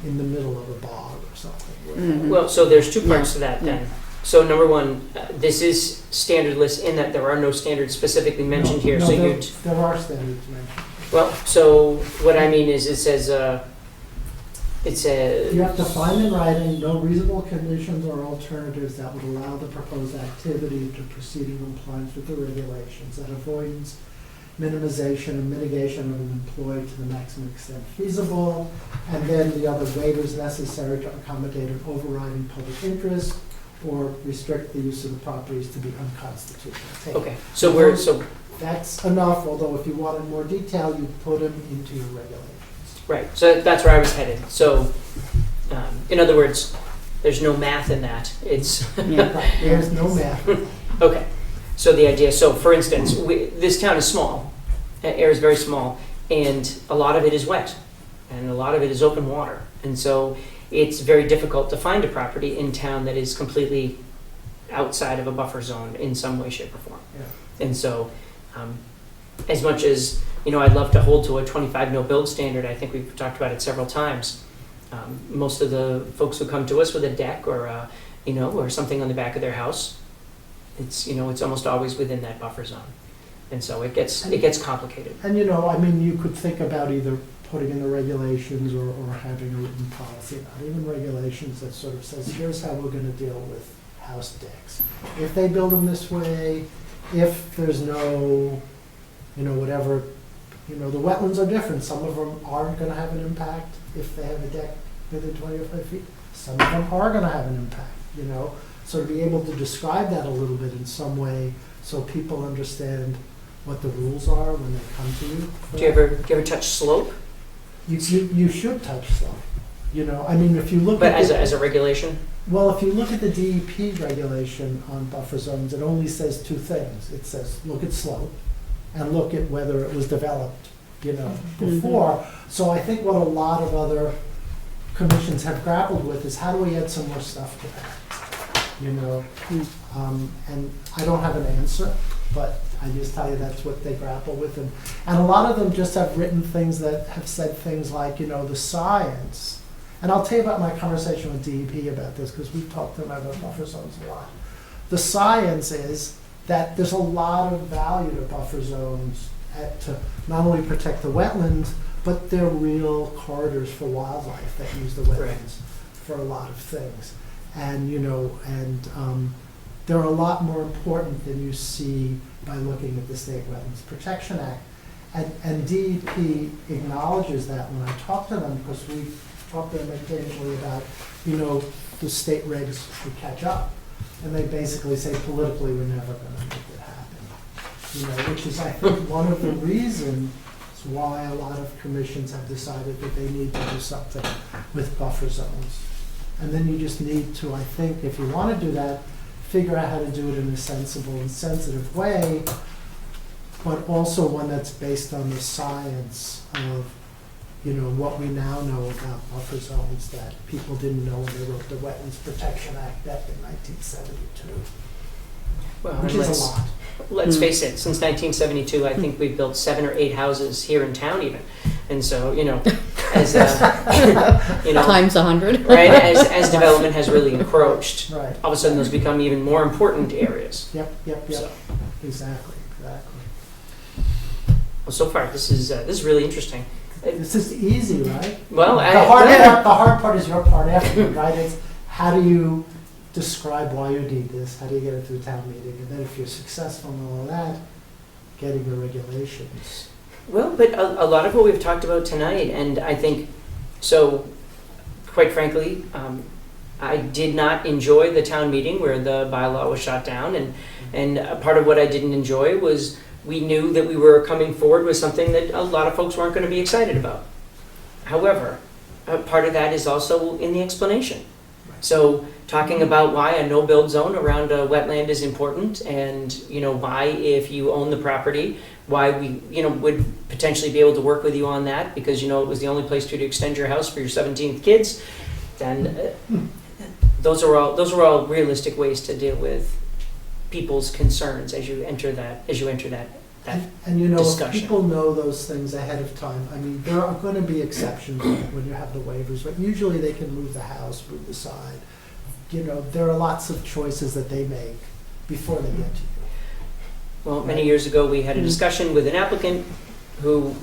in the middle of a bog or something. Mhm. Well, so there's two parts Yeah, to that yeah. then. So number one, this is standardless in that there are no standards specifically mentioned here, No, so there- you'd, There are standards mentioned. well, so what I mean is it says, You have to find in writing no reasonable conditions or alternatives that would allow the proposed activity to proceed in compliance with the regulations, that avoidance, minimization, and mitigation of an employee to the maximum extent feasible, and then the other waivers necessary to accommodate an overriding public interest or restrict the use of the properties to be unconstitutional. okay, so we're, so, That's enough, although if you wanted more detail, you put them into your regulations. right, so that's where I was headed. So, in other words, there's no math in that. It's, Yeah. Right, there's no math. okay. So the idea, so for instance, this town is small, Ayer is very small, and a lot of it is wet, and a lot of it is open water. And so it's very difficult to find a property in town that is completely outside of a buffer zone in some way, shape, or form. Yeah. And so, as much as, you know, I'd love to hold to a 25 no build standard, I think we've talked about it several times. Most of the folks who come to us with a deck or, you know, or something on the back of their house, it's, you know, it's almost always within that buffer zone. And so it gets complicated. And, you know, I mean, you could think about either putting in the regulations or having a written policy, not even regulations that sort of says, here's how we're gonna deal with house decks. If they build them this way, if there's no, you know, whatever, you know, the wetlands are different. Some of them aren't gonna have an impact if they have a deck within 25 feet. Some of them are gonna have an impact, you know? So to be able to describe that a little bit in some way so people understand what the rules are when they come to you. Do you ever touch slope? You should touch slope. You know, I mean, if you look But at as a regulation? well, if you look at the DEP regulation on buffer zones, it only says two things. It says, look at slope and look at whether it was developed, you know, before. So I think what a lot of other commissions have grappled with is how do we add some more stuff to that, you know? And I don't have an answer, but I just tell you that's what they grapple with. And a lot of them just have written things that have said things like, you know, the science. And I'll tell you about my conversation with DEP about this because we've talked to them about buffer zones a lot. The science is that there's a lot of value to buffer zones to not only protect the wetlands, but they're real corridors for wildlife that use the wetlands for a lot of things. And, you know, and they're a lot more important than you see by looking at the State Wetlands Protection Act. And DEP acknowledges that when I talk to them, because we talk to them occasionally about, you know, the state regs should catch up. And they basically say politically we're never going to make it happen. You know, which is, I think, one of the reasons why a lot of commissions have decided that they need to do something with buffer zones. And then you just need to, I think, if you want to do that, figure out how to do it in a sensible and sensitive way, but also one that's based on the science of, you know, what we now know about buffer zones that people didn't know when they wrote the Wetlands Protection Act back in 1972, Well, which and is a lot. let's face it, since 1972, I think we've built 7 or 8 houses here in town even. And so, you know, as, you know, Times 100. right, as development has really encroached, Right. all of a sudden those become even more important areas. Yep, yep, So, yep. Exactly, exactly. well, so far, this is really interesting. This is easy, right? Well, The hard part is your part afterward, right? It's how do you describe why you need this? How do you get it to a town meeting? And then if you're successful in all of that, getting the regulations. Well, but a lot of what we've talked about tonight, and I think, so, quite frankly, I did not enjoy the town meeting where the bylaw was shot down, and a part of what I didn't enjoy was we knew that we were coming forward with something that a lot of folks weren't going to be excited about. However, part of that is also in the explanation. So talking about why a no-build zone around a wetland is important, and you know why, if you own the property, why we would potentially be able to work with you on that, because you know it was the only place to extend your house for your 17th kids. Then those are all realistic ways to deal with people's concerns as you enter that And you know, if discussion. people know those things ahead of time, I mean, there are going to be exceptions when you have the waivers, but usually they can move the house, move the side. You know, there are lots of choices that they make before they get to you. Well, many years ago, we had a discussion with an applicant who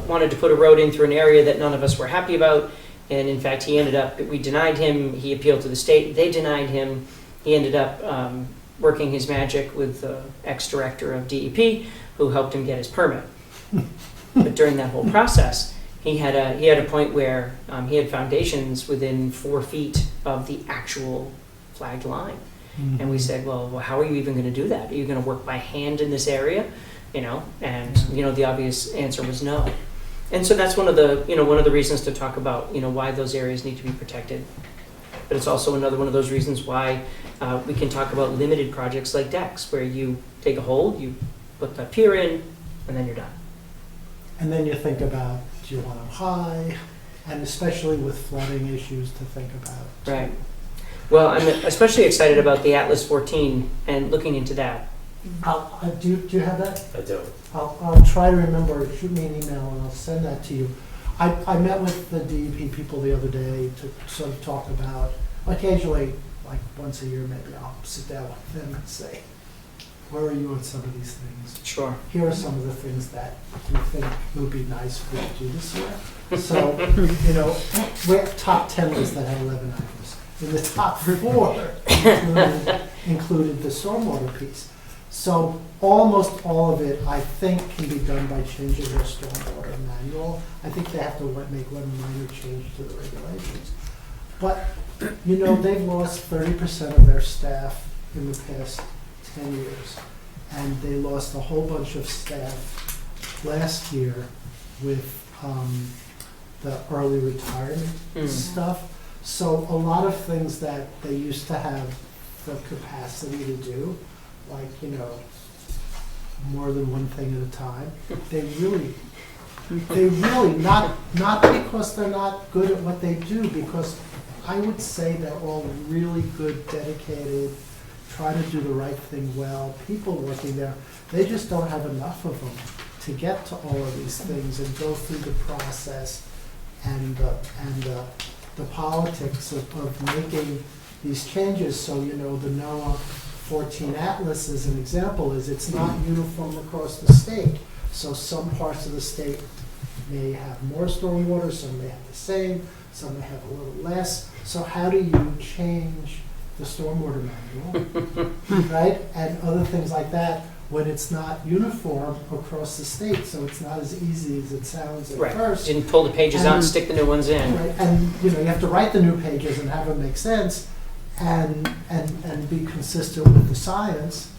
wanted to put a road in through an area that none of us were happy about. And in fact, we denied him. He appealed to the state. They denied him. He ended up working his magic with the ex-director of DEP, who helped him get his permit. But during that whole process, he had a point where he had foundations within 4 feet of the actual flagged line. And we said, well, how are you even going to do that? Are you going to work by hand in this area? You know, and you know the obvious answer was no. And so that's one of the reasons to talk about why those areas need to be protected. But it's also another one of those reasons why we can talk about limited projects like decks, where you take a hold, you put the pier in, and then you're done. And then you think about, do you want them high? And especially with flooding issues to think about. Right. Well, I'm especially excited about the Atlas 14 and looking into that. Do you have that? I do. I'll try to remember, shoot me an email and I'll send that to you. I met with the DEP people the other day to sort of talk about, occasionally, like once a year maybe, I'll sit down with them and say, where are you on some of these things? Sure. Here are some of the things that we think would be nice for you to do this year. So, we're top 10 lists that have 11 items. In the top 4 included the stormwater piece. So almost all of it, I think, can be done by changing their stormwater manual. I think they have to make one minor change to the regulations. But, they've lost 30% of their staff in the past 10 years. And they lost a whole bunch of staff last year with the early retirement stuff. So a lot of things that they used to have the capacity to do, like, more than one thing at a time, they really not because they're not good at what they do, because I would say they're all really good, dedicated, try to do the right thing well, people working there. They just don't have enough of them to get to all of these things and go through the process and the politics of making these changes. So, the NOAA 14 Atlas, as an example, it's not uniform across the state. So some parts of the state may have more stormwater, some may have the same, some may have a little less. So how do you change the stormwater manual, right? And other things like that when it's not uniform across the state, so it's not as easy as it sounds at first. Didn't pull the pages out and stick the new ones in. Right, and you have to write the new pages and have them make sense and be consistent with the science.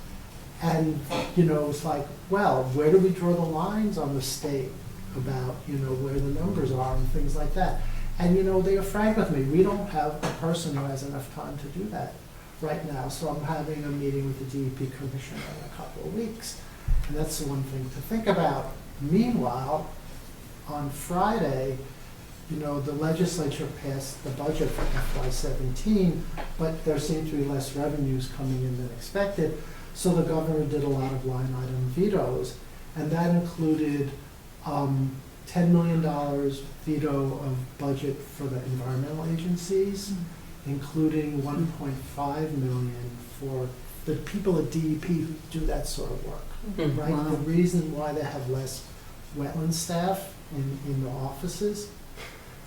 And it's like, well, where do we draw the lines on the state about where the numbers are and things like that? And, you know, they are frank with me, we don't have a person who has enough time to do that right now. So I'm having a meeting with the DEP commissioner in a couple of weeks. And that's the one thing to think about. Meanwhile, on Friday, you know, the legislature passed the budget for FY17, but there seemed to be less revenues coming in than expected. So the governor did a lot of line item vetoes, and that included $10 million veto of budget for the environmental agencies, including $1.5 million for the people at DEP who do that sort of work, right? Wow. The reason why they have less wetland staff in the offices,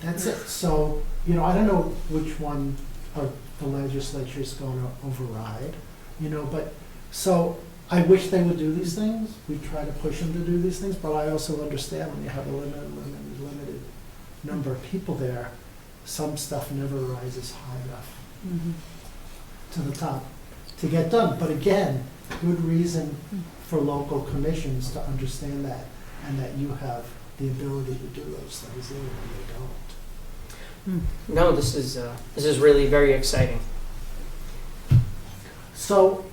that's it. So, you know, I don't know which one of the legislature is going to override, you know, but, so I wish they would do these things. We try to push them to do these things, but I also understand when you have a limited number of people there, some stuff never rises high enough to the top to get done. But again, good reason for local commissions to understand that, and that you have the ability to do those things even when they don't. No, this is really very exciting. So,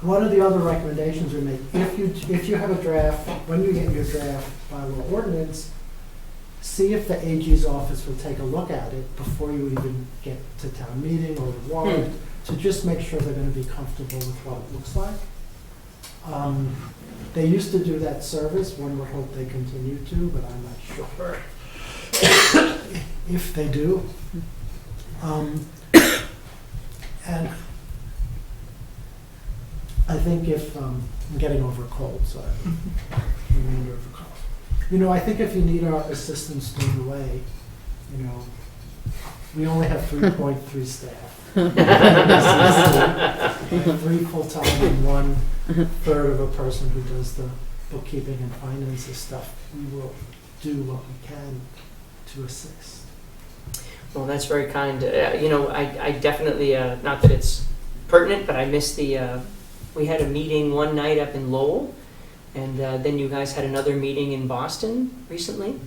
one of the other recommendations we make, if you have a draft, when you get your draft bylaw ordinance, see if the AG's office will take a look at it before you even get to town meeting or the warrant, to just make sure they're gonna be comfortable with what it looks like. They used to do that service, one would hope they continue to, but I'm not sure if they do. And I think if, I'm getting over a cold, so I'm remainder of a cold. You know, I think if you need our assistance during the way, you know, we only have 3.3 staff. 3 full-time and 1/3 of a person who does the bookkeeping and finances stuff. We will do what we can to assist. Well, that's very kind. You know, I definitely, not that it's pertinent, but I missed we had a meeting one night up in Lowell, and then you guys had another meeting in Boston recently.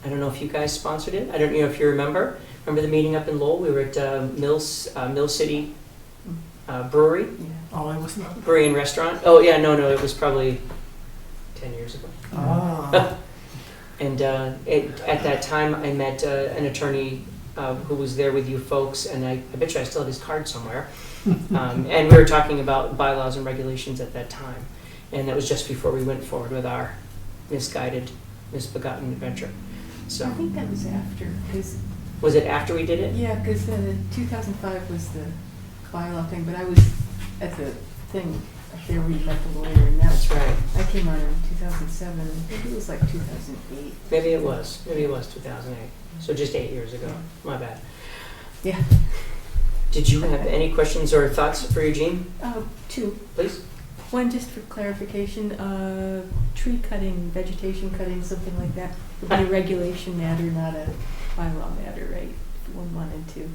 I don't know if you guys sponsored it. I don't know if you remember. Remember the meeting up in Lowell? We were at Mill City Brewery. Yeah. Oh, I was not. Brewery and restaurant. Oh, yeah, no, it was probably 10 years ago. Ah. And at that time, I met an attorney who was there with you folks, and I bet you I still have his card somewhere. And we were talking about bylaws and regulations at that time. And that was just before we went forward with our misguided, misbegotten adventure. So, I think that was after, because, was it after we did it? yeah, because 2005 was the bylaw thing, but I was at the thing up there where you met the lawyer, and That's that's right. I came on in 2007, and I think it was like 2008. Maybe it was 2008. So just 8 years ago. My bad. Yeah. Did you have any questions or thoughts for Eugene, 2. please? One, just for clarification, tree cutting, vegetation cutting, something like that, would be a regulation matter, not a bylaw matter, right? 1, 1, and 2.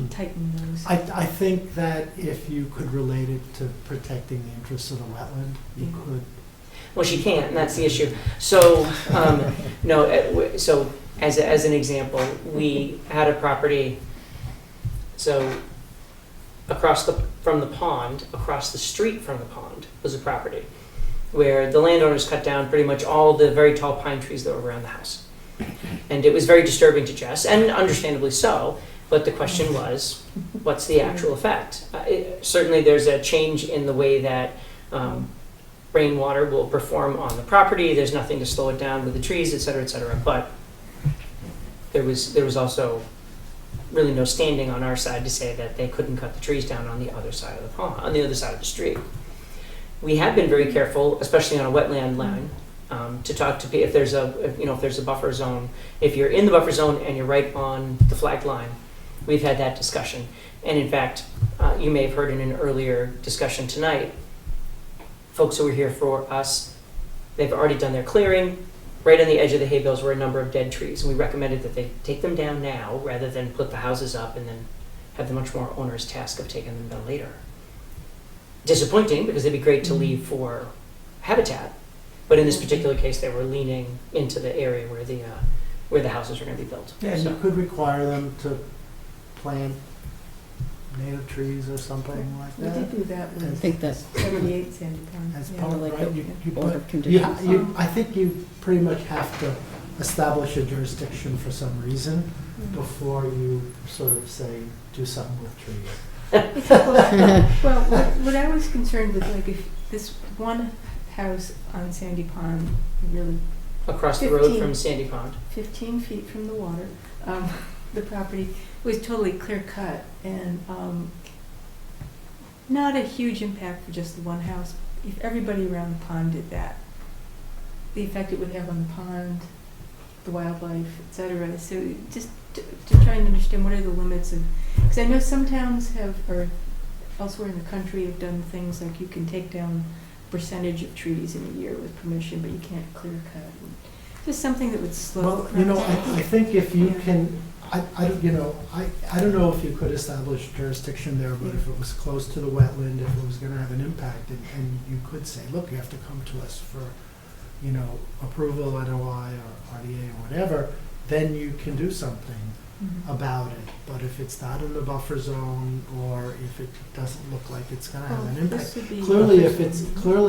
Tighten those. I think that if you could relate it to protecting the interests of the wetland, you Yeah. could. Well, she can't, and that's the issue. So, no, so as an example, we had a property, so across from the pond, across the street from the pond was a property where the landowners cut down pretty much all the very tall pine trees that were around the house. And it was very disturbing to Jess, and understandably so, but the question was, what's the actual effect? Certainly there's a change in the way that rainwater will perform on the property. There's nothing to slow it down with the trees, et cetera, but there was also really no standing on our side to say that they couldn't cut the trees down on the other side of the pond, on the other side of the street. We have been very careful, especially on a wetland line, to talk to people if there's a buffer zone. If you're in the buffer zone and you're right on the flag line, we've had that discussion. And in fact, you may have heard in an earlier discussion tonight, folks who were here for us, they've already done their clearing. Right on the edge of the hay bales were a number of dead trees, and we recommended that they take them down now rather than put the houses up and then have the much more onerous task of taking them down later. Disappointing, because they'd be great to leave for habitat, but in this particular case, they were leaning into the area where the where the houses are gonna be built. Yeah, and So- you could require them to plant native trees or something like We that. did do that I with think that 78 Sandy Pond. As Yeah. part of, like right, a- you order put- conditions. I think you pretty much have to establish a jurisdiction for some reason before you sort of say, do something with trees. Well, what I was concerned with, like, if this one house on Sandy Pond, really Across the road 15. from Sandy Pond. 15 feet from the water, the property was totally clear cut and not a huge impact for just the one house. If everybody around the pond did that, the effect it would have on the pond, the wildlife, et cetera. So just to try and understand what are the limits of, because I know some towns have, or elsewhere in the country have done things like you can take down percentage of trees in a year with permission, but you can't clear cut. Just something that would slow. Well, the you know, process. I think if you Yeah. can, I don't, you know, I don't know if you could establish jurisdiction there, but if it was close to the wetland, if it was gonna have an impact, and you could say, look, you have to come to us for, you know, approval, NOI or RDA or whatever, then you can do something Mhm. about it. But if it's not in the buffer zone, or if it doesn't look like it's gonna have an Well, impact, this would be- clearly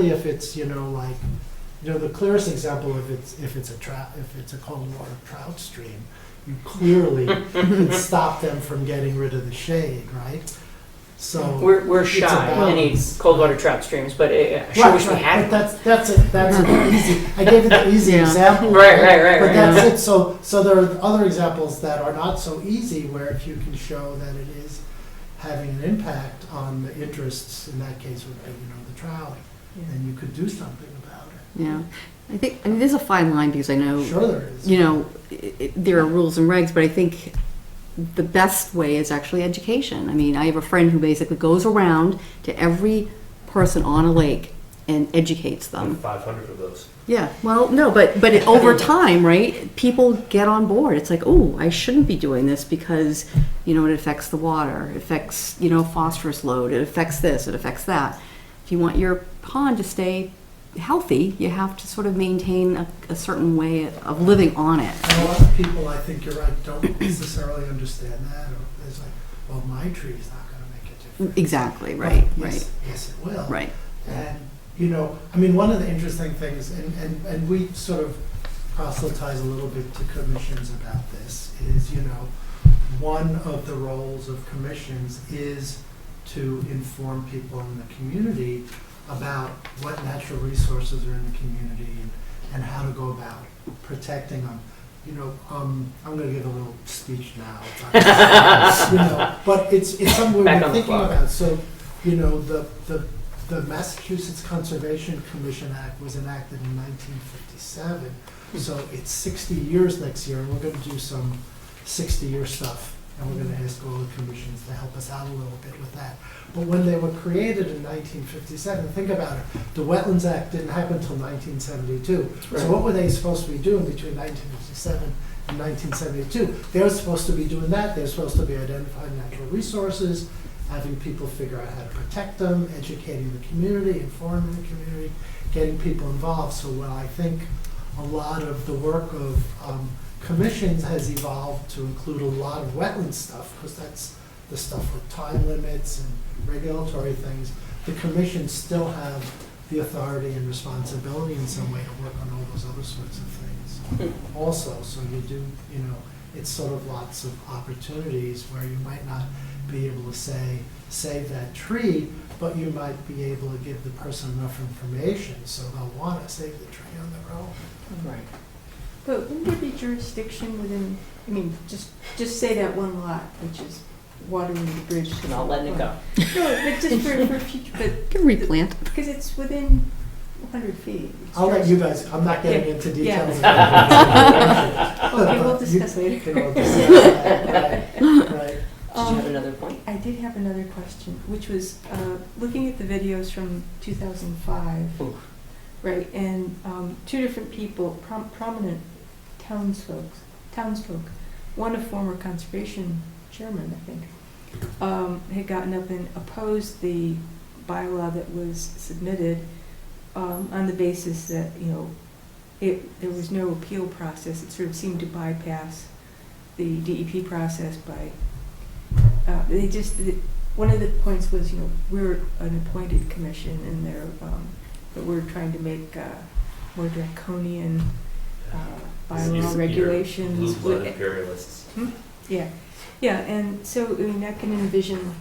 if it's, you know, like, you know, the clearest example, if it's a cold water trout stream, you clearly can stop them from getting rid of the shade, right? So. We're it's shy about- any cold water trout streams, but I sure wish we Right, had. but that's an easy, I gave you the easy Yeah. example. Right. But that's it, so there are other examples that are not so easy, where if you can show that it is having an impact on the interests, in that case would be, you know, the trout, Yeah. and you could do something about it. Yeah, I mean, there's a fine line because I know, Sure there is. you know, there are rules and regs, but I think the best way is actually education. I mean, I have a friend who basically goes around to every person on a lake and educates them. 500 of those. Yeah, well, no, but over time, right, people get on board. It's like, oh, I shouldn't be doing this because, you know, it affects the water, it affects, you know, phosphorus load, it affects this, it affects that. If you want your pond to stay healthy, you have to sort of maintain a certain way of living on it. And a lot of people, I think you're right, don't necessarily understand that, or it's like, well, my tree's not gonna make a difference. Exactly, But right, yes, right, Yes, it will. right. And, you know, I mean, one of the interesting things, and we sort of proselytize a little bit to commissions about this, is, you know, one of the roles of commissions is to inform people in the community about what natural resources are in the community and how to go about protecting them. You know, I'm gonna give a little speech now. You know, but it's something we've Back been on the thinking clock. about. So, you know, the Massachusetts Conservation Commission Act was enacted in 1957. So it's 60 years next year, and we're gonna do some 60-year stuff. And we're gonna ask all the commissions to help us out a little bit with that. But when they were created in 1957, think about it, the Wetlands Act didn't happen until 1972. So Right. what were they supposed to be doing between 1957 and 1972? They were supposed to be doing that. They were supposed to be identifying natural resources, having people figure out how to protect them, educating the community, informing the community, getting people involved. So when I think a lot of the work of commissions has evolved to include a lot of wetland stuff, because that's the stuff with time limits and regulatory things. The commissions still have the authority and responsibility in some way to work on all those other sorts of things also. So you do, you know, it's sort of lots of opportunities where you might not be able to say, save that tree, but you might be able to give the person enough information so they'll want to save the tree on their own. Right. But wouldn't there be jurisdiction within, I mean, just say that one lot, which is watering the bridge. Not letting it go. No, but just for future, but, You can replant. because it's within 100 feet. It's I'll let you jurisdiction. guys, I'm not getting Yeah. into Yeah. details. Okay, we'll But discuss you later. can all discuss that, right. Did you have another point? I did have another question, which was, looking at the videos from 2005, Oof. right, and two different people, prominent townsfolk, one a former conservation chairman, I think, had gotten up and opposed the bylaw that was submitted on the basis that, you know, there was no appeal process. It sort of seemed to bypass the DEP process by, one of the points was, we're an appointed commission and but we're trying to make more draconian bylaw regulations. Blue-blood imperialists. Yeah, and so, I mean, I can envision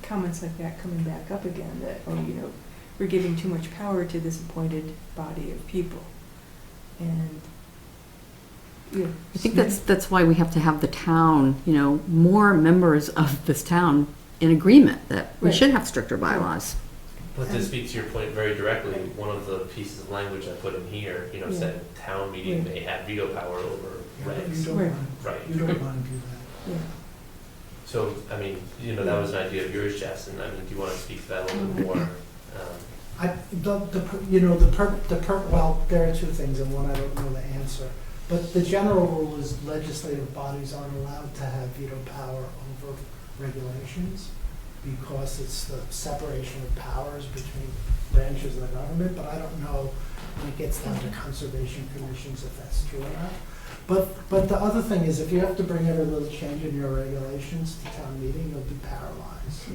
comments like that coming back up again, that, we're giving too much power to this appointed body of people. And, I think that's why we have to have the town, more members of this town in agreement that we Right. should have stricter bylaws. But to speak to your point very directly, one of the pieces of language I put in here, said town meeting may have veto power over regs. Right. You don't want to do that. yeah. So, I mean, that was an idea of yours, Jess, and I mean, do you want to speak to that a little bit more? Well, there are two things, and one I don't know the answer. But the general rule is legislative bodies aren't allowed to have veto power over regulations because it's the separation of powers between branches of the government. But I don't know when it gets down to conservation commissions if that's true or not. But the other thing is, if you have to bring every little change in your regulations to town meeting, you'll be paralyzed.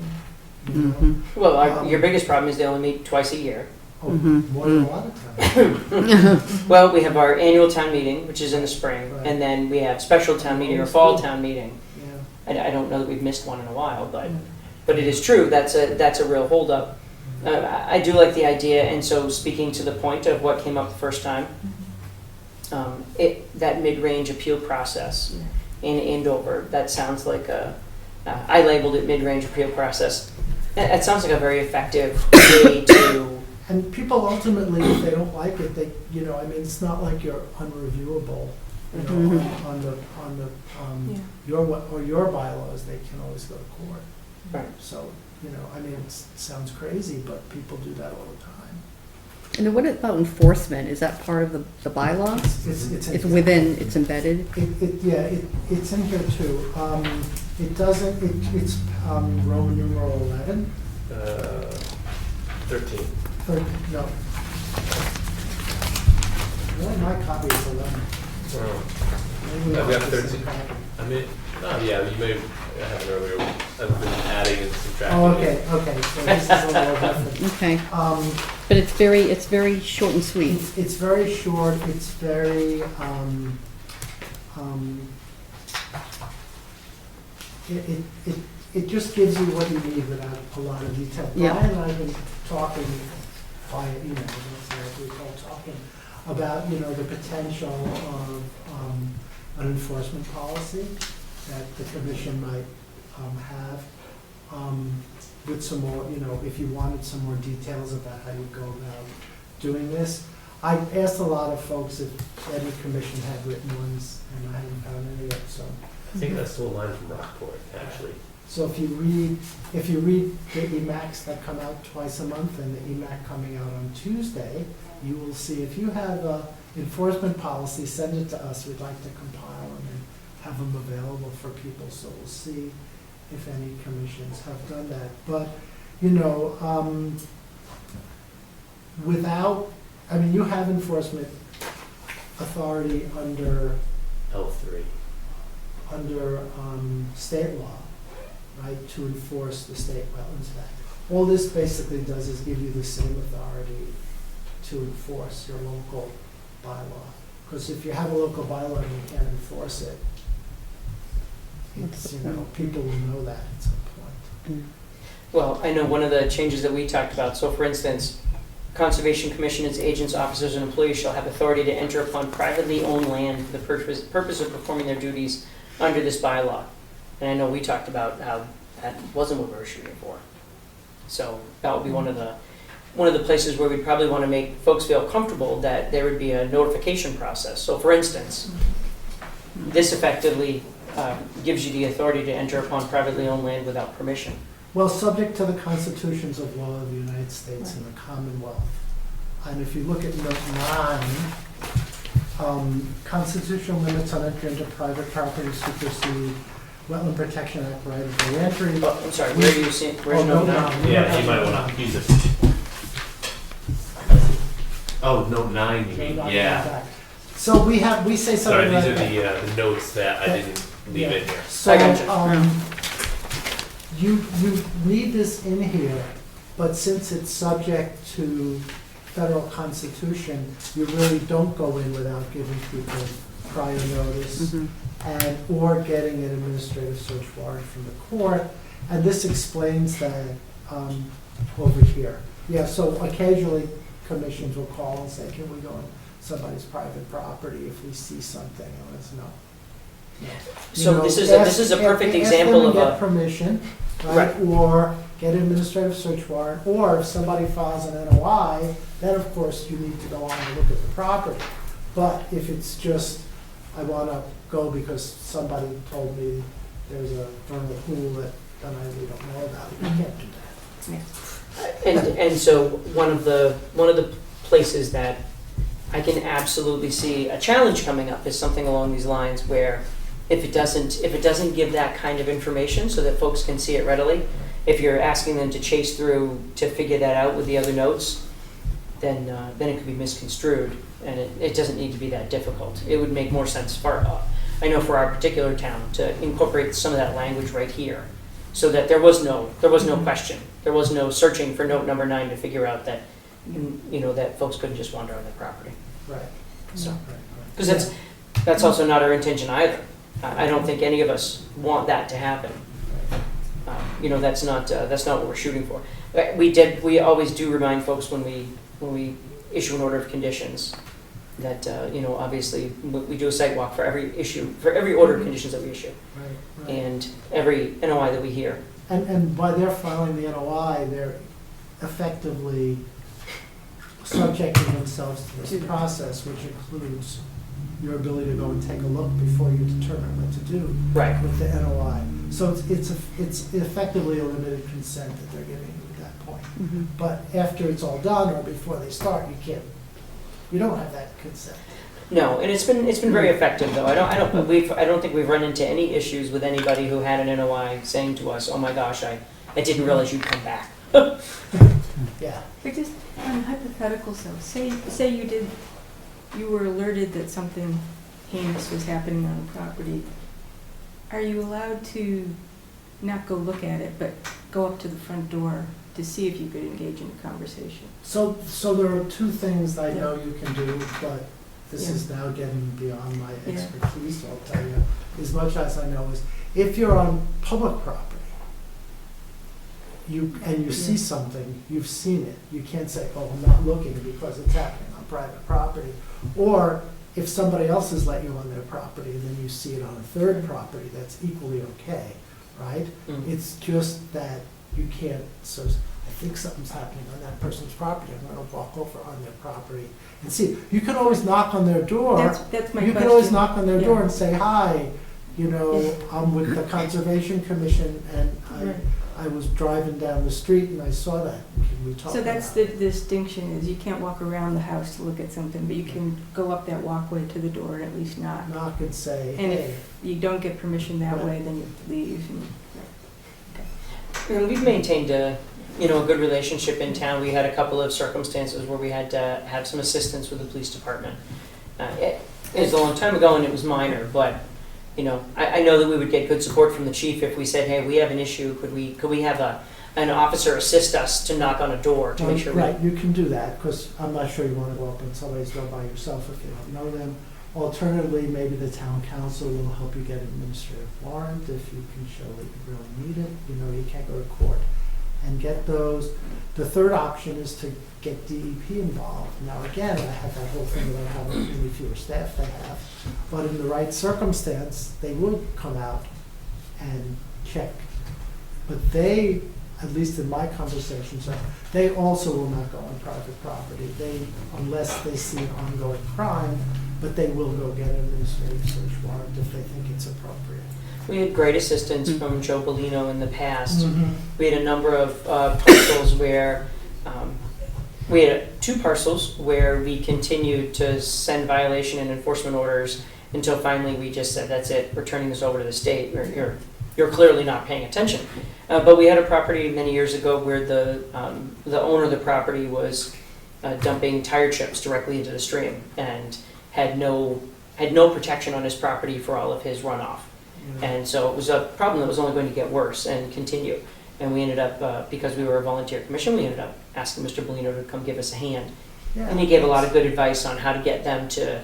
You know? Well, your biggest problem is they only meet twice a year. Oh, more than a lot of times. Well, we have our annual town meeting, which is in the spring, Right. and then we have special town meeting or fall town meeting. Yeah. I don't know that we've missed one in a while, but it is true, that's a real holdup. I do like the idea, and so speaking to the point of what came up the first time, that mid-range appeal process in Andover, that sounds like I labeled it mid-range appeal process. That sounds like a very effective way to. And people ultimately, if they don't like it, it's not like you're unreviewable, your bylaws, they can always go to court. Right. So, it sounds crazy, but people do that all the time. And then what about enforcement? Is that part of the bylaws? It's within, it's embedded? It's in here too. It's Roman numeral 11. 13. No. Well, my copy is 11. Maybe we I've got have the same 13. copy. I mean, you may have it earlier. I've been adding and subtracting. Oh, okay, so this is a little different. Okay. But it's very short and sweet. It's very short, it's very, it just gives you what you need without a lot of detail. Yeah. Brian and I have been talking via email, that's what we call talking, about, the potential of an enforcement policy that the commission might have with some more, if you wanted some more details about how you go about doing this. I asked a lot of folks if any commission had written ones, and I haven't found any yet, so. I think that's still a line from Rockport, actually. So if you read the EMACs that come out twice a month and the EMAC coming out on Tuesday, you will see if you have an enforcement policy, send it to us. We'd like to compile them and have them available for people, so we'll see if any commissions have done that. But, you have enforcement authority under L3. State law, right, to enforce the State Wetlands Act. All this basically does is give you the same authority to enforce your local bylaw. Because if you have a local bylaw and you can't enforce it, it's, people will know that at some point. Well, I know one of the changes that we talked about, so for instance, Conservation Commission, its agents, officers, and employees shall have authority to enter upon privately owned land for the purpose of performing their duties under this bylaw. And I know we talked about how that wasn't what we were shooting for. So that would be one of the places where we'd probably want to make folks feel comfortable that there would be a notification process. So for instance, this effectively gives you the authority to enter upon privately owned land without permission. Well, subject to the constitutions of law of the United States and the Commonwealth. And if you look at note 9, constitutional limits on entry into private property supersede Wetland Protection Act right of re-entry. Oh, I'm sorry, where are you seeing, where's note 9? Yeah, you might want to use it. Oh, note 9, you mean? Yeah. So we say Sorry, something these like are that. the notes that I didn't leave in here. So, I gotcha. you need this in here, but since it's subject to federal constitution, you really don't go in without giving people prior notice and, or getting an administrative search warrant from the court. And this explains that, over here. Yeah, so occasionally commissions will call and say, can we go on somebody's private property if we see something? And it's no. No. So You know, this is a perfect ask example them of to get a, permission, right? Or get an administrative search warrant, or if somebody files an NOI, then of course you need to go on and look at the property. But if it's just, I wanna go because somebody told me there's a vernal pool that we don't know about, you can't do that. and so one of the places that I can absolutely see a challenge coming up is something along these lines where if it doesn't give that kind of information so that folks can see it readily, if you're asking them to chase through to figure that out with the other notes, then it could be misconstrued, and it doesn't need to be that difficult. It would make more sense for, I know for our particular town, to incorporate some of that language right here, so that there was no question, there was no searching for note number 9 to figure out that, you know, that folks couldn't just wander on their property. Right. So, Right. because that's also not our intention either. I don't think any of us want that to happen. You know, that's not what we're shooting for. We always do remind folks when we issue an order of conditions that you know, obviously we do a site walk for every order of conditions that we issue, Right. and every NOI that we hear. And by their filing the NOI, they're effectively subjecting themselves to this process, which includes your ability to go and take a look before you determine what to do Right. with the NOI. So it's effectively a limited consent that they're giving you at that point. But after it's all done or before they start, you don't have that consent. No, and it's been very effective though. I don't think we've run into any issues with anybody who had an NOI saying to us, "Oh my gosh, I didn't realize you'd come back." Yeah. But just on hypotheticals though, say you were alerted that something heinous was happening on the property. Are you allowed to not go look at it, but go up to the front door to see if you could engage in a conversation? So there are two things I know you can do, but this is now getting beyond my expertise, I'll tell you. As much as I know is, if you're on public property, you see something, you've seen it. You can't say, oh, I'm not looking because it's happening on private property. Or if somebody else has let you on their property and then you see it on a third property, that's equally okay, right? It's just that you can't, so I think something's happening on that person's property, I'm gonna walk over on their property and see. You can always knock on their door. That's my question. You can always knock on their door Yeah. and say, hi, you know, I'm with the Conservation Commission and I was driving down the street and I saw that. Can we talk So that's about the distinction, is you can't walk around the house to look at something, but you can go up that walkway to the door and at least knock. Knock and say, And hey. if you don't get permission that Right. way, then you leave. And we've maintained a good relationship in town. We had a couple of circumstances where we had to have some assistance with the police department. It was a long time ago and it was minor, but you know, I know that we would get good support from the chief if we said, hey, we have an issue. Could we have an officer assist us to knock on a door to make sure Right, you can do that, because I'm not sure you want to go up on somebody's door by yourself if you don't know them. Alternatively, maybe the town council will help you get an administrative warrant if you can show that you really need it. You know, you can't go to court and get those. The third option is to get DEP involved. Now, again, I have that whole thing about how many fewer staff they have, but in the right circumstance, they would come out and check. But they, at least in my conversations, they also will not go on private property. Unless they see an ongoing crime, but they will go get an administrative search warrant if they think it's appropriate. We had great assistance from Joe Bellino in the past. We had a number of parcels where we had 2 parcels where we continued to send violation and enforcement orders until finally we just said, that's it, we're turning this over to the state. You're clearly not paying attention. But we had a property many years ago where the owner of the property was dumping tire chips directly into the stream and had no protection on his property for all of his runoff. And so it was a problem that was only going to get worse and continue. And we ended up, because we were a volunteer commission, we ended up asking Mr. Bellino to come give us a hand. Yeah. And he gave a lot of good advice on how to get them to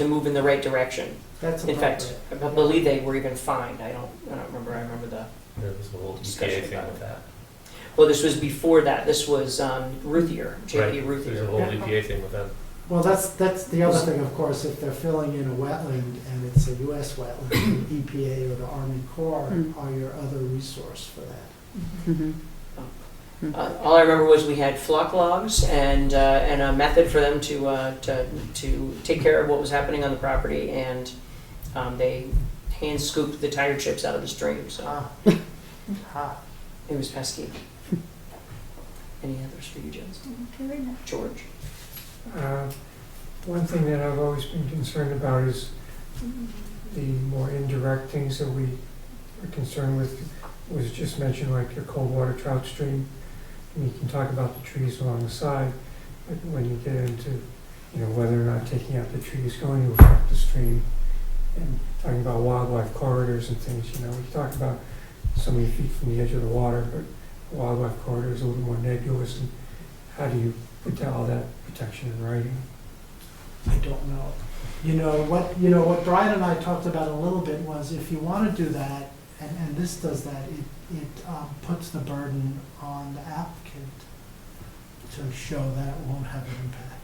move in the right direction. That's In fact, I believe they were even fined. I don't remember. I remember the. There was a whole EPA Discussion thing about with that. Well, this was before that. This was Ruthier, JP Right. There's a Ruthier. whole EPA thing with them. Well, that's the other thing, of course, if they're filling in a wetland and it's a US wetland, the EPA or the Army Corps are your other resource for that. Mhm. All I remember was we had flock logs and a method for them to take care of what was happening on the property, and they hand scooped the tire chips out of the stream. So it was pesky. Any others for you, Jens? George? One thing that I've always been concerned about is the more indirect things that we are concerned with. Was just mentioned, like your cold water trout stream. And you can talk about the trees along the side, but when you get into, whether or not taking out the tree is going to affect the stream, and talking about wildlife corridors and things, we talk about so many feet from the edge of the water, but wildlife corridor is a little more nebulous. And how do you put all that protection in writing? I don't know. What Brian and I talked about a little bit was if you want to do that, and this does that, it puts the burden on the applicant to show that it won't have an impact.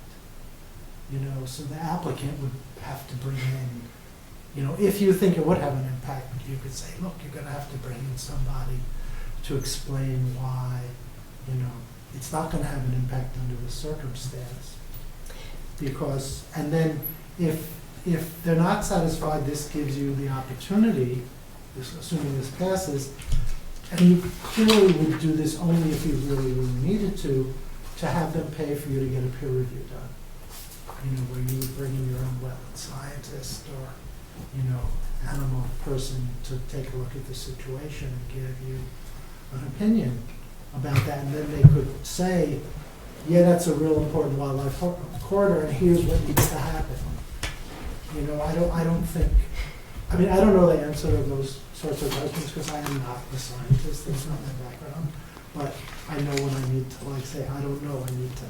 So the applicant would have to bring in, if you think it would have an impact, you could say, look, you're going to have to bring in somebody to explain why, it's not going to have an impact under the circumstance. Because, and then if they're not satisfied, this gives you the opportunity, assuming this passes, and you clearly would do this only if you really, really needed to have them pay for you to get a peer review done. Where you would bring in your own wetland scientist or, animal person to take a look at the situation and give you an opinion about that. And then they could say, yeah, that's a real important wildlife corridor, and here's what needs to happen. I don't know the answer to those sorts of questions because I am not a scientist. That's not my background. But I know when I need to, say, I don't know, I need to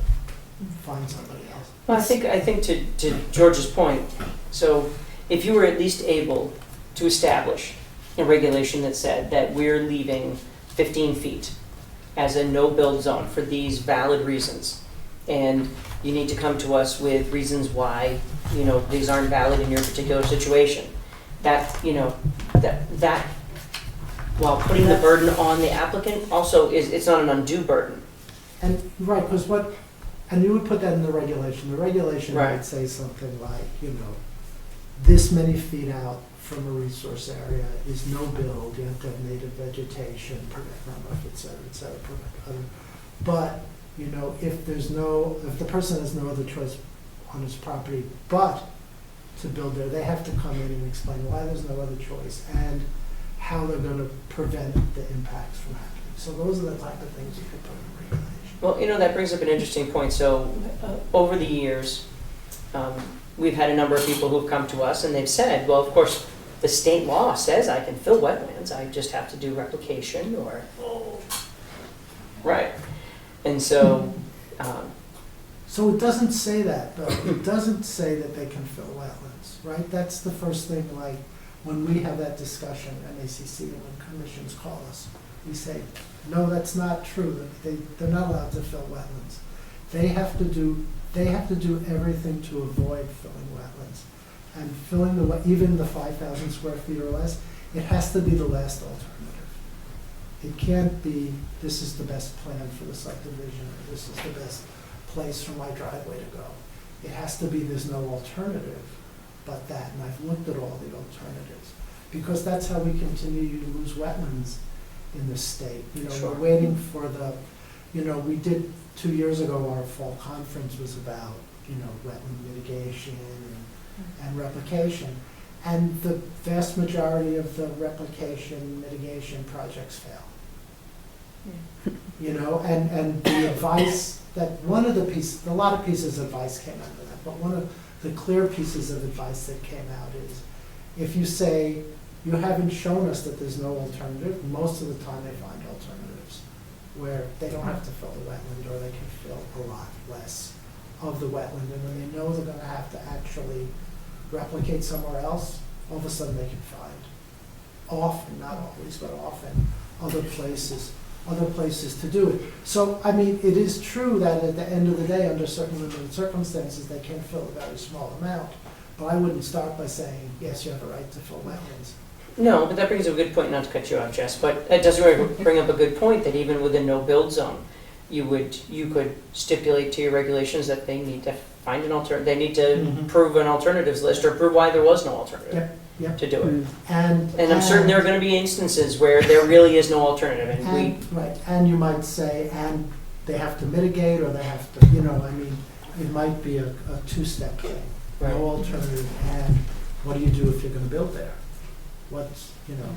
find somebody else. Well, I think to George's point, so if you were at least able to establish a regulation that said that we're leaving 15 feet as a no-build zone for these valid reasons, and you need to come to us with reasons why, these aren't valid in your particular situation, that while putting the burden on the applicant also it's not an undue burden. And right, because and you would put that in the regulation. The regulation Right. might say something like, this many feet out from a resource area is no build. You have to have native vegetation, permit runoff, et cetera, permit other. But if the person has no other choice on his property but to build there, they have to come in and explain why there's no other choice and how they're going to prevent the impacts from happening. So those are the type of things you could put in regulation. Well, that brings up an interesting point. So over the years, we've had a number of people who've come to us and they've said, well, of course, the state law says I can fill wetlands. I just have to do replication or... Right. And so... So it doesn't say that, though. It doesn't say that they can fill wetlands, right? That's the first thing, like, when we have that discussion at ACC, when commissions call us, we say, no, that's not true. They're not allowed to fill wetlands. They have to do everything to avoid filling wetlands. And filling even the 5,000 square feet or less, it has to be the last alternative. It can't be, this is the best plan for the subdivision, or this is the best place for my driveway to go. It has to be there's no alternative but that, and I've looked at all the alternatives. Because that's how we continue to lose wetlands in the state. Sure. We're waiting for we did 2 years ago, our fall conference was about, wetland mitigation and replication. And the vast majority of the replication mitigation projects fail. you know, and the advice that one of the pieces, a lot of pieces of advice came out of that, but one of the clear pieces of advice that came out is, if you say, you haven't shown us that there's no alternative, most of the time they find alternatives, where they don't have to fill the wetland, or they can fill a lot less of the wetland, and when they know they're gonna have to actually replicate somewhere else, all of a sudden they can find, often, not always, but often, other places to do it. So, I mean, it is true that at the end of the day, under certain limited circumstances, they can fill a very small amount, but I wouldn't start by saying, yes, you have a right to fill wetlands. No, but that brings up a good point, not to cut you off, Jess, but it does bring up a good point that even within no build zone, you could stipulate to your regulations that they need to find an alternative, they need to Mhm. prove an alternatives list or prove why there was no alternative Yep. to do it. And And I'm certain there are gonna be instances where there really is no alternative, and we, Right, and you might say, and they have to mitigate, or they have to, you know, I mean, it might be a two-step thing. Right. No alternative, and what do you do if you're gonna build there? What's, you know,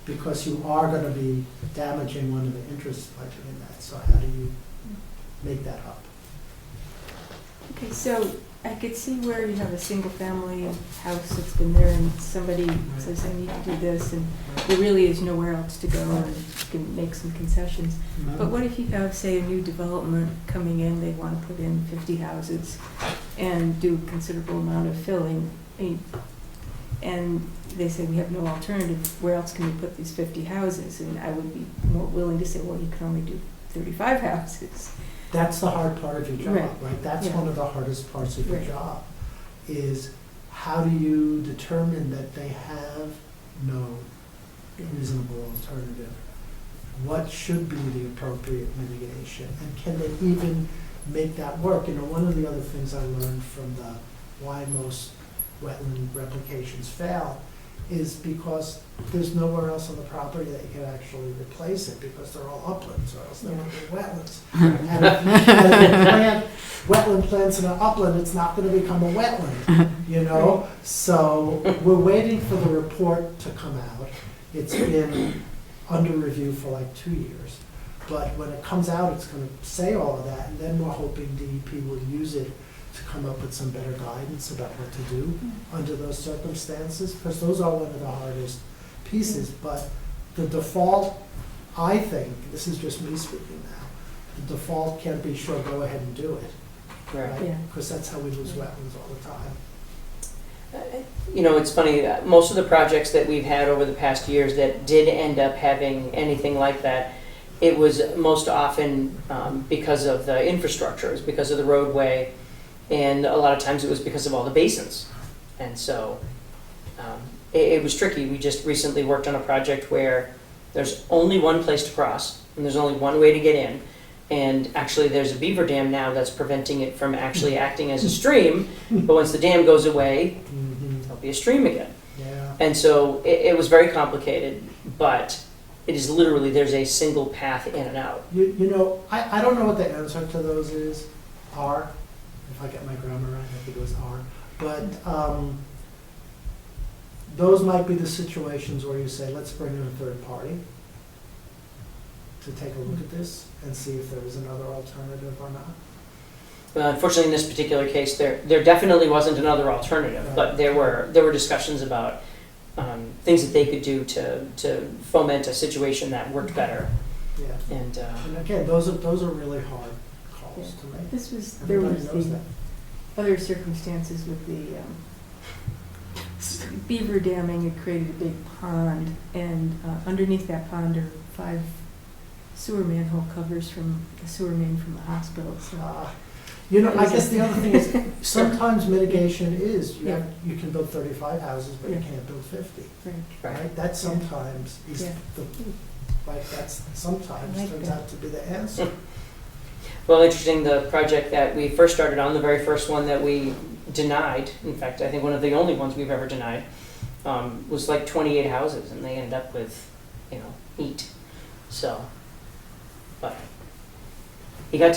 because you are gonna be damaging one of the interests by doing that, so how do you make that up? Okay, so I could see where you have a single-family house that's been there and somebody says, I need to do this, and there really is nowhere else to go, and you can make some concessions. But what if you have, say, a new development coming in, they want to put in 50 houses and do a considerable amount of filling, and they say, we have no alternative, where else can we put these 50 houses? And I would be more willing to say, well, you can only do 35 houses. That's the hard part of your job, Right. right? That's Yeah. one of the hardest parts of your Right. job, is how do you determine that they have no reasonable alternative? What should be the appropriate mitigation? And can they even make that work? You know, one of the other things I learned from the why most wetland replications fail is because there's nowhere else on the property that you can actually replace it, because they're all uplands, or else they're gonna be wetlands. And if you plant wetland plants in an upland, it's not gonna become a wetland, you know? So we're waiting for the report to come out. It's been under review for like 2 years. But when it comes out, it's gonna say all of that, and then we're hoping DEP will use it to come up with some better guidance about what to do under those circumstances, because those are one of the hardest pieces. But the default, I think, this is just me speaking now, the default can't be, sure, go ahead and do it, right. Yeah. because that's how we lose wetlands all the time. You know, it's funny, most of the projects that we've had over the past years that did end up having anything like that, it was most often because of the infrastructure, it was because of the roadway, and a lot of times it was because of all the basins. And so it was tricky. We just recently worked on a project where there's only one place to cross, and there's only one way to get in. And actually there's a beaver dam now that's preventing it from actually acting as a stream, but once the dam goes away, there'll be a stream again. Yeah. And so it was very complicated, but it is literally, there's a single path in and out. You know, I don't know what the answer to those are. If I get my grammar right, I think it was R. But those might be the situations where you say, let's bring in a third party to take a look at this and see if there is another alternative or not. Unfortunately, in this particular case, there definitely wasn't another alternative, but there were discussions about things that they could do to foment a situation that worked better. Yeah. And And again, those are really hard calls to make. This was, there Everybody was knows the that. other circumstances with the beaver damming. It created a big pond, and underneath that pond are 5 sewer manhole covers from the sewer main from the hospital. So You know, I guess the other thing is, sometimes mitigation is, you can build 35 houses, but you Yeah. can't build 50, right. right? That sometimes is Yeah. that's sometimes I like turns that. out to be the answer. well, interesting, the project that we first started on, the very first one that we denied, in fact, I think one of the only ones we've ever denied, was like 28 houses, and they ended up with, 8. So, but he got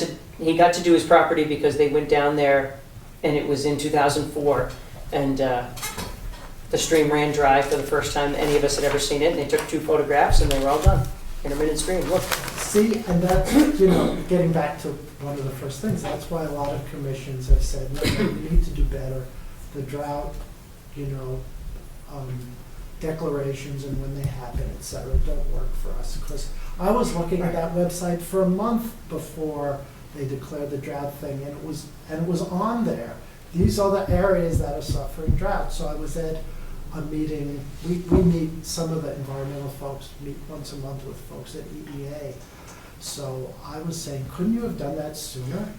to do his property because they went down there, and it was in 2004, and the stream ran dry for the first time any of us had ever seen it, and they took 2 photographs, and they were all done. Intermittent stream, look. See, and that's, getting back to one of the first things, that's why a lot of commissions have said, no, we need to do better. The drought, declarations and when they happen, et cetera, don't work for us. Because I was looking at that website for a month before they declared the drought thing, and it was on there. These are the areas that are suffering drought. So I was at a meeting, we meet, some of the environmental folks meet once a month with folks at EEA. So I was saying, couldn't you have done that sooner?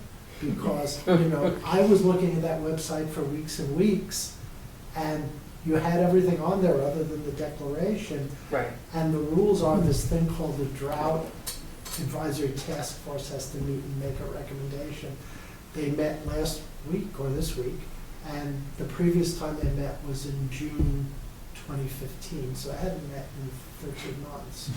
Because, I was looking at that website for weeks and weeks, and you had everything on there other than the declaration. Right. And the rules are this thing called the Drought Advisory Task Force has to meet and make a recommendation. They met last week or this week, and the previous time they met was in June 2015, so I hadn't met in 13 months.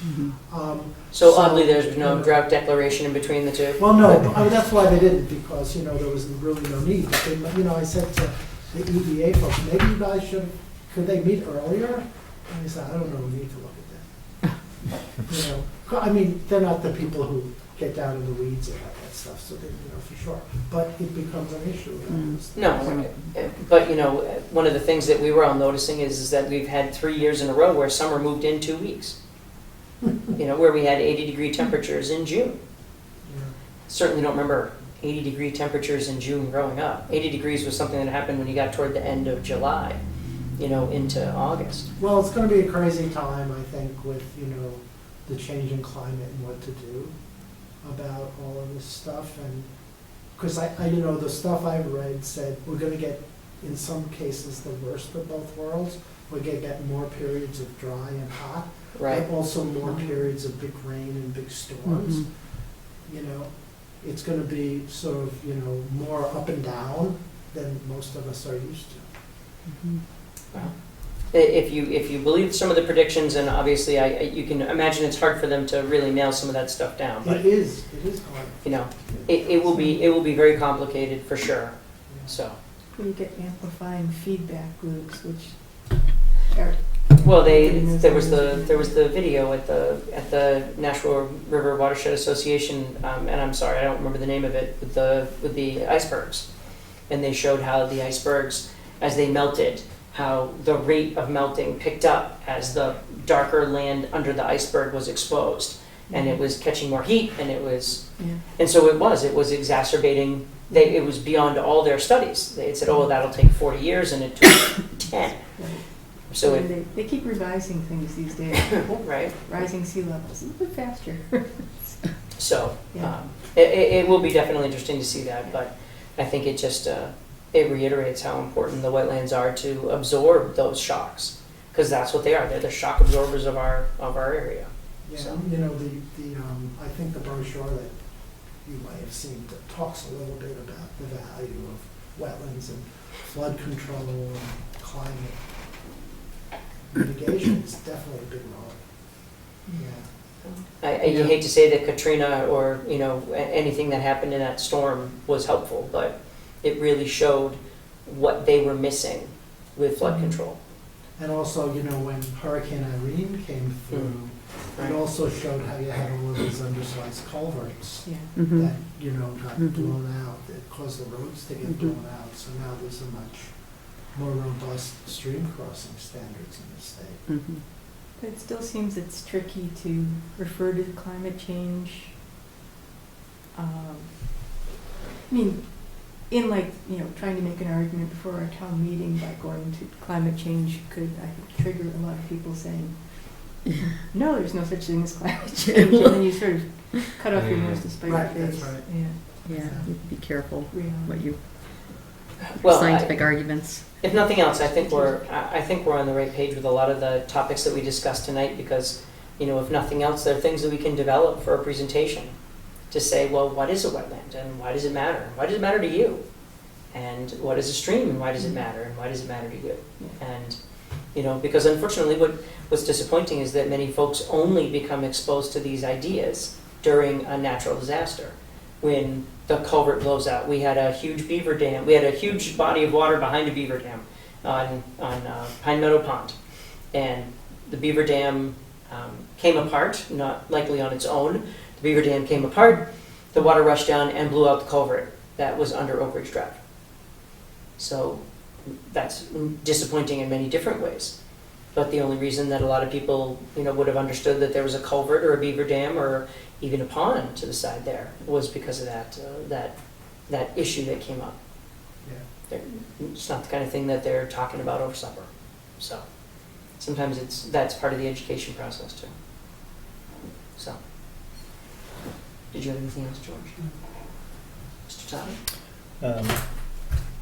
So oddly, there's no drought declaration in between the two? Well, no, that's why they didn't, because, there was really no need. But they, I said to the EDA folks, maybe you guys could they meet earlier? And they said, I don't know, we need to look at that. I mean, they're not the people who get down in the weeds about that stuff, so they, for sure. But it becomes an issue. No, but one of the things that we were all noticing is that we've had 3 years in a row where summer moved in 2 weeks. Where we had 80-degree temperatures in June. Certainly don't remember 80-degree temperatures in June growing up. 80 degrees was something that happened when you got toward the end of July, into August. Well, it's going to be a crazy time, I think, with, the change in climate and what to do about all of this stuff. And because I the stuff I've read said we're going to get, in some cases, the worst of both worlds. We're going to get more periods of dry and hot, Right. but also more periods of big rain and big storms. It's going to be sort of, more up and down than most of us are used to. Well, if you believe some of the predictions, and obviously you can imagine it's hard for them to really nail some of that stuff down. But It is hard. it will be very complicated for sure. So. You get amplifying feedback loops, which are. Well, there was the video at the Nashua River Watershed Association, and I'm sorry, I don't remember the name of it, with the icebergs, and they showed how the icebergs, as they melted, how the rate of melting picked up as the darker land under the iceberg was exposed, and it was catching more heat, and and so it was exacerbating. It was beyond all their studies. They had said, oh, that'll take 40 years, and it took 10. So they keep revising things these days. Right. Rising sea levels a little bit faster. So Yeah. it will be definitely interesting to see that, but I think it just it reiterates how important the wetlands are to absorb those shocks, because that's what they are. They're the shock absorbers of our area. Yeah, So. I think the brochure that you might have seen that talks a little bit about the value of wetlands and flood control and climate mitigation is definitely a big role. Yeah. You hate to say that Katrina or anything that happened in that storm was helpful, but it really showed what they were missing with flood control. And also, when Hurricane Irene came through, Right. it also showed how you had all of these undersized culverts Yeah. that, got blown out, that caused the roads to get blown out. So now there's a much more robust stream crossing standards in the state. But it still seems it's tricky to refer to climate change. I mean, in trying to make an argument before our town meeting by going to climate change could, I think, trigger a lot of people saying, no, there's no such thing as climate change. And then you sort of cut off your nose to spite your face. That's right. Yeah, be careful what you, Well, scientific arguments. If nothing else, I think we're on the right page with a lot of the topics that we discussed tonight, because if nothing else, there are things that we can develop for a presentation to say, well, what is a wetland and why does it matter? Why does it matter to you? And what is a stream and why does it matter? And why does it matter to you? And because unfortunately what's disappointing is that many folks only become exposed to these ideas during a natural disaster. When the culvert blows out, we had a huge beaver dam. We had a huge body of water behind a beaver dam on Pine Meadow Pond. And the beaver dam came apart, not likely on its own. Beaver Dam came apart, the water rushed down and blew out the culvert that was under Oak Ridge Drive. So that's disappointing in many different ways. But the only reason that a lot of people, would have understood that there was a culvert or a beaver dam or even a pond to the side there was because of that issue that came up. Yeah. It's not the kind of thing that they're talking about over supper. So sometimes that's part of the education process too. So, did you have anything else, George? Mr. Todd?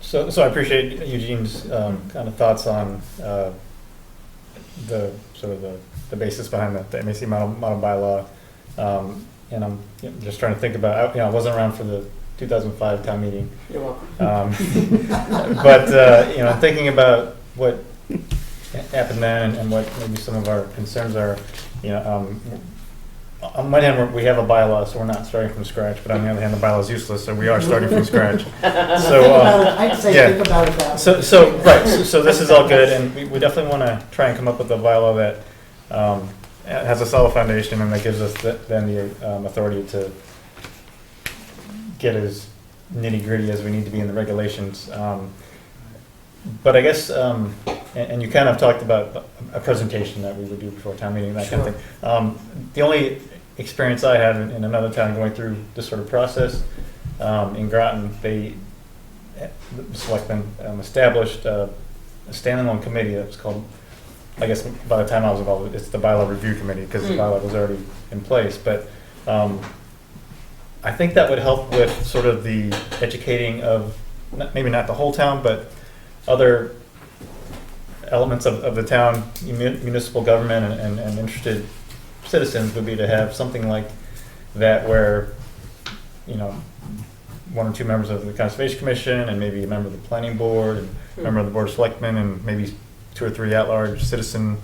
So I appreciate Eugene's kind of thoughts on the sort of the basis behind the MAC model bylaw, and I'm just trying to think about. I wasn't around for the 2005 town meeting. You're welcome. But thinking about what happened then and what maybe some of our concerns are, on one hand we have a bylaw, so we're not starting from scratch. But on the other hand, the bylaw is useless, so we are starting from scratch. So I'd say think about it that way. So this is all good, and we definitely want to try and come up with a bylaw that has a solid foundation and that gives us then the authority to get as nitty gritty as we need to be in the regulations. But I guess, and you kind of talked about a presentation that we would do before town meeting, that kind of thing. The only experience I had in another town going through this sort of process, in Groton, the selectmen established a standalone committee that was called, I guess by the time I was involved, it's the bylaw review committee because the bylaw was already in place. But I think that would help with sort of the educating of maybe not the whole town, but other elements of the town, municipal government, and interested citizens would be to have something like that where, one or two members of the Conservation Commission and maybe a member of the Planning Board and a member of the Board of Selectmen and maybe 2 or 3 at-large citizens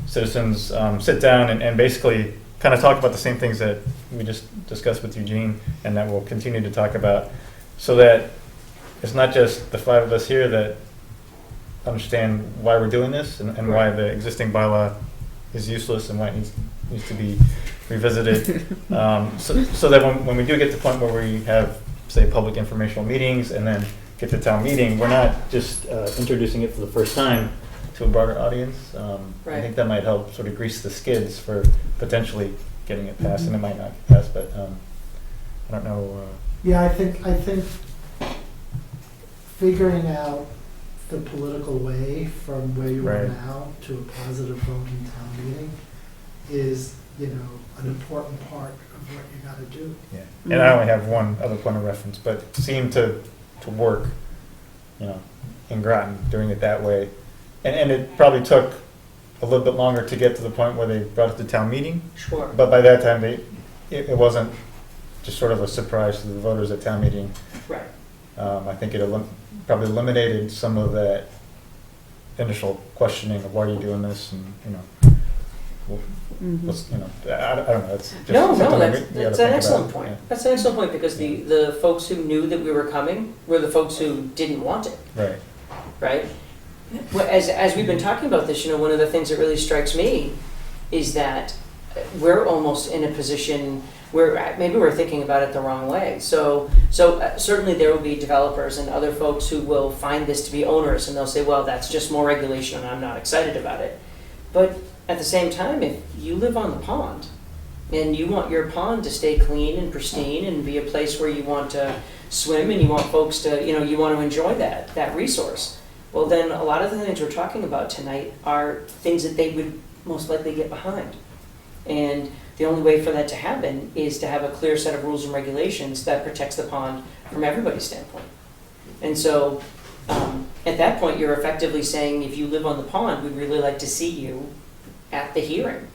sit down and basically kind of talk about the same things that we just discussed with Eugene and that we'll continue to talk about, so that it's not just the 5 of us here that understand why we're doing this and why the existing bylaw is useless and why it needs to be revisited. So that when we do get to the point where we have, say, public informational meetings and then get to town meeting, we're not just introducing it for the first time to a broader audience. I think that might help sort of grease the skids for potentially getting it passed, and it might not get passed, but I don't know. Yeah, I think figuring out the political way from where you are now to a positive vote in town meeting is, an important part of what you got to do. Yeah, and I only have one other point of reference, but it seemed to work, in Groton, doing it that way. And it probably took a little bit longer to get to the point where they brought it to town meeting. Sure. But by that time, it wasn't just sort of a surprise to the voters at town meeting. Right. I think it probably eliminated some of that initial questioning of why are you doing this, and what's, I don't know. It's just that's an excellent point. Yeah. That's an excellent point because the folks who knew that we were coming were the folks who didn't want it. Right. Right. Well, as we've been talking about this, one of the things that really strikes me is that we're almost in a position where maybe we're thinking about it the wrong way. So certainly there will be developers and other folks who will find this to be onerous, and they'll say, well, that's just more regulation and I'm not excited about it. But at the same time, if you live on the pond and you want your pond to stay clean and pristine and be a place where you want to swim and you want folks to, you want to enjoy that resource, well, then a lot of the things we're talking about tonight are things that they would most likely get behind. And the only way for that to happen is to have a clear set of rules and regulations that protects the pond from everybody's standpoint. And so at that point, you're effectively saying, if you live on the pond, we'd really like to see you at the hearing,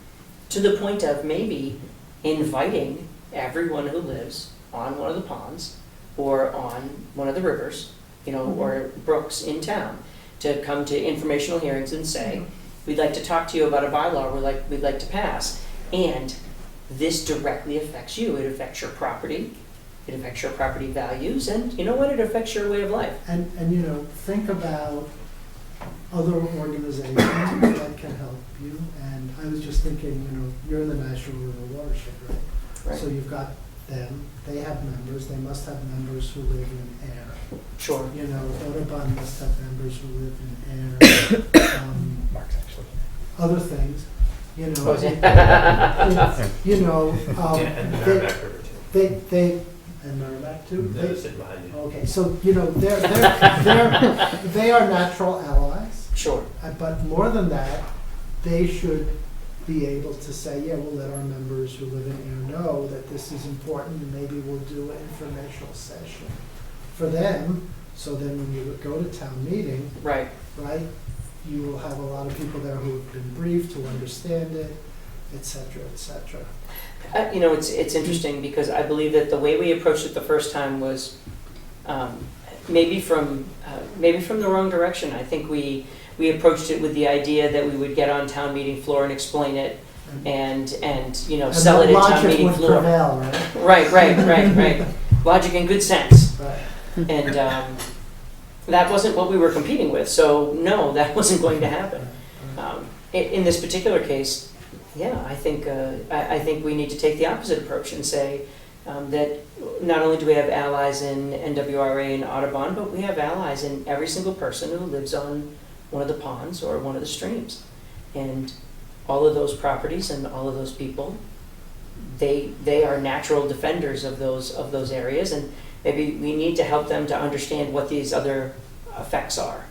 to the point of maybe inviting everyone who lives on one of the ponds or on one of the rivers, or brooks in town, to come to informational hearings and say, we'd like to talk to you about a bylaw we'd like to pass, and this directly affects you. It affects your property, it affects your property values, and you know what? It affects your way of life. And think about other organizations that can help you. And I was just thinking, you're in the National River Watershed, right? Right. So you've got them, they have members, they must have members who live in Ayer. Sure. You know, Audubon must have members who live in Ayer. Mark's actually. Other things, you know. Oh, is it? You know, And the Merrimack River too. they, and Merrimack too? They're sitting behind you. Okay, so, you know, they are natural allies, Sure. but more than that, they should be able to say, yeah, we'll let our members who live in Ayer know that this is important, and maybe we'll do an informational session for them, so then when you go to town meeting, Right. right, you will have a lot of people there who have been briefed, who understand it, et cetera, et cetera. You know, it's interesting because I believe that the way we approached it the first time was maybe from the wrong direction. I think we approached it with the idea that we would get on town meeting floor and explain it and you know, And sell it that at town logic meeting would floor. prevail, right? Right. Logic and good sense. Right. And that wasn't what we were competing with. So no, that wasn't going to happen. In this particular case, yeah, I think we need to take the opposite approach and say that not only do we have allies in NWRA and Audubon, but we have allies in every single person who lives on one of the ponds or one of the streams. And all of those properties and all of those people, they are natural defenders of those areas, and maybe we need to help them to understand what these other effects are,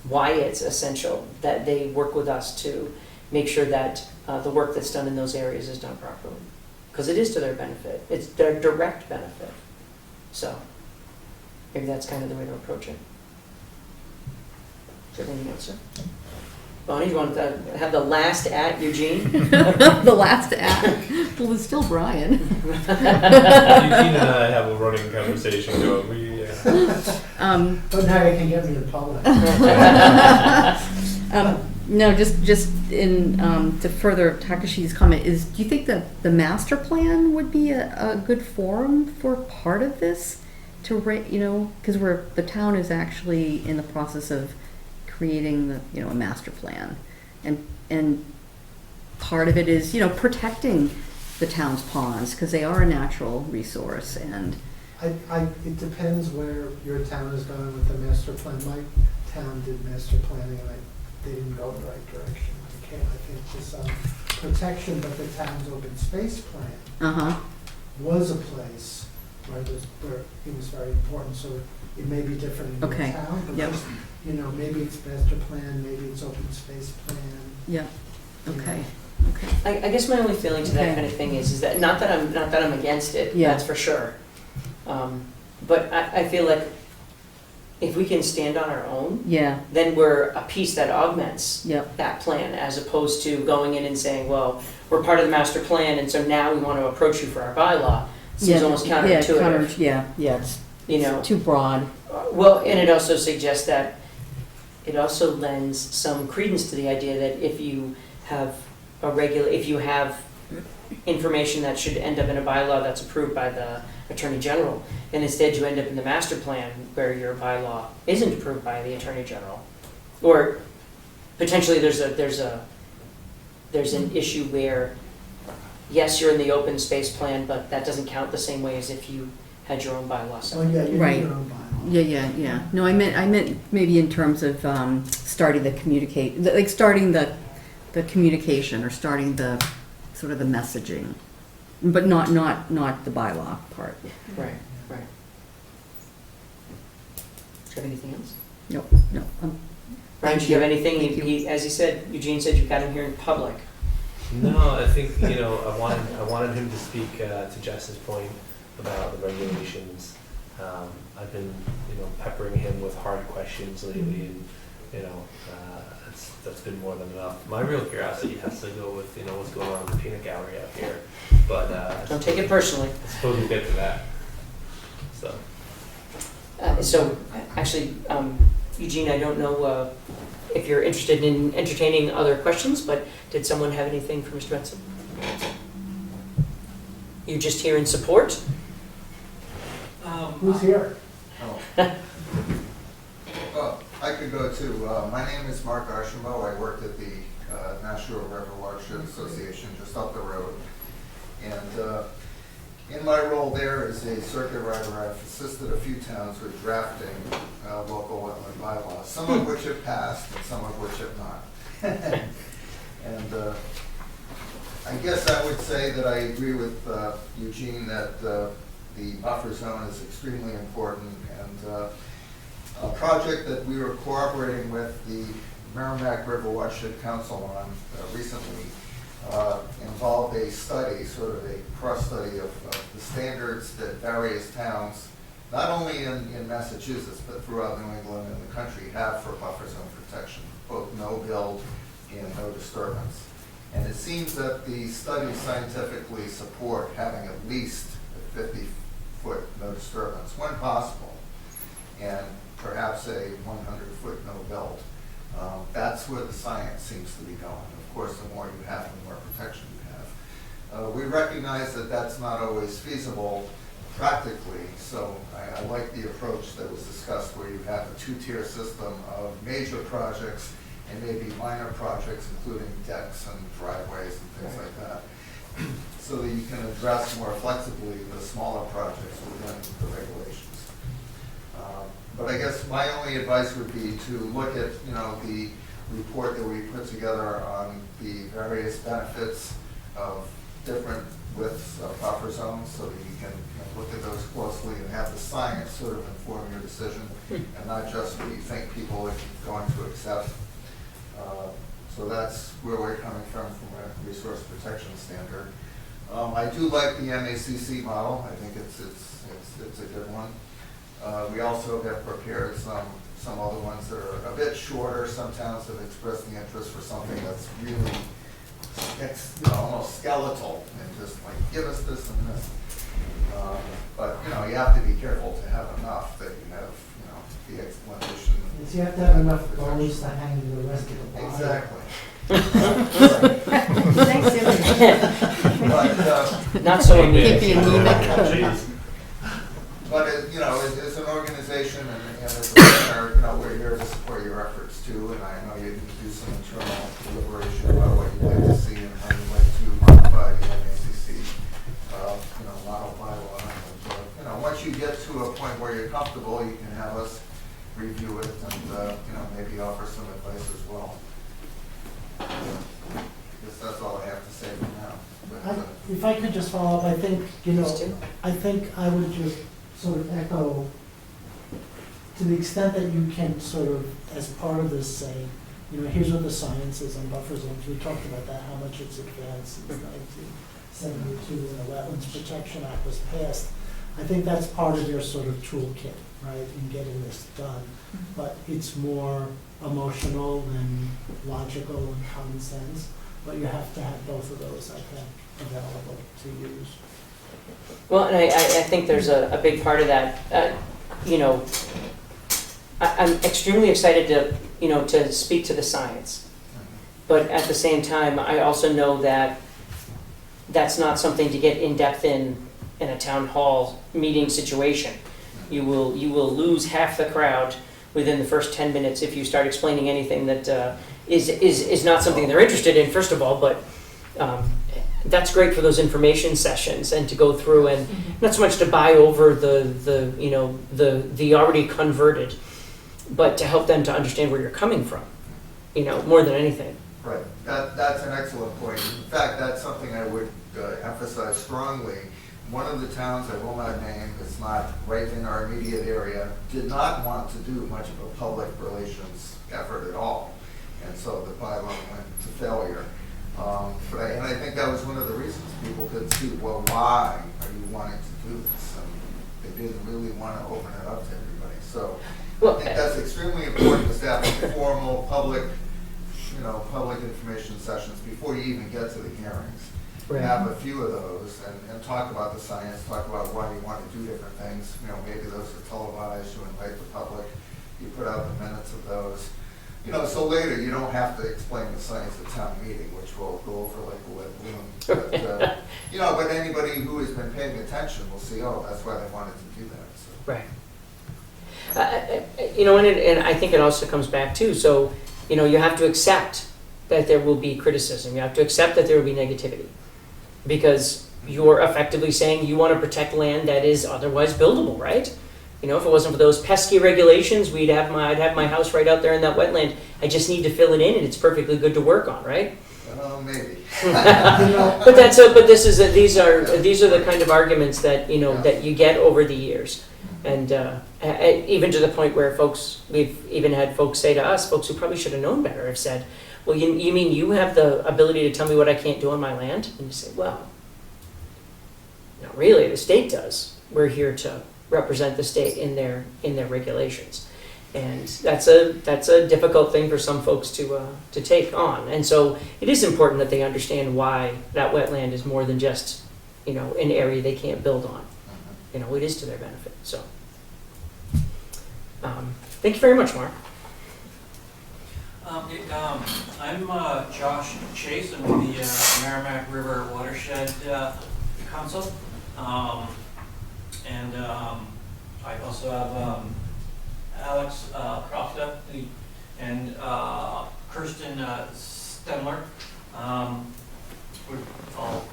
why it's essential that they work with us to make sure that the work that's done in those areas is done properly. Because it is to their benefit. It's their direct benefit. So maybe that's kind of the way to approach it. Is there anything else, sir? Bonnie, you want to have the last at Eugene? The last act. Well, there's still Brian. Eugene and I have a running conversation going. But now you can get me in public. No, just in to further Takashi's comment is, do you think that the master plan would be a good forum for part of this? Because the town is actually in the process of creating a master plan, and part of it is protecting the town's ponds because they are a natural resource. And it depends where your town is going with the master plan. My town did master planning and they didn't go the right direction. I think there's some protection, but the town's open space plan was a place where it was very important. So it may be different in your town, but just, maybe it's master plan, maybe it's open space plan. Yeah. Okay. I guess my only feeling to that kind of thing is that not that I'm against it. Yeah. That's for sure. But I feel like if we can stand on our own, then we're a piece that augments that plan, as opposed to going in and saying, well, we're part of the master plan, and so now we want to approach you for our bylaw. Seems almost counterintuitive. It's too broad. Well, and it also suggests that it also lends some credence to the idea that if you have information that should end up in a bylaw that's approved by the Attorney General, and instead you end up in the master plan where your bylaw isn't approved by the Attorney General, or potentially there's an issue where yes, you're in the open space plan, but that doesn't count the same way as if you had your own bylaw. Oh yeah, you Right. need your own bylaw. Yeah. No, I meant maybe in terms of starting the communication or starting the sort of the messaging, but not the bylaw part. Right. Do you have anything else? No. Brian, do you have anything? As he said, Eugene said you've got him here in public. No, I think I wanted him to speak to Jess's point about the regulations. I've been peppering him with hard questions lately, and that's been more than enough. My real curiosity has to go with what's going on in the peanut gallery out here, but Don't take it personally. I suppose we'll get to that. So actually, Eugene, I don't know if you're interested in entertaining other questions, but did someone have anything for Mr. Benson? You're just here in support? Who's here? I could go too. My name is Mark Archambault. I worked at the National River Watershed Association just up the road. And In my role there as a circuit rider, I've assisted a few towns with drafting local wetland bylaws, some of which have passed and some of which have not. And I guess I would say that I agree with Eugene that the buffer zone is extremely important, and a project that we were cooperating with the Merrimack River Watershed Council on recently involved a study, sort of a cross-study of the standards that various towns, not only in Massachusetts, but throughout New England and the country, have for buffer zone protection, both no build and no disturbance. And it seems that the studies scientifically support having at least a 50-foot no disturbance when possible, and perhaps a 100-foot no build. That's where the science seems to be going. Of course, the more you have, the more protection you have. We recognize that that's not always feasible practically, so I like the approach that was discussed where you have a two-tier system of major projects and maybe minor projects, including decks and driveways and things like that, so that you can address more flexibly the smaller projects within the regulations. But I guess my only advice would be to look at, the report that we put together on the various benefits of different widths of buffer zones, so that you can look at those closely and have the science sort of inform your decision, and not just what you think people are going to accept. So that's where we're coming from a resource protection standard. I do like the MACC model. I think it's a good one. We also have prepared some other ones that are a bit shorter. Some towns have expressed the interest for something that's really almost skeletal, and just like, give us this and this. But you have to be careful to have enough that you have the explanation. Yes, you have to have enough bones to hang the rest of the body. Exactly. Thanks, Jim. But, Not so Keep immediate. you anemic. but as an organization and as a partner, we're here to support your efforts too. And I know you can do some internal deliberation about what you'd like to see and how you'd like to modify the MACC, model bylaw. And, once you get to a point where you're comfortable, you can have us review it and maybe offer some advice as well. I guess that's all I have to say for now. But, If I could just follow up, I think, I think I would just sort of echo, to the extent that you can sort of, as part of this, say, here's what the science is on buffer zones. We talked about that, how much it's advanced since 1972 when the Wetlands Protection Act was passed. I think that's part of your sort of toolkit, right, in getting this done. But it's more emotional than logical and common sense. But you have to have both of those, I think, available to use. Well, and I think there's a big part of that. I'm extremely excited to speak to the science. But at the same time, I also know that that's not something to get in depth in a town hall meeting situation. You will lose half the crowd within the first 10 minutes if you start explaining anything that is not something they're interested in, first of all, but that's great for those information sessions and to go through and not so much to buy over the already converted, but to help them to understand where you're coming from, more than anything. Right. That's an excellent point. In fact, that's something I would emphasize strongly. One of the towns, I will not name, it's not right in our immediate area, did not want to do much of a public relations effort at all. And so the bylaw went to failure. And I think that was one of the reasons people could see, well, why are you wanting to do this? And they didn't really want to open it up to everybody. So I think that's extremely important to have formal public information sessions before you even get to the hearings. Right. Have a few of those and talk about the science, talk about why you want to do different things. Maybe those are televised, you invite the public, you put out the minutes of those. So later you don't have to explain the science at town meeting, which will go over like a lead balloon. But, but anybody who has been paying attention will see, oh, that's why they wanted to do that. So. Right. And I think it also comes back too. So, you have to accept that there will be criticism. You have to accept that there will be negativity, because you're effectively saying you want to protect land that is otherwise buildable, right? You know, if it wasn't for those pesky regulations, I'd have my house right out there in that wetland. I just need to fill it in, and it's perfectly good to work on, right? Maybe. But these are the kind of arguments that that you get over the years, and even to the point where we've even had folks say to us, folks who probably should have known better, have said, "Well, you mean you have the ability to tell me what I can't do on my land?" And you say, "Well, not really. The state does. We're here to represent the state in their regulations." And that's a difficult thing for some folks to take on. And so it is important that they understand why that wetland is more than just, an area they can't build on. It is to their benefit. So thank you very much, Mark. I'm Josh Chase. I'm with the Merrimack River Watershed Council. And I also have Alex Crofta and Kirsten Stemler. We're all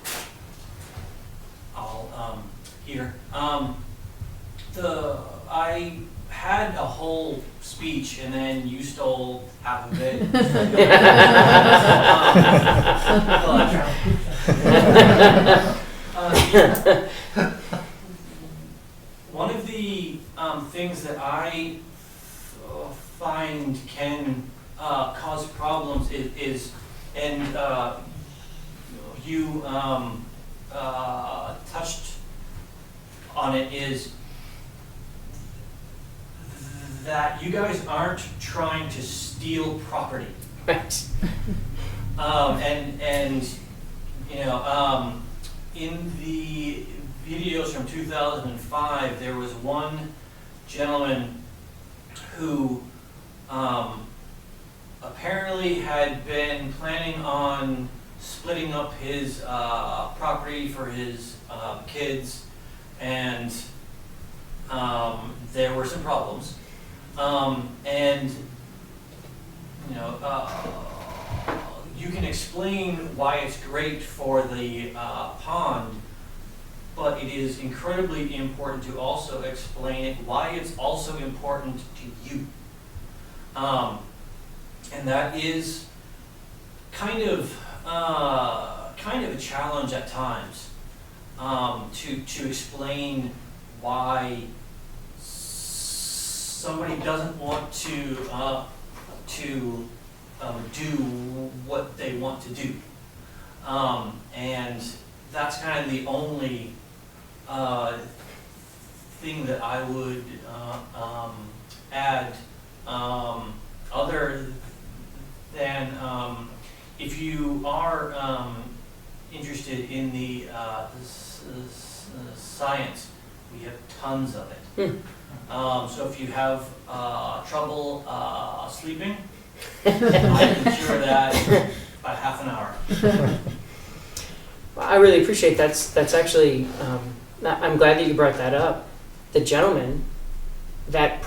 here. I had a whole speech and then you stole half of it. One of the things that I find can cause problems is and you touched on it, is that you guys aren't trying to steal property. Right. And in the videos from 2005, there was one gentleman who apparently had been planning on splitting up his property for his kids, and there were some problems. And you can explain why it's great for the pond, but it is incredibly important to also explain why it's also important to you. And that is kind of a challenge at times, to explain why somebody doesn't want to do what they want to do, and that's kind of the only thing that I would add, other than if you are interested in the science, we have tons of it. So if you have trouble sleeping, I can cure that in about half an hour. Well, I really appreciate that's actually, I'm glad that you brought that up. The gentleman, that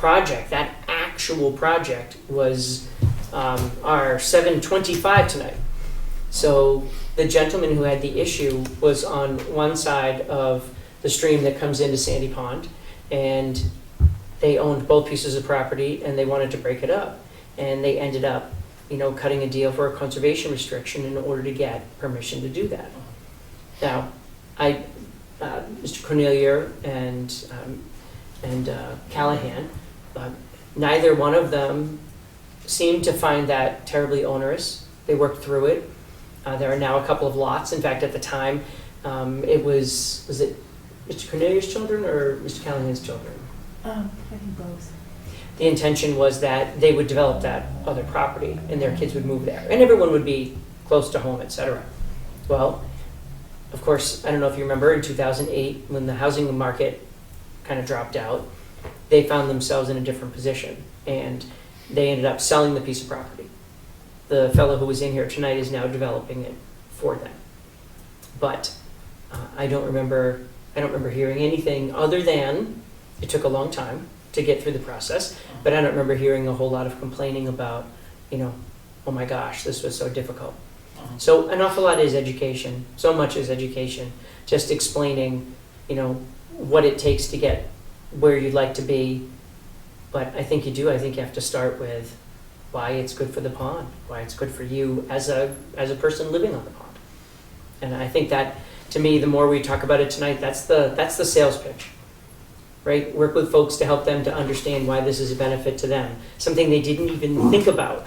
actual project was our 725 tonight. So the gentleman who had the issue was on one side of the stream that comes into Sandy Pond, and they owned both pieces of property and they wanted to break it up. And they ended up, cutting a deal for a conservation restriction in order to get permission to do that. Now, Mr. Cornelier and Callahan, neither one of them seemed to find that terribly onerous. They worked through it. There are now a couple of lots. In fact, at the time, it was it Mr. Cornelier's children or Mr. Callahan's children? I think both. The intention was that they would develop that other property and their kids would move there and everyone would be close to home, etc. Well, of course, I don't know if you remember in 2008 when the housing market kind of dropped out, they found themselves in a different position and they ended up selling the piece of property. The fellow who was in here tonight is now developing it for them. But I don't remember hearing anything other than it took a long time to get through the process, but I don't remember hearing a whole lot of complaining about, oh my gosh, this was so difficult. So an awful lot is education, so much is education, just explaining, what it takes to get where you'd like to be. But I think you have to start with why it's good for the pond, why it's good for you as a person living on the pond. And I think that, to me, the more we talk about it tonight, that's the sales pitch, right? Work with folks to help them to understand why this is a benefit to them, something they didn't even think about,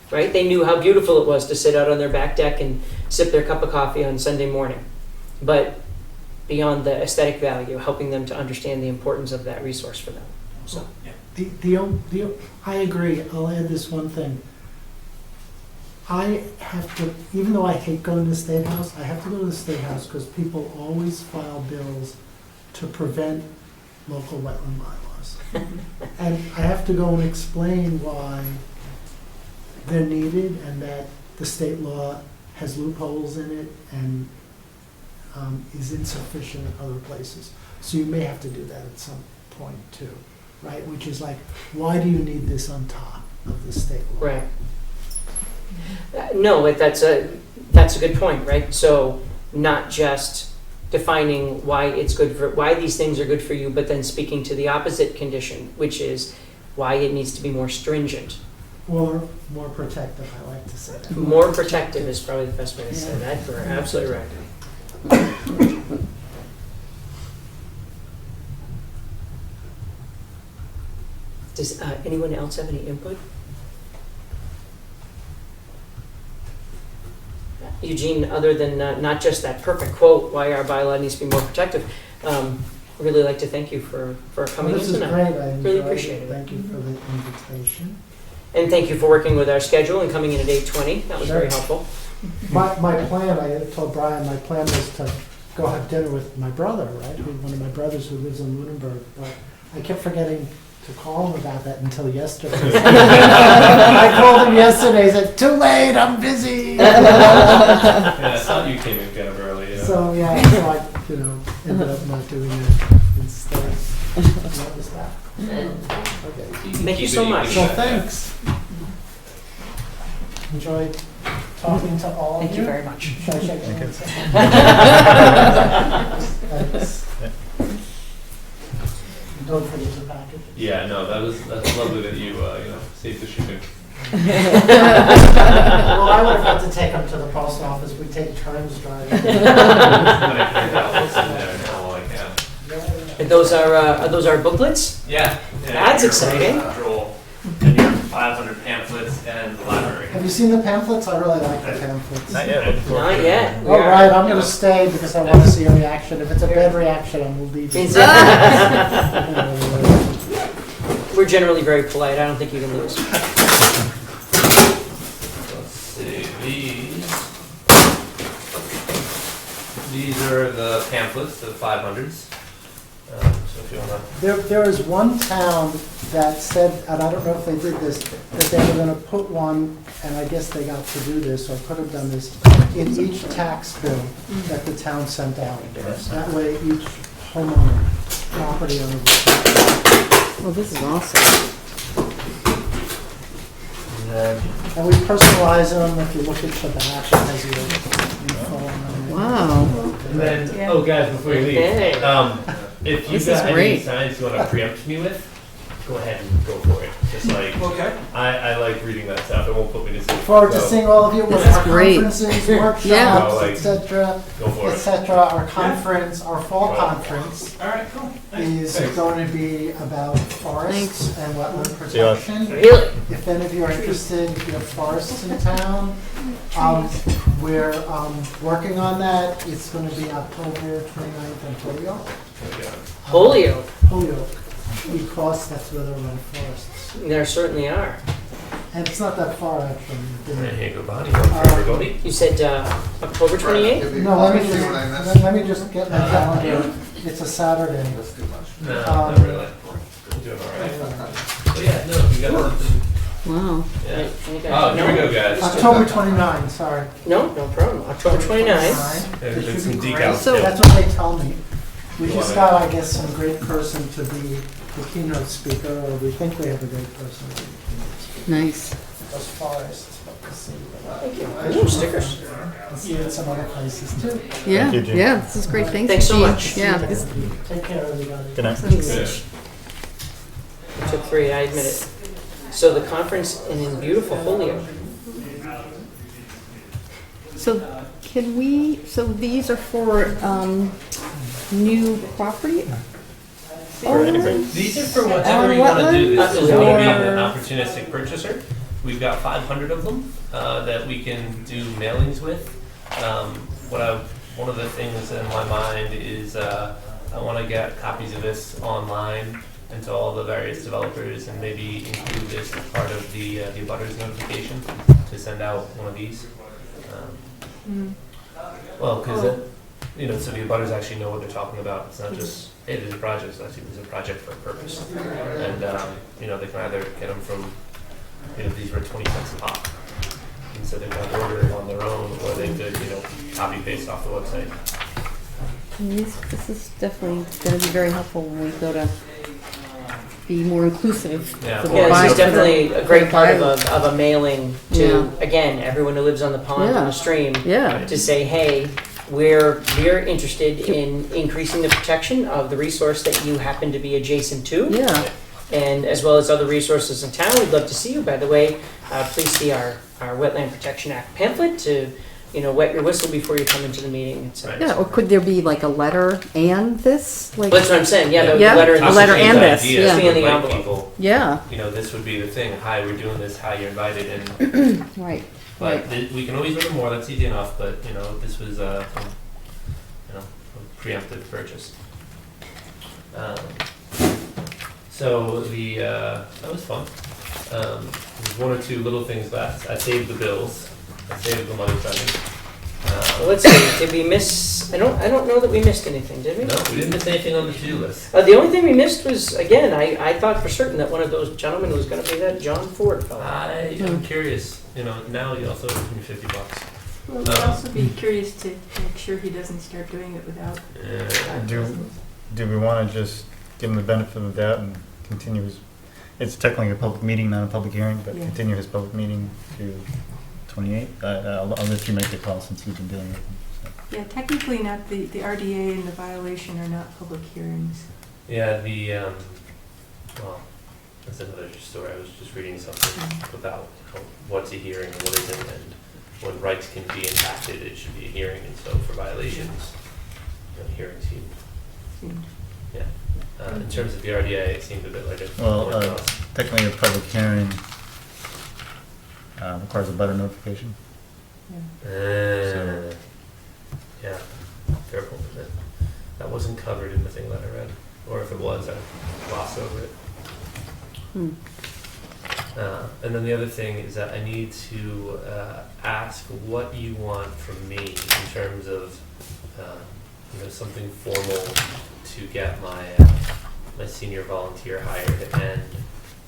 right? They knew how beautiful it was to sit out on their back deck and sip their cup of coffee on Sunday morning. But beyond the aesthetic value, helping them to understand the importance of that resource for them. So. I agree. I'll add this one thing. I have to, even though I hate going to the State House, I have to go to the State House because people always file bills to prevent local wetland bylaws. And I have to go and explain why they're needed and that the state law has loopholes in it and is insufficient in other places. So you may have to do that at some point too, right? Which is like, why do you need this on top of the state law? Right. No, that's a good point, right? So not just defining why these things are good for you, but then speaking to the opposite condition, which is why it needs to be more stringent. Or more protective, I like to say that. More protective is probably the best way to say that. You're absolutely right. Does anyone else have any input? Eugene, other than not just that perfect quote, why our bylaw needs to be more protective, really like to thank you for coming in tonight. This is great. I really appreciate it. Thank you for the invitation. And thank you for working with our schedule and coming in at 8:20. That was very helpful. My plan, I told Brian, my plan was to go have dinner with my brother, right? One of my brothers who lives in Lunenburg. But I kept forgetting to call him about that until yesterday. I called him yesterday. He said, "Too late. I'm busy." Yeah, I thought you came in kind of early. So so I ended up not doing it instead. And that was that. Okay. Thank you so much. So thanks. Enjoyed talking to all of you. Thank you very much. Should I shake hands? Thanks. Don't forget the package. Yeah, no, that's lovely that you saved the shipping. Well, I would have had to take them to the post office. We take turns driving. And those are booklets? Yeah. That's exciting. And your 500 pamphlets and the library. Have you seen the pamphlets? I really like the pamphlets. Not yet. Not yet. All right, I'm going to stay because I want to see a reaction. If it's a bad reaction, I'm leaving. We're generally very polite. I don't think you can lose. Let's see, these are the pamphlets, the 500s. So if you want to. There was one town that said, and I don't know if they did this, that they were going to put one, and I guess they got to do this, or could have done this, in each tax bill that the town sent out. That way each homeowner, property owner. Well, this is awesome. And we personalize them. If you look at the back, it has your info on them. Wow. And then, oh guys, before you leave, if you This is got any great. signs you want to preempt me with, go ahead and go for it. Just like, Okay. I like reading that stuff. It won't put me to sleep. Forward to So, seeing all of you with This is our great. conferences, Yeah. workshops, Like, etc., Go for it. etc. Our conference, our fall Right. conference All right, cool. is going to be about forests and wetland protection. Really? If any of you are interested, if you have forests in town, we're working on that. It's going to be October 29th in Holyoke. Holyoke. Holyoke, because that's where there are forests. There certainly are. And it's not that far, actually. Hey, go Bonnie. Go for Bonnie. You said October 28th? No, let me See what I just, missed? let me just get my calendar. It's a Saturday. That's too much. No, not really. I'm doing all right. But yeah, no, you got something. Wow. Yeah. You guys Oh, here we know? go, guys. October 29, sorry. No problem. October 29th. And It there's should some be decals. great. So- That's what they tell me. We You just want got, I guess, some great person to be the keynote speaker, or we think we have a great person to be the keynote speaker. Nice. Those forests. Thank you. Ooh, stickers. See it some other places too. Yeah, Thank you, Gene. yeah, this is great. Thanks so Gene. much. Yeah. Take care, everybody. Good night. Thanks. It took 3, I admit it. So the conference in beautiful Holyoke. So can we, so these are for new property? For anybody. These are for whatever you want to do. This is Wetlands? going to be Or- an opportunistic purchaser. We've got 500 of them that we can do mailings with. One of the things in my mind is I want to get copies of this online and to all the various developers, and maybe include this as part of the abutters notification to send out one of these. Well, because so the abutters actually know what they're talking about. It's not just, hey, there's a project. It's actually, there's a project for a purpose, and they can either get them from, these were 20 cents a pop, and so they can order it on their own, or they could copy paste off the website. This is definitely going to be very helpful when we go to be more inclusive. Yeah. for the Yeah, this buyers, is definitely for the- a great for part buyers. of a mailing to, again, everyone who lives on the pond and Yeah. the stream, Yeah. to say, hey, we're interested in increasing the protection of the resource that you happen to be adjacent to, Yeah. and as well as other resources in town. We'd love to see you, by the way. Please see our Wetland Protection Act pamphlet to, wet your whistle before you come into the meeting, etc. Yeah, or could there be like a letter and this? Like, That's what I'm saying, yeah, the Yeah, letter and a the letter stream. and this, Idea yeah. to Be in the invite envelope. people. yeah, This would be the thing. Hi, we're doing this. Hi, you're invited in. right. But we can always order more. That's easy enough. But this was a preemptive purchase. So that was fun. There's one or two little things left. I saved the bills. I saved the money spending. Well, let's see, did we miss, I don't know that we missed anything, did we? No, we didn't miss anything on the to-do list. The only thing we missed was, again, I thought for certain that one of those gentlemen was gonna be that John Ford fellow. I'm curious. Now you also give me $50. Well, we'd also be curious to make sure he doesn't start doing it without. Do we want to just give him the benefit of that and continue his, it's technically a public meeting, not a public hearing, but Yeah. continue his public meeting to 28? I'll let you make the call since you've been dealing with him. So. Yeah, technically not, the RDA and the violation are not public hearings. Yeah, well, that's another story. I was just reading something about what's a hearing and what isn't, and when rights can be impacted, it should be a hearing, and so for violations, hearings seem, yeah. In terms of the RDA, it seemed a bit like a Well, technically a public hearing requires a butter notification. yeah, fair point. That wasn't covered in the thing that I read, or if it was, I glossed over it. And then the other thing is that I need to ask what you want from me in terms of something formal to get my senior volunteer hired, and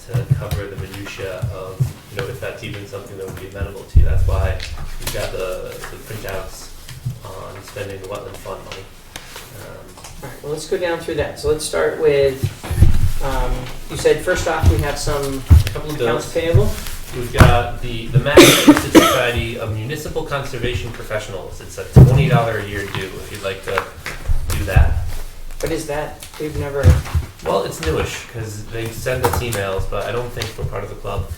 to cover the minutia of if that's even something that would be amenable to you. That's why we've got the printouts on spending the wetland fund money. All right, well, let's go down through that. So let's start with, you said first off we have some Couple of accounts bills. payable. We've got the Massachusetts Society of Municipal Conservation Professionals. It's a $20 a year due if you'd like to do that. What is that? We've never, Well, it's newish because they send us emails, but I don't think we're part of the club.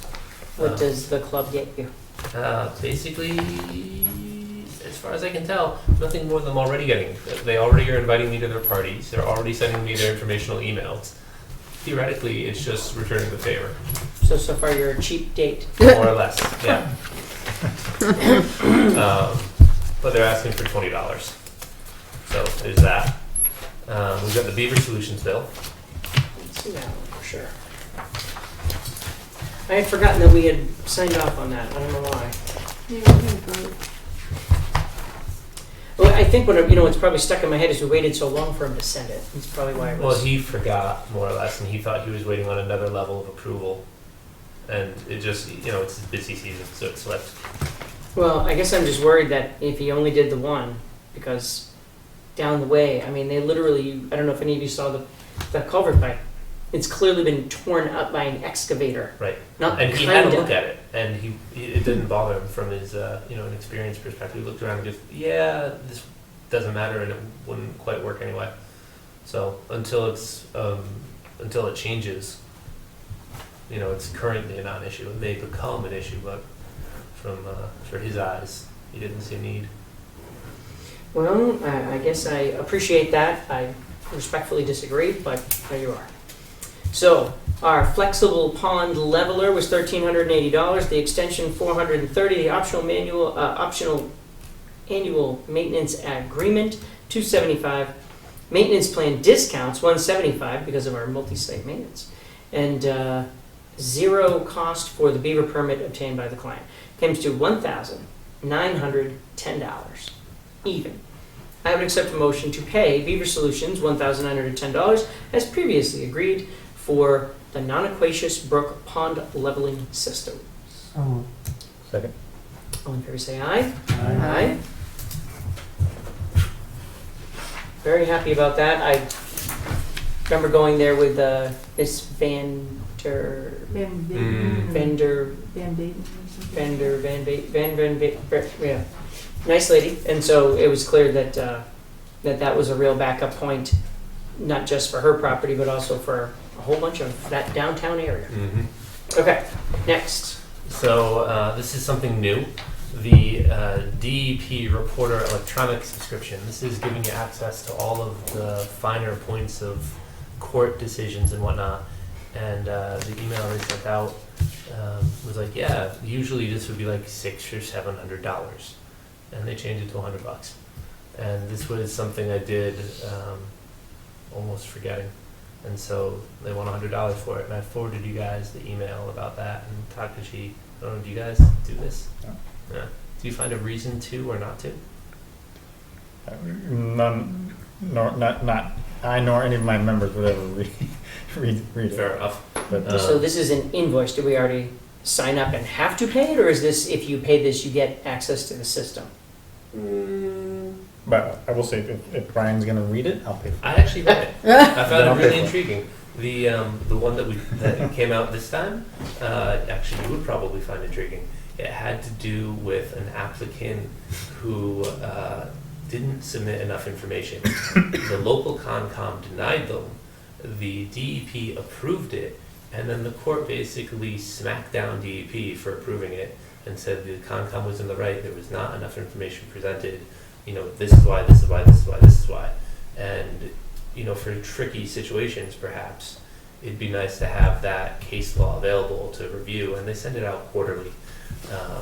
what does the club get you? Basically, as far as I can tell, nothing more than I'm already getting. They already are inviting me to their parties. They're already sending me their informational emails. Theoretically, it's just returning the favor, So far you're a cheap date. more or less. Yeah. But they're asking for $20. So there's that. We've got the Beaver Solutions bill. Let's see that one for sure. I had forgotten that we had signed off on that. I don't know why. Yeah, we're gonna vote. Well, I think what what's probably stuck in my head is we waited so long for him to send it. That's probably why it Well, was. he forgot, more or less, and he thought he was waiting on another level of approval. And it just, it's his busy season, so it slipped. Well, I guess I'm just worried that if he only did the one, because down the way, I mean, they literally, I don't know if any of you saw the culvert pipe It's clearly been torn up by an excavator. Right. Not And he had a kinda. look at it, and it didn't bother him from his, an experience perspective. He looked around and goes, yeah, this doesn't matter, and it wouldn't quite work anyway. So until it changes, it's currently a non-issue. It may become an issue, but for his eyes, he didn't see a need. Well, I guess I appreciate that. I respectfully disagree, but there you are. So, our flexible pond leveler was $1,380, the extension $430, the optional annual maintenance agreement $275, maintenance plan discounts $175 because of our multi-site maintenance, and zero cost for the beaver permit obtained by the client. Comes to $1,910 even. I would accept a motion to pay Beaver Solutions $1,910 as previously agreed for the non-aquacious brook pond leveling system. Second. All in favor say aye. Aye. Very happy about that. I remember going there with Miss Vander, Van Vander, Baden or something. yeah, nice lady. And so it was clear that that was a real backup point, not just for her property, but also for a whole bunch of that downtown area. Mm-hmm. Okay, next. So this is something new. The DEP Reporter electronic subscription. This is giving you access to all of the finer points of court decisions and whatnot. And the email they sent out was like, yeah, usually this would be like $600 or $700, and they changed it to $100. And this was something I did almost forgetting, and so they want $100 for it. And I forwarded you guys the email about that. And Takashi, I don't know, do you guys do this? No. Yeah. Do you find a reason to or not to? None, not I nor any of my members would ever read it. Fair enough. But, So this is an invoice. Do we already sign up and have to pay it, or is this if you pay this, you get access to the system? but I will say, if Brian's going to read it, I'll pay for it. I actually read it. I found I'll it pay really for it. intriguing. The one that came out this time, actually you would probably find intriguing. It had to do with an applicant who didn't submit enough information. The local Concom denied them. The DEP approved it, and then the court basically smacked down DEP for approving it and said the Concom was in the right. There was not enough information presented. This is why, this is why, this is why, this is why. And for tricky situations, perhaps it'd be nice to have that case law available to review. And they send it out quarterly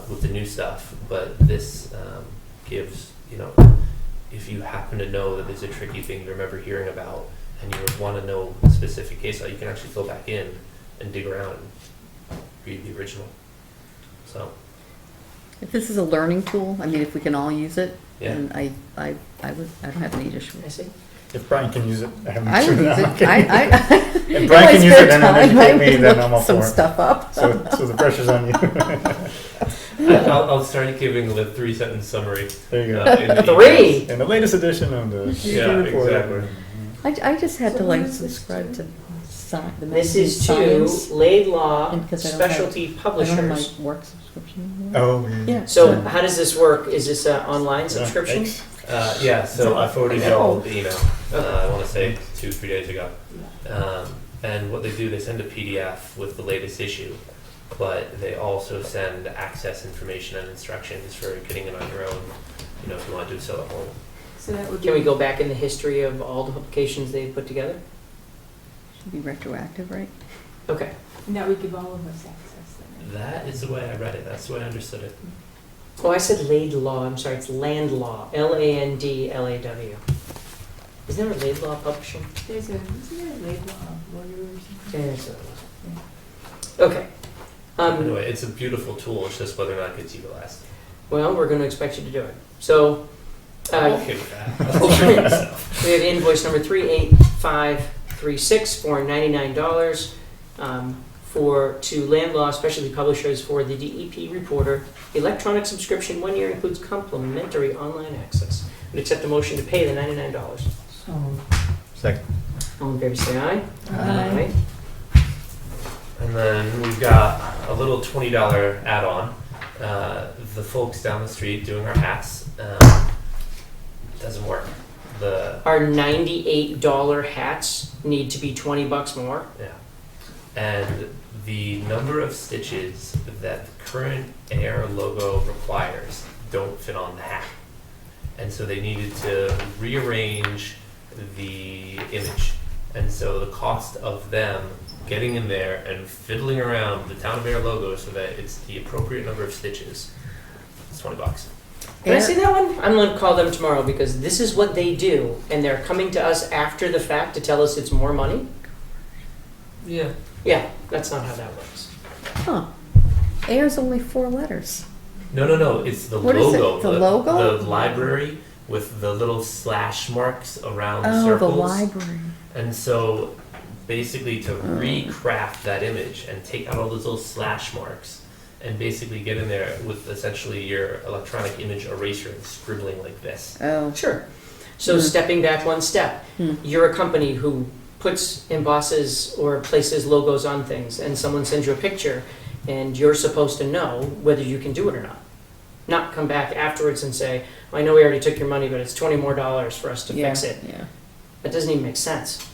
with the new stuff. But this gives, if you happen to know that there's a tricky thing you remember hearing about, and you want to know a specific case law, you can actually go back in and dig around and read the original. So. If this is a learning tool, I mean, if we can all use it, Yeah. then I don't have any issue. I see. If Brian can use it, I would use it. Okay. I If Brian can use it, then educate me, then I'm all some for it. stuff up. So the pressure's on you. I'll start giving the 3-sentence summary. There you go. In the Three! In the latest edition of the Yeah, report. exactly. I just had So to what is this subscribe to the This is to science. Laidlaw And 'cause I don't have- Specialty I don't have Publishers. my work subscription anymore. Oh, Yeah. So how does this work? Is this an online subscription? Yeah, so I forwarded you all the email, I want to say 2-3 days ago. And what they do, they send a PDF with the latest issue, but they also send access information and instructions for getting it on your own, if you want to do so at home. So that would Can we be- go back in the history of all the publications they've put together? Should be retroactive, right? Okay. And that would give all of us access then. That is the way I read it, that's the way I understood it. Oh, I said Laidlaw. I'm sorry, it's Land Law. Landlaw. Isn't there a Laidlaw publishing? Isn't there a Laidlaw lawyer or something? Yeah, so. Okay. Anyway, it's a beautiful tool, it's just whether or not it gets utilized. Well, we're going to expect you to do it. So, I'm okay with that. I'll try it myself. we have invoice number 38536 for $99 to Land Law Specialty Publishers for the DEP Reporter. Electronic subscription 1 year includes complimentary online access. Would accept a motion to pay the $99. Second. All in favor say aye. Aye. And then we've got a little $20 add-on. The folks down the street doing our hats, doesn't work. Our $98 hats need to be $20 more. Yeah. And the number of stitches that the current Ayer logo requires don't fit on the hat. And so they needed to rearrange the image. And so the cost of them getting in there and fiddling around the Town of Ayer logo so that it's the appropriate number of stitches, it's $20. Can I see that one? I'm going to call them tomorrow because this is what they do, and they're coming to us after the fact to tell us it's more money. Yeah. Yeah, that's not how that works. Huh. Ayer's only 4 letters. No. It's the What is it? logo. The logo? The library with the little slash marks around the Oh, circles. the library. And so basically to recraft that image and take out all those little slash marks and basically get in there with essentially your electronic image eraser and scribbling like this. Oh. Sure. So stepping back one step, you're a company who embosses or places logos on things, and someone sends you a picture, and you're supposed to know whether you can do it or not. Not come back afterwards and say, well, I know we already took your money, but it's $20 more for us to fix it. Yeah. That doesn't even make sense.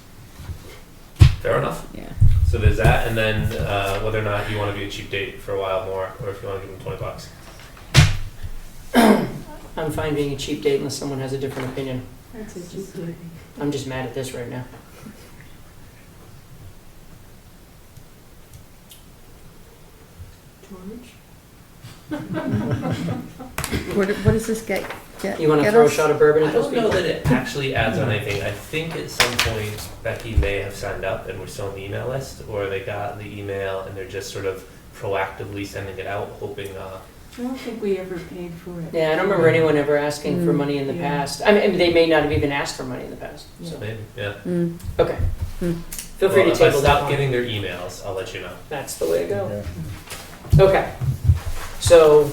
Fair enough. Yeah. So there's that, and then whether or not you want to do a cheap date for a while more, or if you want to give them $20. I'm fine being a cheap date unless someone has a different opinion. That's a cheap date. I'm just mad at this right now. George? What does this get You want to get throw a us? shot of bourbon I at those don't know people? that it actually adds on anything. I think at some point Becky may have signed up and we're still on the email list, or they got the email and they're just sort of proactively sending it out, hoping. I don't think we ever paid for it. Yeah, I don't remember anyone ever asking for money in the Yeah. past. I mean, they may not have even asked for money in the past. So maybe, yeah. Okay. Feel free to If I table that stop one. getting their emails, I'll let you know. That's the way to go. Okay. So,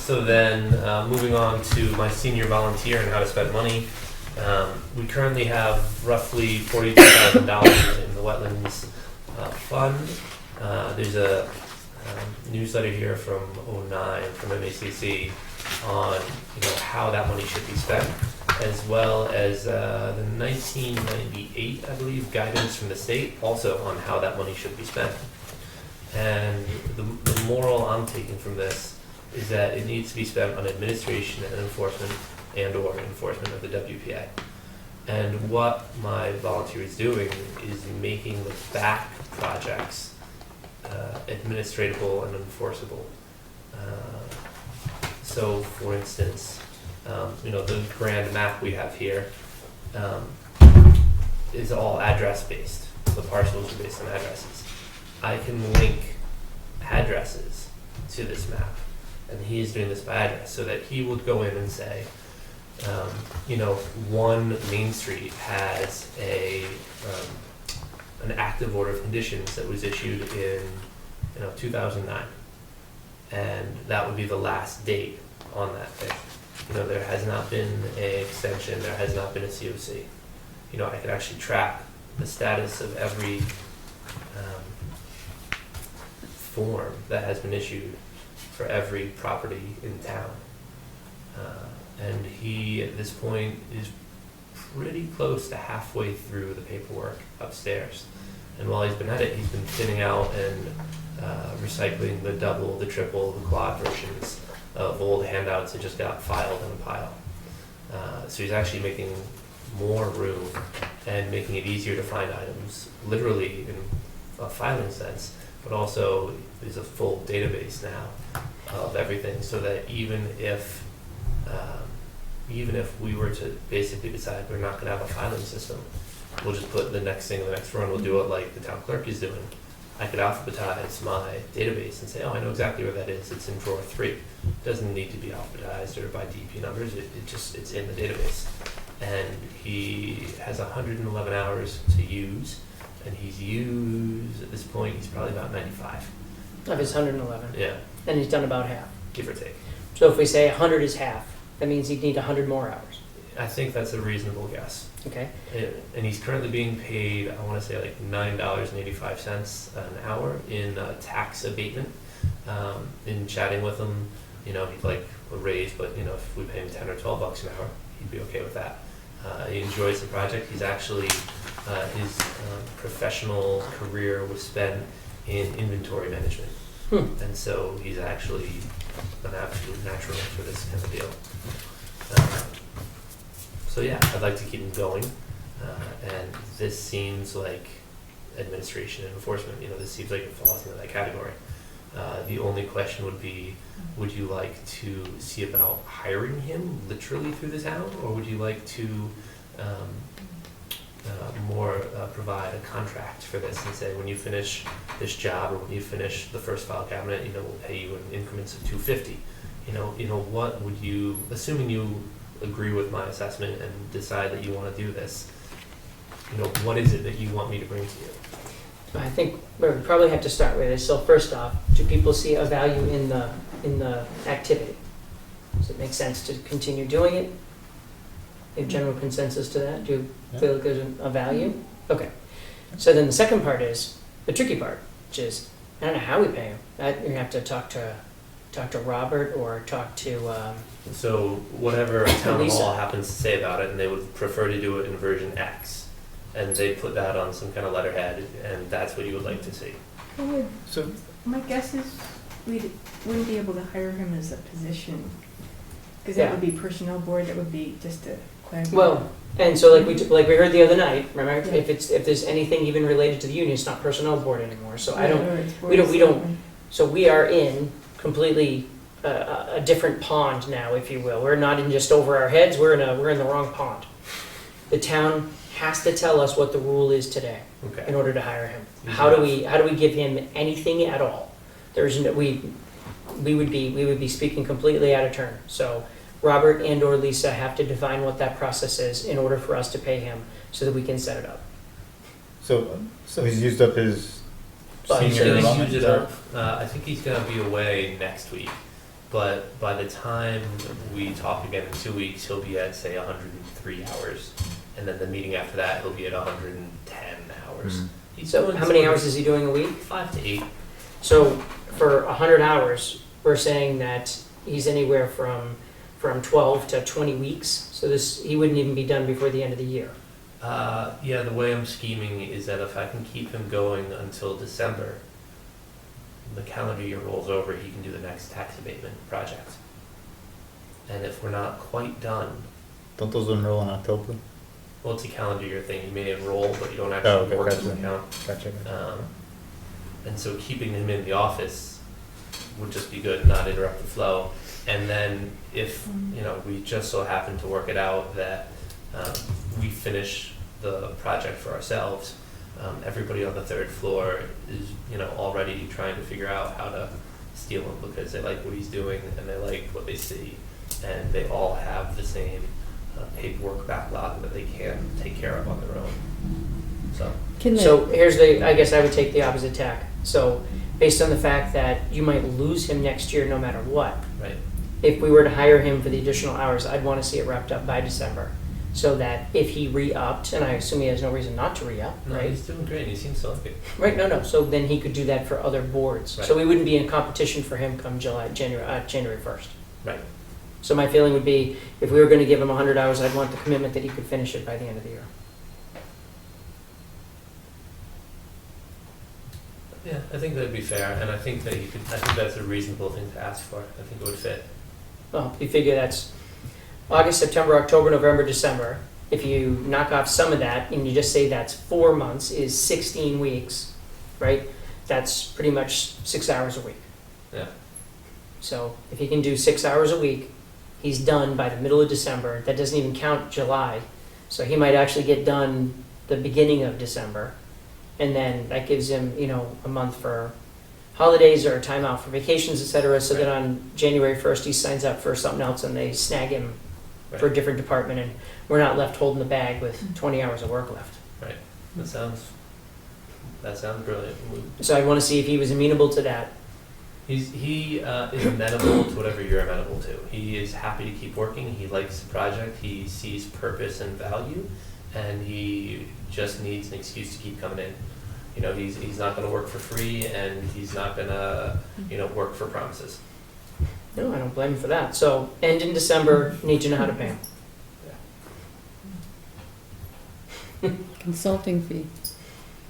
then, moving on to my senior volunteer and how to spend money. We currently have roughly $42,000 in the wetlands fund. There's a newsletter here from '09 from MACC on how that money should be spent, as well as the 1998, I believe, guidance from the state also on how that money should be spent. And the moral I'm taking from this is that it needs to be spent on administration and enforcement or enforcement of the WPA. And what my volunteer is doing is making the back projects administratable and enforceable. So, for instance, the grand map we have here is all address-based. The parcels are based on addresses. I can link addresses to this map, and he is doing this by address, so that he would go in and say, one Main Street has an active order of conditions that was issued in 2009, and that would be the last date on that thing. There has not been an extension, there has not been a COC. I could actually track the status of every form that has been issued for every property in town. And he, at this point, is pretty close to halfway through the paperwork upstairs. And while he's been at it, he's been thinning out and recycling the double, the triple, the quad versions of old handouts that just got filed in a pile. So he's actually making more room and making it easier to find items, literally in a filing sense, but also there's a full database now of everything, so that even if we were to basically decide we're not going to have a filing system, we'll just put the next thing in the next run, we'll do it like the town clerk is doing. I could alphabetize my database and say, oh, I know exactly where that is, it's in drawer 3. It doesn't need to be alphabetized or by DP numbers, it's in the database. And he has 111 hours to use, and he's used, at this point, he's probably about 95. of his 111. Yeah, And he's done about half. give or take. So if we say 100 is half, that means he'd need 100 more hours. I think that's a reasonable guess. Okay. And he's currently being paid, I want to say like $9.85 an hour in tax abatement. In chatting with him, you know, he'd like a raise, but you know, if we pay him 10 or 12 bucks an hour, he'd be okay with that. He enjoys the project. He's actually, his professional career was spent in inventory management. And so he's actually an absolute natural for this kind of deal. So yeah, I'd like to keep him going. And this seems like administration and enforcement. You know, this seems like it falls into that category. The only question would be, would you like to see about hiring him literally through the town, or would you like to provide a contract for this and say, when you finish this job or when you finish the first file cabinet, you know, we'll pay you in increments of $250. You know, what would you, assuming you agree with my assessment and decide that you want to do this, you know, what is it that you want me to bring to you? I think where we probably have to start with is, so first off, do people see a value in the activity? Does it make sense to continue doing it? A general consensus to that? Do you feel like there's a value? Okay. So then the second part is the tricky part, which is, I don't know how we pay him. You have to talk to Robert or talk to So whatever town Lisa. hall happens to say about it, and they would prefer to do it in version X, and they put that on some kind of letterhead, and that's what you would like to see. So My guess is we wouldn't be able to hire him as a position, because Yeah. that would be personnel board, that would be just a class. Well, and so like we heard the other night, remember, Yeah. if there's anything even related to the union, it's not personnel board anymore. So I Right, don't. or it's board we don't- of we don't- selectmen. So we are in completely a different pond now, if you will. We're not in just over our heads. We're in the wrong pond. The town has to tell us what the rule is today Okay. in order to hire him. Easy How do enough. we give him anything at all? There's no, we would be speaking completely out of turn. So Robert and or Lisa have to define what that process is in order for us to pay him so that we can set it up. So he's used up his But He's senior gonna allotment? use it up. I think he's gonna be away next week, but by the time we talk again in 2 weeks, he'll be at say 103 hours, and then the meeting after that, he'll be at 110 hours. Mhm. He's So doing how many sort of hours is he doing a week? 5 to 8. So for 100 hours, we're saying that he's anywhere from 12 to 20 weeks. So he wouldn't even be done before the end of the year. Yeah, the way I'm scheming is that if I can keep him going until December, the calendar year rolls over, he can do the next tax abatement project. And if we're not quite done, Don't those enroll in October? well, it's a calendar year thing. You may enroll, but you don't actually Oh, okay, work gotcha. the account. Gotcha. And so keeping him in the office would just be good, not interrupt the flow. And then if, you know, we just so happen to work it out that we finish the project for ourselves, everybody on the third floor is, you know, already trying to figure out how to steal him because they like what he's doing and they like what they see. And they all have the same paperwork backlog that they can take care of on their own. So. So I guess I would take the opposite tack. So based on the fact that you might lose him next year no matter what, Right. if we were to hire him for the additional hours, I'd want to see it wrapped up by December. So that if he re-upped, and I assume he has no reason not to re-up, No, right? he's doing great. He seems to like it. Right, no. So then he could do that for other boards. So Right. we wouldn't be in competition for him come January 1st. Right. So my feeling would be, if we were going to give him 100 hours, I'd want the commitment that he could finish it by the end of the year. Yeah, I think that'd be fair, and I think that I think that's a reasonable thing to ask for. I think it would fit. Well, you figure that's August, September, October, November, December. If you knock off some of that and you just say that's 4 months is 16 weeks, right? That's pretty much 6 hours a week. Yeah. So if he can do 6 hours a week, he's done by the middle of December. That doesn't even count July. So he might actually get done the beginning of December. And then that gives him, you know, a month for holidays or time out for vacations, et cetera, so that on January 1st he signs up for something else and they snag him for a different department and we're not left holding the bag with 20 hours of work left. Right. That sounds brilliant. So I want to see if he was amenable to that. He is amenable to whatever you're amenable to. He is happy to keep working. He likes the project. He sees purpose and value, and he just needs an excuse to keep coming in. You know, he's not going to work for free, and he's not going to, you know, work for promises. No, I don't blame him for that. So, end in December, need to know how to pay him. Consulting fee.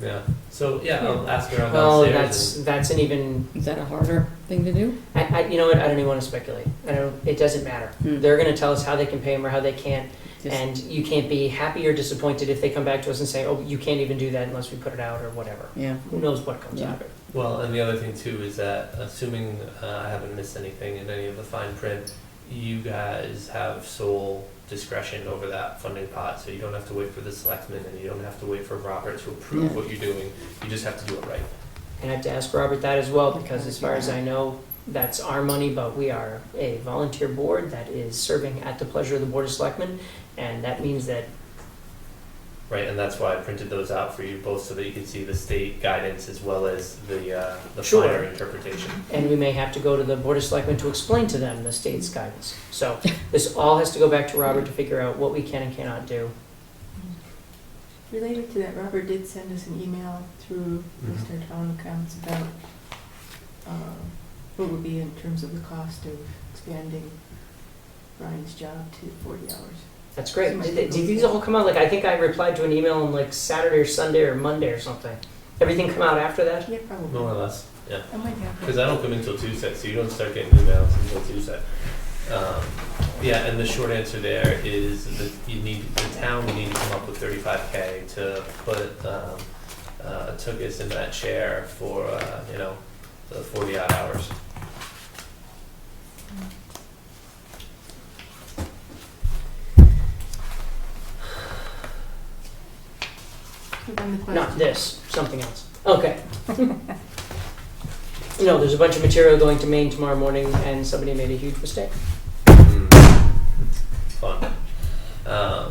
Yeah. So yeah, I'll ask around Well, downstairs. that's an even, Is that a harder thing to do? you know what, I don't even want to speculate. It doesn't matter. They're gonna tell us how they can pay him or how they can't, Just- and you can't be happy or disappointed if they come back to us and say, oh, you can't even do that unless we put it out or whatever. Yeah. Who knows what comes Yeah. out of it. Well, and the other thing too is that, assuming I haven't missed anything in any of the fine print, you guys have sole discretion over that funding pot, so you don't have to wait for the selectmen, and you don't have to wait for Robert to approve Yeah. what you're doing. You just have to do it right. And I have to ask Robert that as well, because as far as I know, that's our money, but we are a volunteer board that is serving at the pleasure of the Board of Selectmen, and that means that, Right, and that's why I printed those out for you, both so that you can see the state guidance as well as the Sure. finer interpretation. and we may have to go to the Board of Selectmen to explain to them the state's guidance. So this all has to go back to Robert to figure out what we can and cannot do. Related to that, Robert did send us an email through Mhm. Mr. Town Accounts about what would be in terms of the cost of expanding Brian's job to 40 hours. That's great. Did these all come out? Like, I think I replied to an email on like Saturday or Sunday or Monday or something. Everything come out after that? Yeah, probably. More or less, yeah. I might have Because that. I don't come until Tuesday, so you don't start getting emails until Tuesday. Yeah, and the short answer there is that the town would need to come up with $35K to put Tukis in that chair for, you know, the 40 odd hours. So then the question. Not this, something else. Okay. No, there's a bunch of material going to Maine tomorrow morning, and somebody made a huge mistake. Fun. Yeah,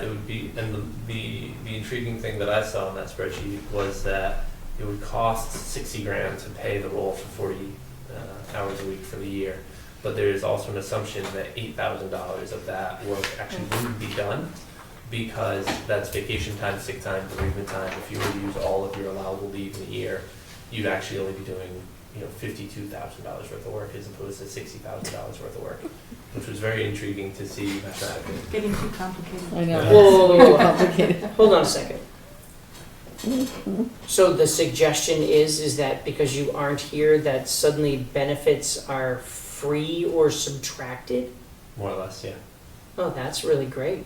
it would be, and the intriguing thing that I saw in that spreadsheet was that it would cost 60 grand to pay the role for 40 hours a week for the year. But there is also an assumption that $8,000 of that work actually wouldn't be done, because that's vacation time, sick time, bereavement time. If you were to use all of your allowable leave in a year, you'd actually only be doing, you know, $52,000 worth of work as opposed to $60,000 worth of work, which was very intriguing to see mathematically. Getting too complicated. I know. Yeah. Whoa. Complicated. Hold on a second. So the suggestion is that because you aren't here, that suddenly benefits are free or subtracted? More or less, yeah. Oh, that's really great.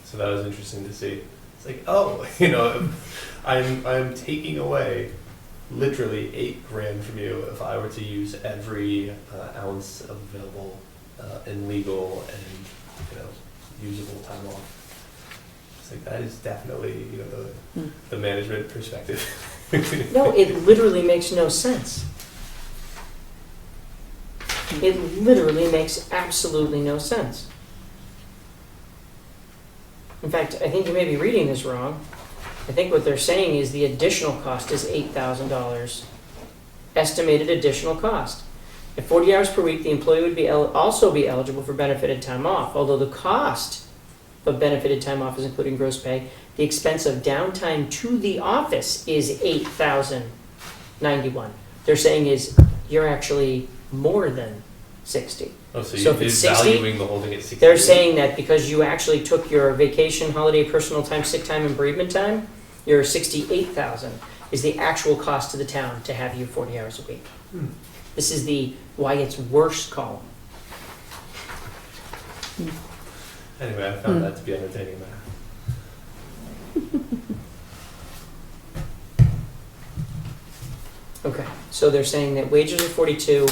So that was interesting to see. It's like, oh, you know, I'm taking away literally $8 grand from you if I were to use every ounce of available and legal and, you know, usable time off. It's like, that is definitely, you know, the management perspective. No, it literally makes no sense. It literally makes absolutely no sense. In fact, I think you may be reading this wrong. I think what they're saying is the additional cost is $8,000. Estimated additional cost. At 40 hours per week, the employee would be also be eligible for benefited time off. Although the cost of benefited time off is including gross pay, the expense of downtime to the office is $8,091. They're saying is you're actually more than 60. Oh, so So you're if it's 60, valuing the whole thing at 60. They're saying that because you actually took your vacation, holiday, personal time, sick time, and bereavement time, your 68,000 is the actual cost to the town to have you 40 hours a week. This is the why it's worse column. Anyway, I found that to be entertaining math. Okay, so they're saying that wages are 42,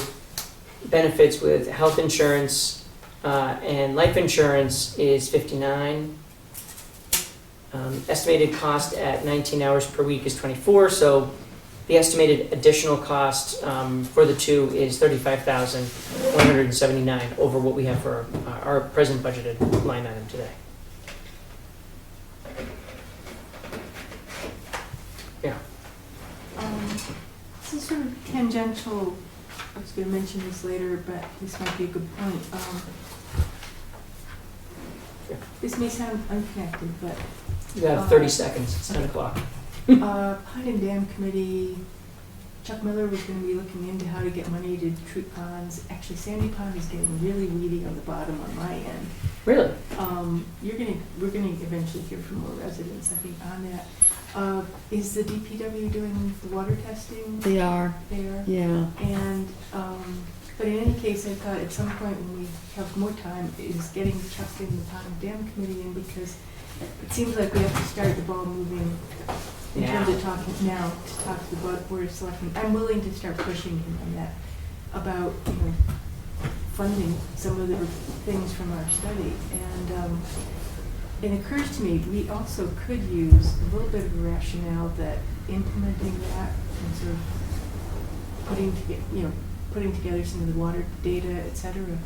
benefits with health insurance and life insurance is 59. Estimated cost at 19 hours per week is 24, so the estimated additional cost for the two is $35,179 over what we have for our present budgeted line item today. Yeah. Since sort of tangential, I was going to mention this later, but this might be a good point. This may sound unconnected, but You have 30 seconds, it's 10 o'clock. Pond and Dam Committee, Chuck Miller was going to be looking into how to get money to treat ponds. Actually, Sandy Pond is getting really weedy on the bottom on my end. Really? We're gonna eventually hear from more residents, I think, on that. Is the DPW doing the water testing? They are, There. yeah. And, but in any case, I thought at some point when we have more time, is getting Chuck in the Pond and Dam Committee in, because it seems like we have to start the ball moving in terms of talking now, to talk to the Board of Selectmen. I'm willing to start pushing him on that, about, funding some of the things from our study. And it occurs to me, we also could use a little bit of a rationale that implementing that and sort of putting together some of the water data, et cetera,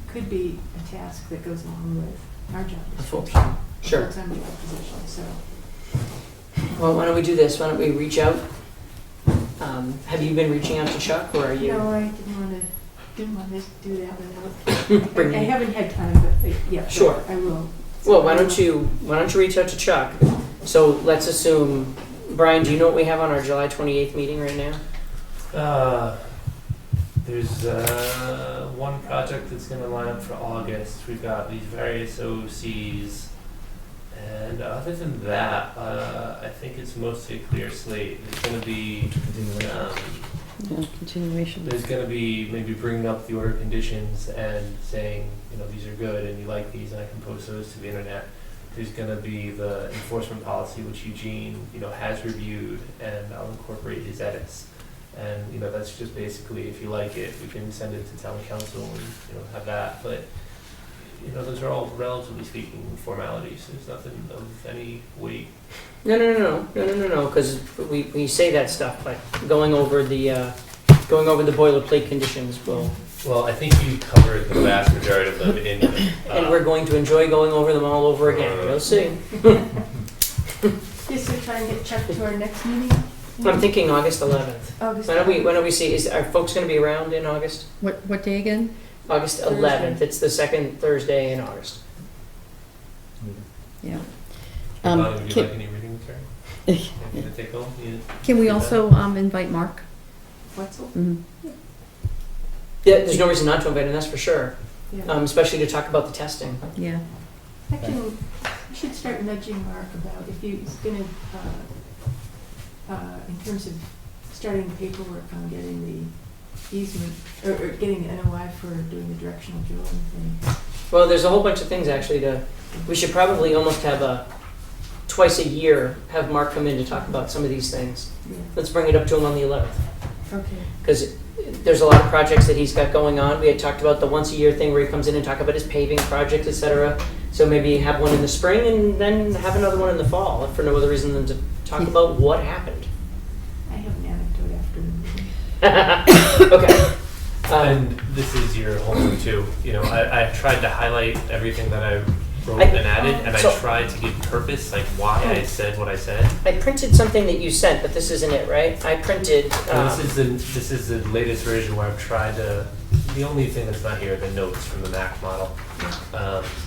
could be a task that goes along with our job description. Sure. It's on the position, so. Well, why don't we do this? Why don't we reach out? Have you been reaching out to Chuck, or are you? No, I didn't want to do that without. Bring I it. haven't had time, but yeah. Sure. I will. Well, why don't you reach out to Chuck? So let's assume, Brian, do you know what we have on our July 28th meeting right now? There's one project that's going to line up for August. We've got these various OCs, and other than that, I think it's mostly a clear slate. There's going to be Continuation. There's going to be maybe bringing up the order conditions and saying, these are good and you like these, and I can post those to the internet. There's going to be the enforcement policy, which Eugene, has reviewed, and I'll incorporate his edits. And, that's just basically, if you like it, we can send it to town council and, have that. But, those are all, relatively speaking, formalities. There's nothing of any weight. No, because we say that stuff, but going over the boilerplate conditions will. Well, I think you covered the vast majority of them in. And we're going to enjoy going over them all over again. You'll see. Just to try and get Chuck to our next meeting? I'm thinking August 11th. August Why don't we see, are folks going to be around in August? What day again? August 11th. It's the second Thursday in August. Yeah. Would you like any reading material? Anything to take home? Can we also invite Mark? Wetzel? Mm-hmm. Yeah, there's no reason not to invite him, that's for sure. Yeah. Especially to talk about the testing. Yeah. Actually, we should start nudging Mark about if he's going to, in terms of starting the paperwork on getting the easement, or getting the NOI for doing the directional drilling thing. Well, there's a whole bunch of things actually we should probably almost have twice a year have Mark come in to talk about some of these things. Yeah. Let's bring it up to him on the 11th. Okay. Because there's a lot of projects that he's got going on. We had talked about the once a year thing where he comes in and talk about his paving projects, etc. So maybe have one in the spring and then have another one in the fall, if for no other reason than to talk about what happened. I have an anecdote after the meeting. Okay. And this is your homework too. I tried to highlight everything that I wrote and added, and I tried to give purpose, like why I said what I said. I printed something that you sent, but this isn't it, right? I printed. This is the latest version where I've tried to. The only thing that's not here are the notes from the Mac model.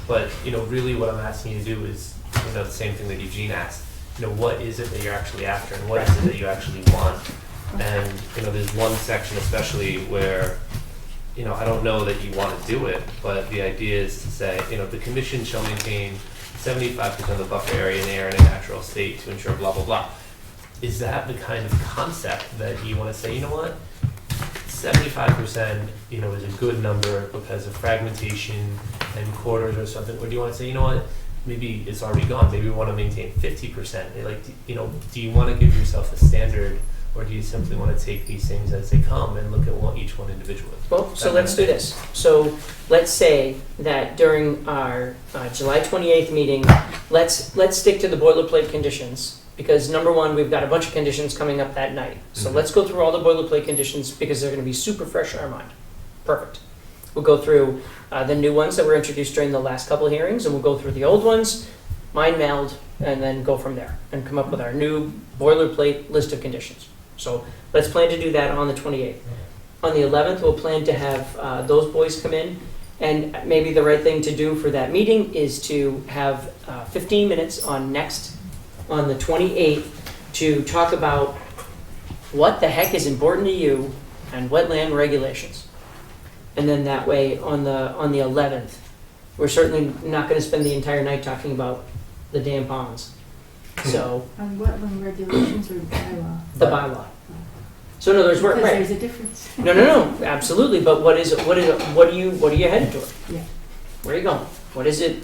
But really, what I'm asking you to do is the same thing that Eugene asked. What is it that you're actually after, and what is it that you actually want? And there's one section especially where I don't know that you want to do it, but the idea is to say, the commission shall maintain 75% of the buffer area in air in a natural state to ensure blah, blah, blah. Is that the kind of concept that you want to say, 75%, is a good number because of fragmentation and quarters or something? Or do you want to say, maybe it's already gone. Maybe we want to maintain 50%. Do you want to give yourself a standard? Or do you simply want to take these things as they come and look at each one individually? Well, so let's do this. So let's say that during our July 28th meeting, let's stick to the boilerplate conditions. Because number one, we've got a bunch of conditions coming up that night. So let's go through all the boilerplate conditions because they're going to be super fresh in our mind. Perfect. We'll go through the new ones that were introduced during the last couple of hearings, and we'll go through the old ones, mind meld, and then go from there and come up with our new boilerplate list of conditions. So let's plan to do that on the 28th. On the 11th, we'll plan to have those boys come in, and maybe the right thing to do for that meeting is to have 15 minutes on the 28th to talk about what the heck is important to you and wetland regulations. And then that way, on the 11th, we're certainly not going to spend the entire night talking about the damn ponds. So, On wetland regulations or bylaw? the bylaw. So in other words, Because right. there's a difference. No, absolutely. But what are you headed toward? Yeah. Where are you going? What is it?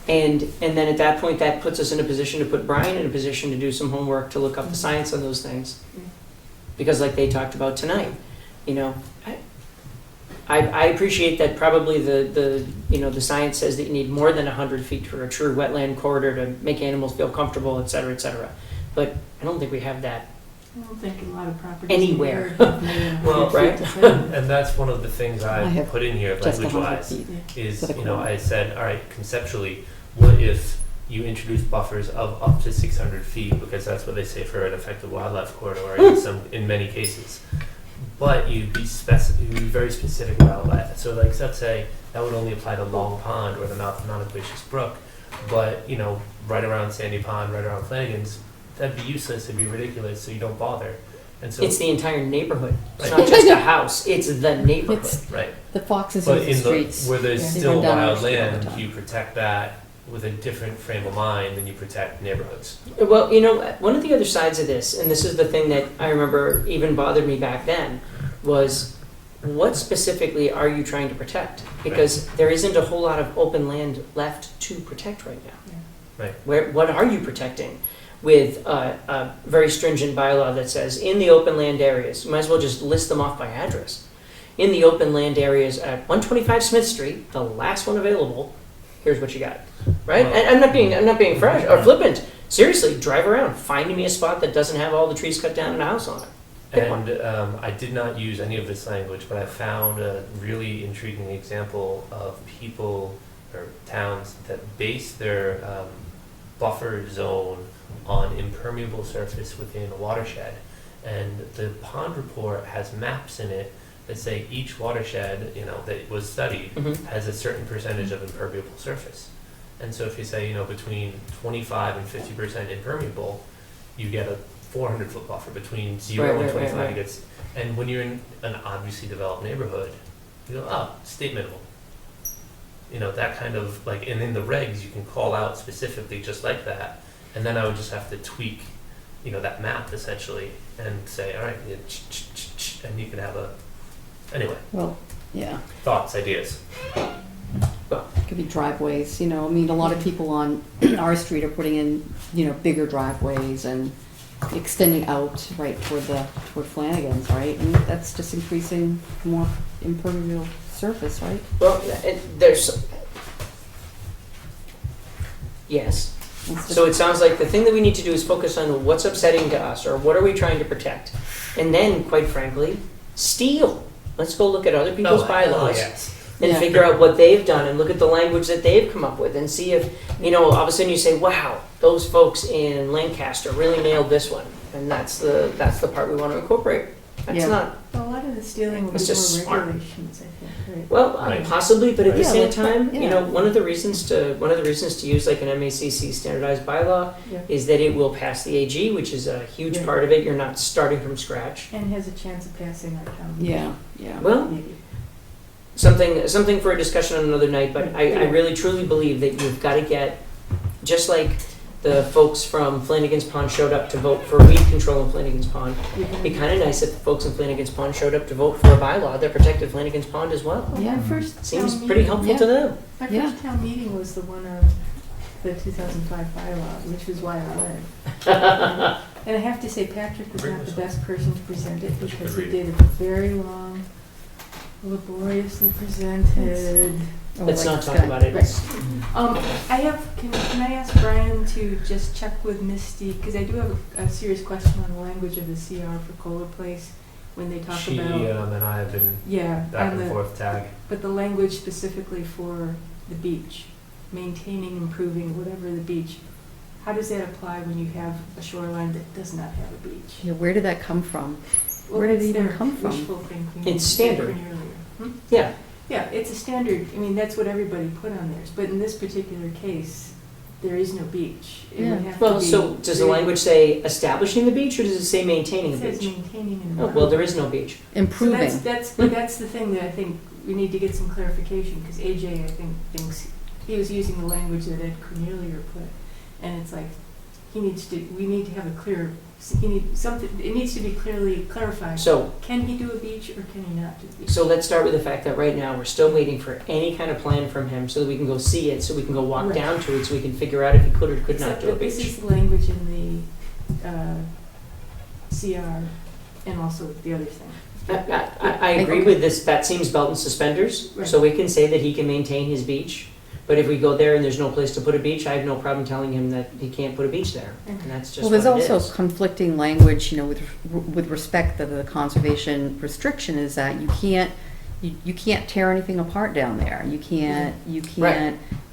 And then at that point, that puts us in a position to put Brian in a position to do some homework to look up the science on those things. Yeah. Because like they talked about tonight, I appreciate that probably the science says that you need more than 100 feet for a true wetland corridor to make animals feel comfortable, et cetera, et cetera. But I don't think we have that. I don't think a lot of properties Anywhere. in here have more than Well, 100 feet to say. And that's one of the things I I have put in here, just 100 language-wise, feet. is, for the you know, corner. I said, all right, conceptually, what if you introduce buffers of up to 600 feet, because that's what they say for an effective wildlife corridor in many cases. But you'd be very specific about that. So like, let's say that would only apply to Long Pond or the mouth of Nonaquacious Brook, but, you know, right around Sandy Pond, right around Flanagan's, that'd be useless, it'd be ridiculous, so you don't bother. And so, It's the entire neighborhood. It's Right. not just a house. It's the neighborhood. It's right. the foxes But in the in streets. where there's Yeah. They still run down our wild street all the land, time. you protect that with a different frame of mind than you protect neighborhoods. Well, one of the other sides of this, and this is the thing that I remember even bothered me back then, was what specifically are you trying to protect? Because there isn't a whole lot of open land left to protect right now. Right. What are you protecting? With a very stringent bylaw that says in the open land areas, you might as well just list them off by address. In the open land areas at 125 Smith Street, the last one available, here's what you got, right? Well- And I'm not being fresh or flippant. Seriously, drive around, find me a spot that doesn't have all the trees cut down and a house on it. Pick one. And I did not use any of this language, but I found a really intriguing example of people or towns that base their buffer zone on impermeable surface within a watershed. And the pond report has maps in it that say each watershed, that was studied Mhm. has a certain percentage of impermeable surface. And so if you say, between 25 and 50% impermeable, you get a 400-foot buffer. Between 0 and 25, right. you get, and when you're in an obviously developed neighborhood, you go, oh, state minimum. That kind of and in the regs, you can call out specifically just like that. And then I would just have to tweak, that map essentially and say, all right, and you can have anyway, Well, yeah. thoughts, ideas. Well, It could be driveways, a lot of people on our street are putting in, bigger driveways and extending out right toward Flanagan's, right? And that's just increasing more impermeable surface, right? well, there's. Yes. It's just- So it sounds like the thing that we need to do is focus on what's upsetting to us or what are we trying to protect. And then, quite frankly, steal. Let's go look at other people's bylaws yes. and Yeah. figure out what they've done and look at the language that they've come up with and see if, all of a sudden you say, wow, those folks in Lancaster really nailed this one. And that's the part we want to incorporate. That's Yeah. not, A lot of the stealing will It's be just more smart. regulations, I think, right? well, Right. possibly, but at the Yeah, same but- time, yeah. one of the reasons to use like an MACC standardized bylaw Yeah. is that it will pass the AG, which is a huge Yeah. part of it. You're not starting from scratch. And has a chance of passing our town. meeting. Yeah. Well, Maybe. something for a discussion on another night, but I really truly believe that you've got to get, just like the folks from Flanagan's Pond showed up to vote for weed control in Flanagan's Pond, it'd be kind of nice if the folks in Flanagan's Pond showed up to vote for a bylaw that protected Flanagan's Pond as well. Yeah. Our first Seems town pretty meeting- helpful Yeah. to them. Our Yeah. first town meeting was the one on the 2005 bylaw, which was why I went. And I have to say, Patrick was not the best person to present it because he did it very long, laboriously presented. Let's not talk Okay. about it. It's- Can I ask Brian to just check with Misty, because I do have a serious question on the language of the CR for Kohler Place when they talk She about, and I have been yeah, back on and the, forth tag. but the language specifically for the beach, maintaining, improving, whatever the beach. how does that apply when you have a shoreline that does not have a beach? Yeah, where did that come from? Well, Where did it that's even their come from? wishful thinking. It's standard. Hmm? Yeah. Yeah, it's a standard, I mean, that's what everybody put on theirs, but in this particular case, there is no beach. It would Yeah. have to Well, be so does the language say establishing the beach, or does it say maintaining It the says beach? maintaining and Oh, well, there is no beach. Improving. So that's the thing that I think we need to get some clarification, because AJ, I think, thinks, he was using the language that Ed Cornelier put, and it's like, we need to have a clear, it needs to be clearly clarified. So, Can he do a beach or can he not do a beach? so let's start with the fact that right now, we're still waiting for any kind of plan from him so that we can go see it, so we can go walk Right. down to it, so we can figure out if he could or could not Except do a that this beach. is the language in the CR and also the other thing. I agree with this, that seems belt and suspenders, so we can say that he can maintain his beach. But if we go there and there's no place to put a beach, I have no problem telling him that he can't put a beach there, and that's just Well, what it there's is. also conflicting language, with respect to the conservation restriction, is that you can't tear anything apart down there. You can't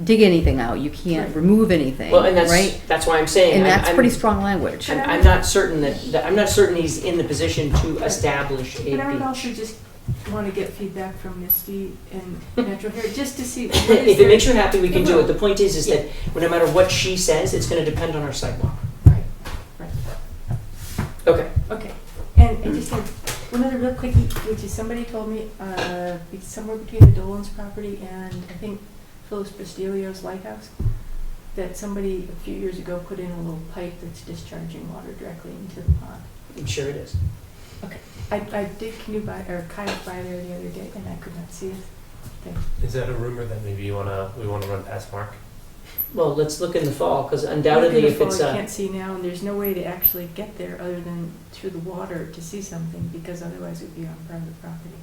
dig anything out. You can't remove anything. Well, and right? that's why I'm saying. And that's I'm pretty strong language. I'm not certain I'm not certain he's in the position to establish a But I would beach. also just want to get feedback from Misty and Natural Hair, just to see. If it makes you happy, we can do it. The point is that no matter what she says, it's going to depend on our sidewalk. Right. Okay. Okay, and I just have one other real quickie, which is somebody told me, somewhere between the Dolan's property and I think Phyllis Bastilio's lighthouse, that somebody a few years ago put in a little pipe that's discharging water directly into the pond. I'm sure it is. Okay, I did kayak by there the other day and I could not see it. Okay. Is that a rumor that maybe we wanna run past Mark? Well, let's look in the fall, because undoubtedly if it's You can't see now, and there's no way to actually get there other than through the water to see something, because otherwise it would be on private property.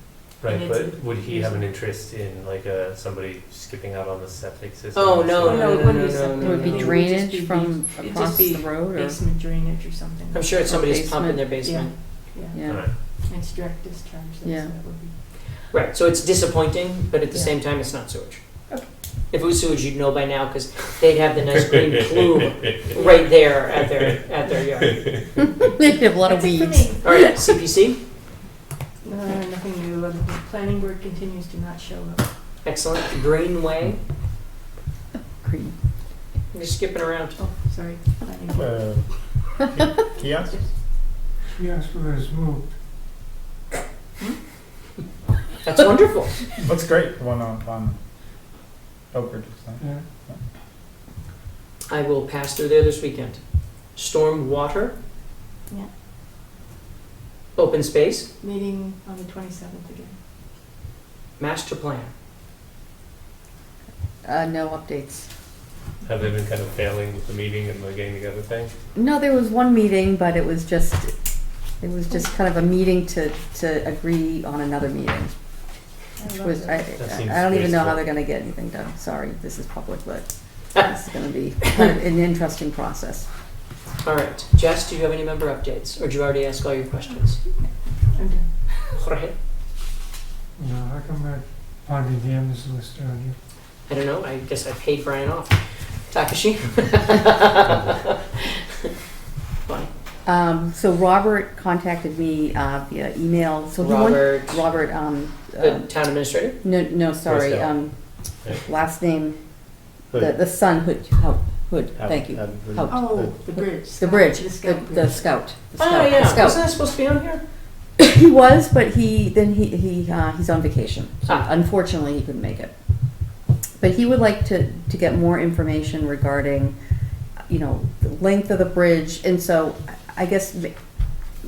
Right, And but it's would he have an interest in like somebody skipping out on the septic system? Oh, or no, something? no, it no, wouldn't be no, something. no, It would be no. drainage from It'd across just be the road, or basement drainage or something. I'm sure it's somebody's Basement. pump in their basement. Yeah, yeah. Alright. and it's direct discharge, so Yeah. that would be. Right, so it's disappointing, but at the Yeah. same time, it's not sewage. Okay. If it was sewage, you'd know by now, because they'd have the nice green plume right there at their yard. They have a lot of That's it for weeds. me. All right, CPC, Nothing new, other than planning board continues to not show up. excellent. Greenway, Green. you're skipping around. Oh, sorry, planning board. Kiosk? Kiosk was moved. That's wonderful. Looks great, the one on Oak Ridge. Yeah. I will pass through there this weekend. Storm water. Yeah. Open space, Meeting on the 27th again. master plan. No updates. Have they been kind of failing with the meeting and the getting together thing? No, there was one meeting, but it was just kind of a meeting to agree on another meeting. Which love was, that. I don't even know how wasteful. they're gonna get anything done. Sorry, this is public, but this is gonna be kind of an interesting process. All right, Jess, do you have any member updates, or did you already ask all your questions? I'm done. Jorge? No, how come that Pond and Dam is listed on here? I don't know, I guess I paid Brian off. Takashi? Fine. So Robert contacted me via email. So he Robert, Robert, the town administrator? no, sorry. Scout. Last name, Hood. the son, Hood. Thank you. Hood. Oh, the bridge. The bridge, The scout the bridge. scout. The Oh, scout. yeah, The scout. wasn't that supposed to be on here? He was, but he's on vacation. So Ah. unfortunately, he couldn't make it. But he would like to get more information regarding, the length of the bridge. And so I guess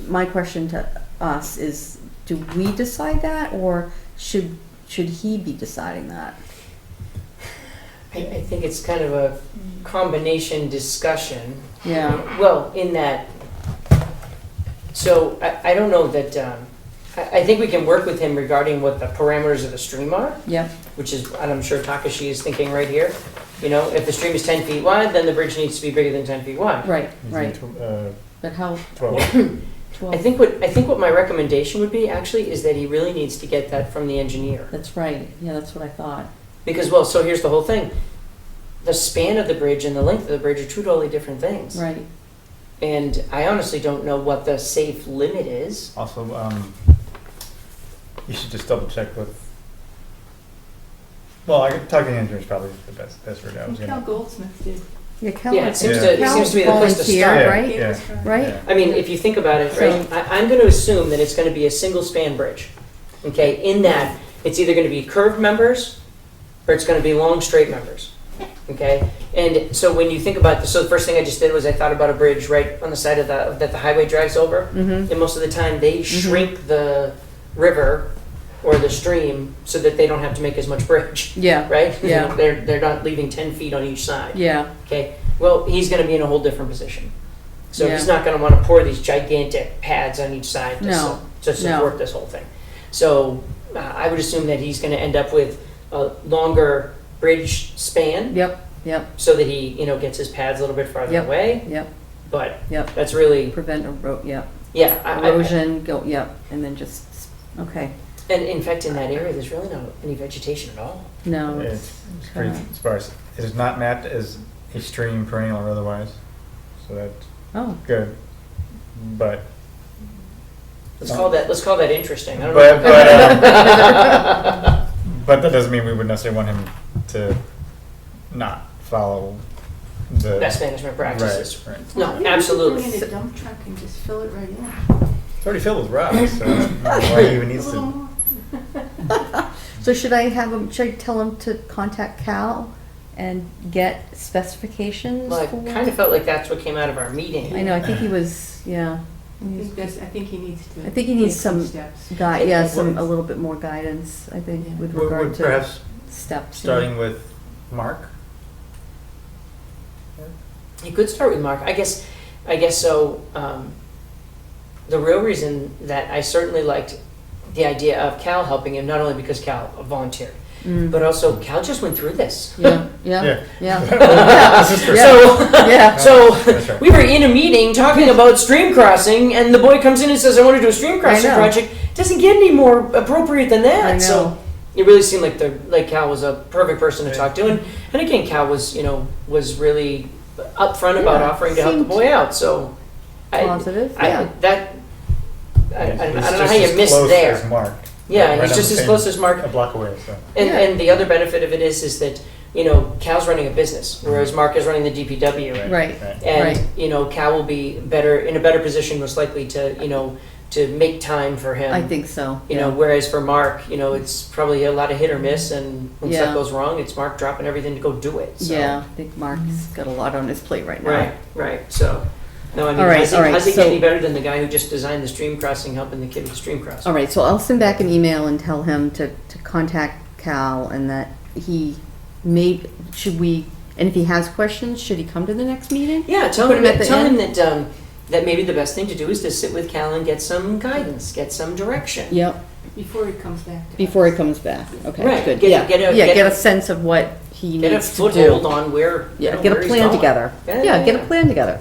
my question to us is, do we decide that, or should he be deciding that? I think it's kind of a combination discussion. Yeah. Well, in that, so I don't know that, I think we can work with him regarding what the parameters of the stream are, Yep. which is, and I'm sure Takashi is thinking right here. If the stream is 10 feet wide, then the bridge needs to be bigger than 10 feet wide. Right. But how? 12. 12. I think what my recommendation would be actually is that he really needs to get that from the engineer. That's right. Yeah, that's what I thought. Because, so here's the whole thing. the span of the bridge and the length of the bridge are two totally different things. Right. And I honestly don't know what the safe limit is. Also, you should just double check with, well, I could talk to the engineers probably the best route. I was Cal gonna. Goldsmith did. Yeah, Cal. Yeah, it seems Yeah. to, it seems to be the place to Volunteer, start. right? Yeah. Right? Yeah. I mean, if you think about it, right, I'm going to assume that it's going to be a single span bridge. Okay, in that it's either going to be curved members or it's going to be long straight members. Okay, and so when you think about this, so the first thing I just did was I thought about a bridge right on the side of that the highway drives over, Mm-hmm. and most of the time they shrink the river or the stream so that they don't have to make as much bridge. Yeah. Right? Yeah. They're not leaving 10 feet on each side. Yeah. Okay, well, he's going to be in a whole different position. So Yeah. he's not going to want to pour these gigantic pads on each side to, No. to support this whole thing. So I would assume that he's going to end up with a longer bridge span. Yep. Yep. So that he, gets his pads a little bit farther Yep. away. Yep. But Yep. that's really, Prevent yep. yeah. Erosion. Go. Yep. And then just. Okay. And in fact, in that area, there's really not any vegetation at all. No. It's pretty sparse. It is not mapped as a stream, perennial or otherwise, so that's Oh. good. But Let's call that interesting. I don't But- know. but that doesn't mean we would necessarily want him to not follow the Best management practices. Right, right. No, Maybe absolutely. Bring in a dump truck and just fill it right in. It's already filled with rocks, so I don't know why he even needs A little to. more. So should I tell him to contact Cal and get specifications? Well, I for- kind of felt like that's what came out of our meeting. I know. I think he was. Yeah. I think he needs to. I think he needs take some steps. a little bit more guidance. I think Yeah. with Would regard to perhaps steps. starting with Mark. You could start with Mark. I guess so. The real reason that I certainly liked the idea of Cal helping him, not only because Cal volunteered, Mm. but also Cal just went through this. Yeah. Yeah. Yeah. Yeah. This is true. So, Yeah. so That's right. we were in a meeting talking about stream crossing, and the boy comes in and says, "I want to do a stream crossing know. project." Doesn't get any more appropriate than that. I know. So it really seemed like Cal was a perfect person to talk to, and again, Cal was really upfront about Yeah, offering to help the seemed boy out. So I don't know how you missed there. As Mark. Yeah, Right he's on just the as same- close as Mark. A block away, so. And the other benefit of it is that Cal's running a business, whereas Mark is running the DPW. Right. And Cal will be in a better position, most likely to make time for him. I think so. Whereas for Mark, it's probably a lot of hit or miss, and when Yeah. stuff goes wrong, it's Mark dropping everything to go do it. So. Yeah. I think Mark's got a lot on his plate right now. Right. So, no, I mean, All right, how's all right, it so- get any better than the guy who just designed the stream crossing, helping the kid with the stream crossing? All right, so I'll send back an email and tell him to contact Cal and that he and if he has questions, should he come to the next meeting? Yeah, tell Put him him at the that maybe the best thing to do is to sit with Cal and get some guidance, get some direction. Yep, Before he comes back. to before he us. comes back. Okay, Right, good. get Get a a sense of what he Get a needs to do. foothold on where. Yeah, get get a plan together. Yeah, get a plan together.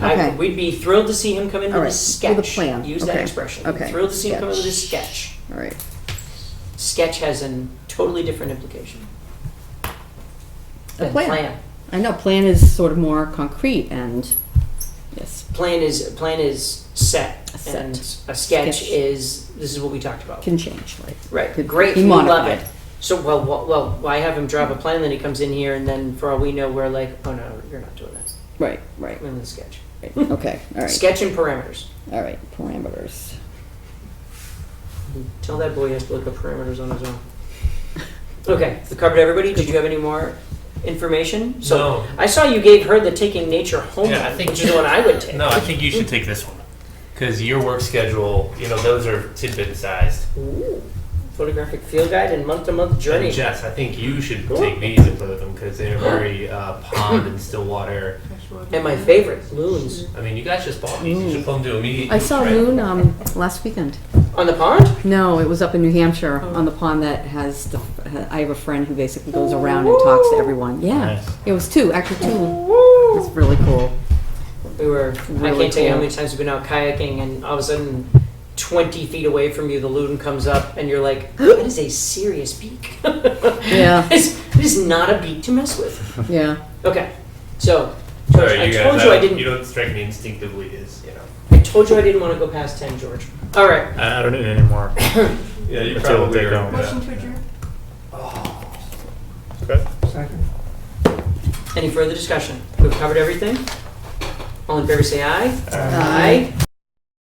Okay. We'd be thrilled to see him come in All with a right, sketch. with a plan. Use Okay. that expression. Okay. Thrilled to see him come in with a sketch. All right. Sketch has a totally different implication. A than plan. I know, plan is sort of more concrete and, yes, Plan is set, Set. and a sketch Sketch. is this is what we talked about. can change, like. Right. could Great. be We love modified. it. So well, why have him drop a plan? Then he comes in here, and then for all we know, we're like, oh no, you're not doing that. Right, right. I'm in the sketch. Right. Okay, all right. Sketch and parameters. All right, parameters. Tell that boy he has to look up parameters on his own. Okay, we covered everybody. Did you have any more information? So No. I saw you gave her the Taking Nature Home Yeah, I one, think- which is the one I would take. No, I think you should take this one. Because your work schedule, those are tidbit sized. Ooh, photographic field guide and month-to-month journey. And Jess, I think you should Cool. take these and play with them because they're very pond and still water. And my favorite, loons. I mean, you guys just bought these. You should put them to immediate I saw a use, right? loon last weekend. On the pond? No, it was up in New Hampshire on the pond that has I have a friend who basically goes around and talks to everyone. Yeah, Nice. it was two. It's really cool. We were, I Really can't tell you how cool. many times we've been out kayaking, and all of a sudden, 20 feet away from you, the loon comes up, and you're like, that is a serious beak. Yeah. This is not a beat to mess with. Yeah. Okay, so, Sorry, I you told guys, you I didn't, you don't strike me instinctively as, you know. I told you I didn't want to go past 10, George. All right. I don't need any more. Yeah, you Until probably they are. don't. Motion to adjourn? Second. Any further discussion? We've covered everything? All in favor say aye. Aye.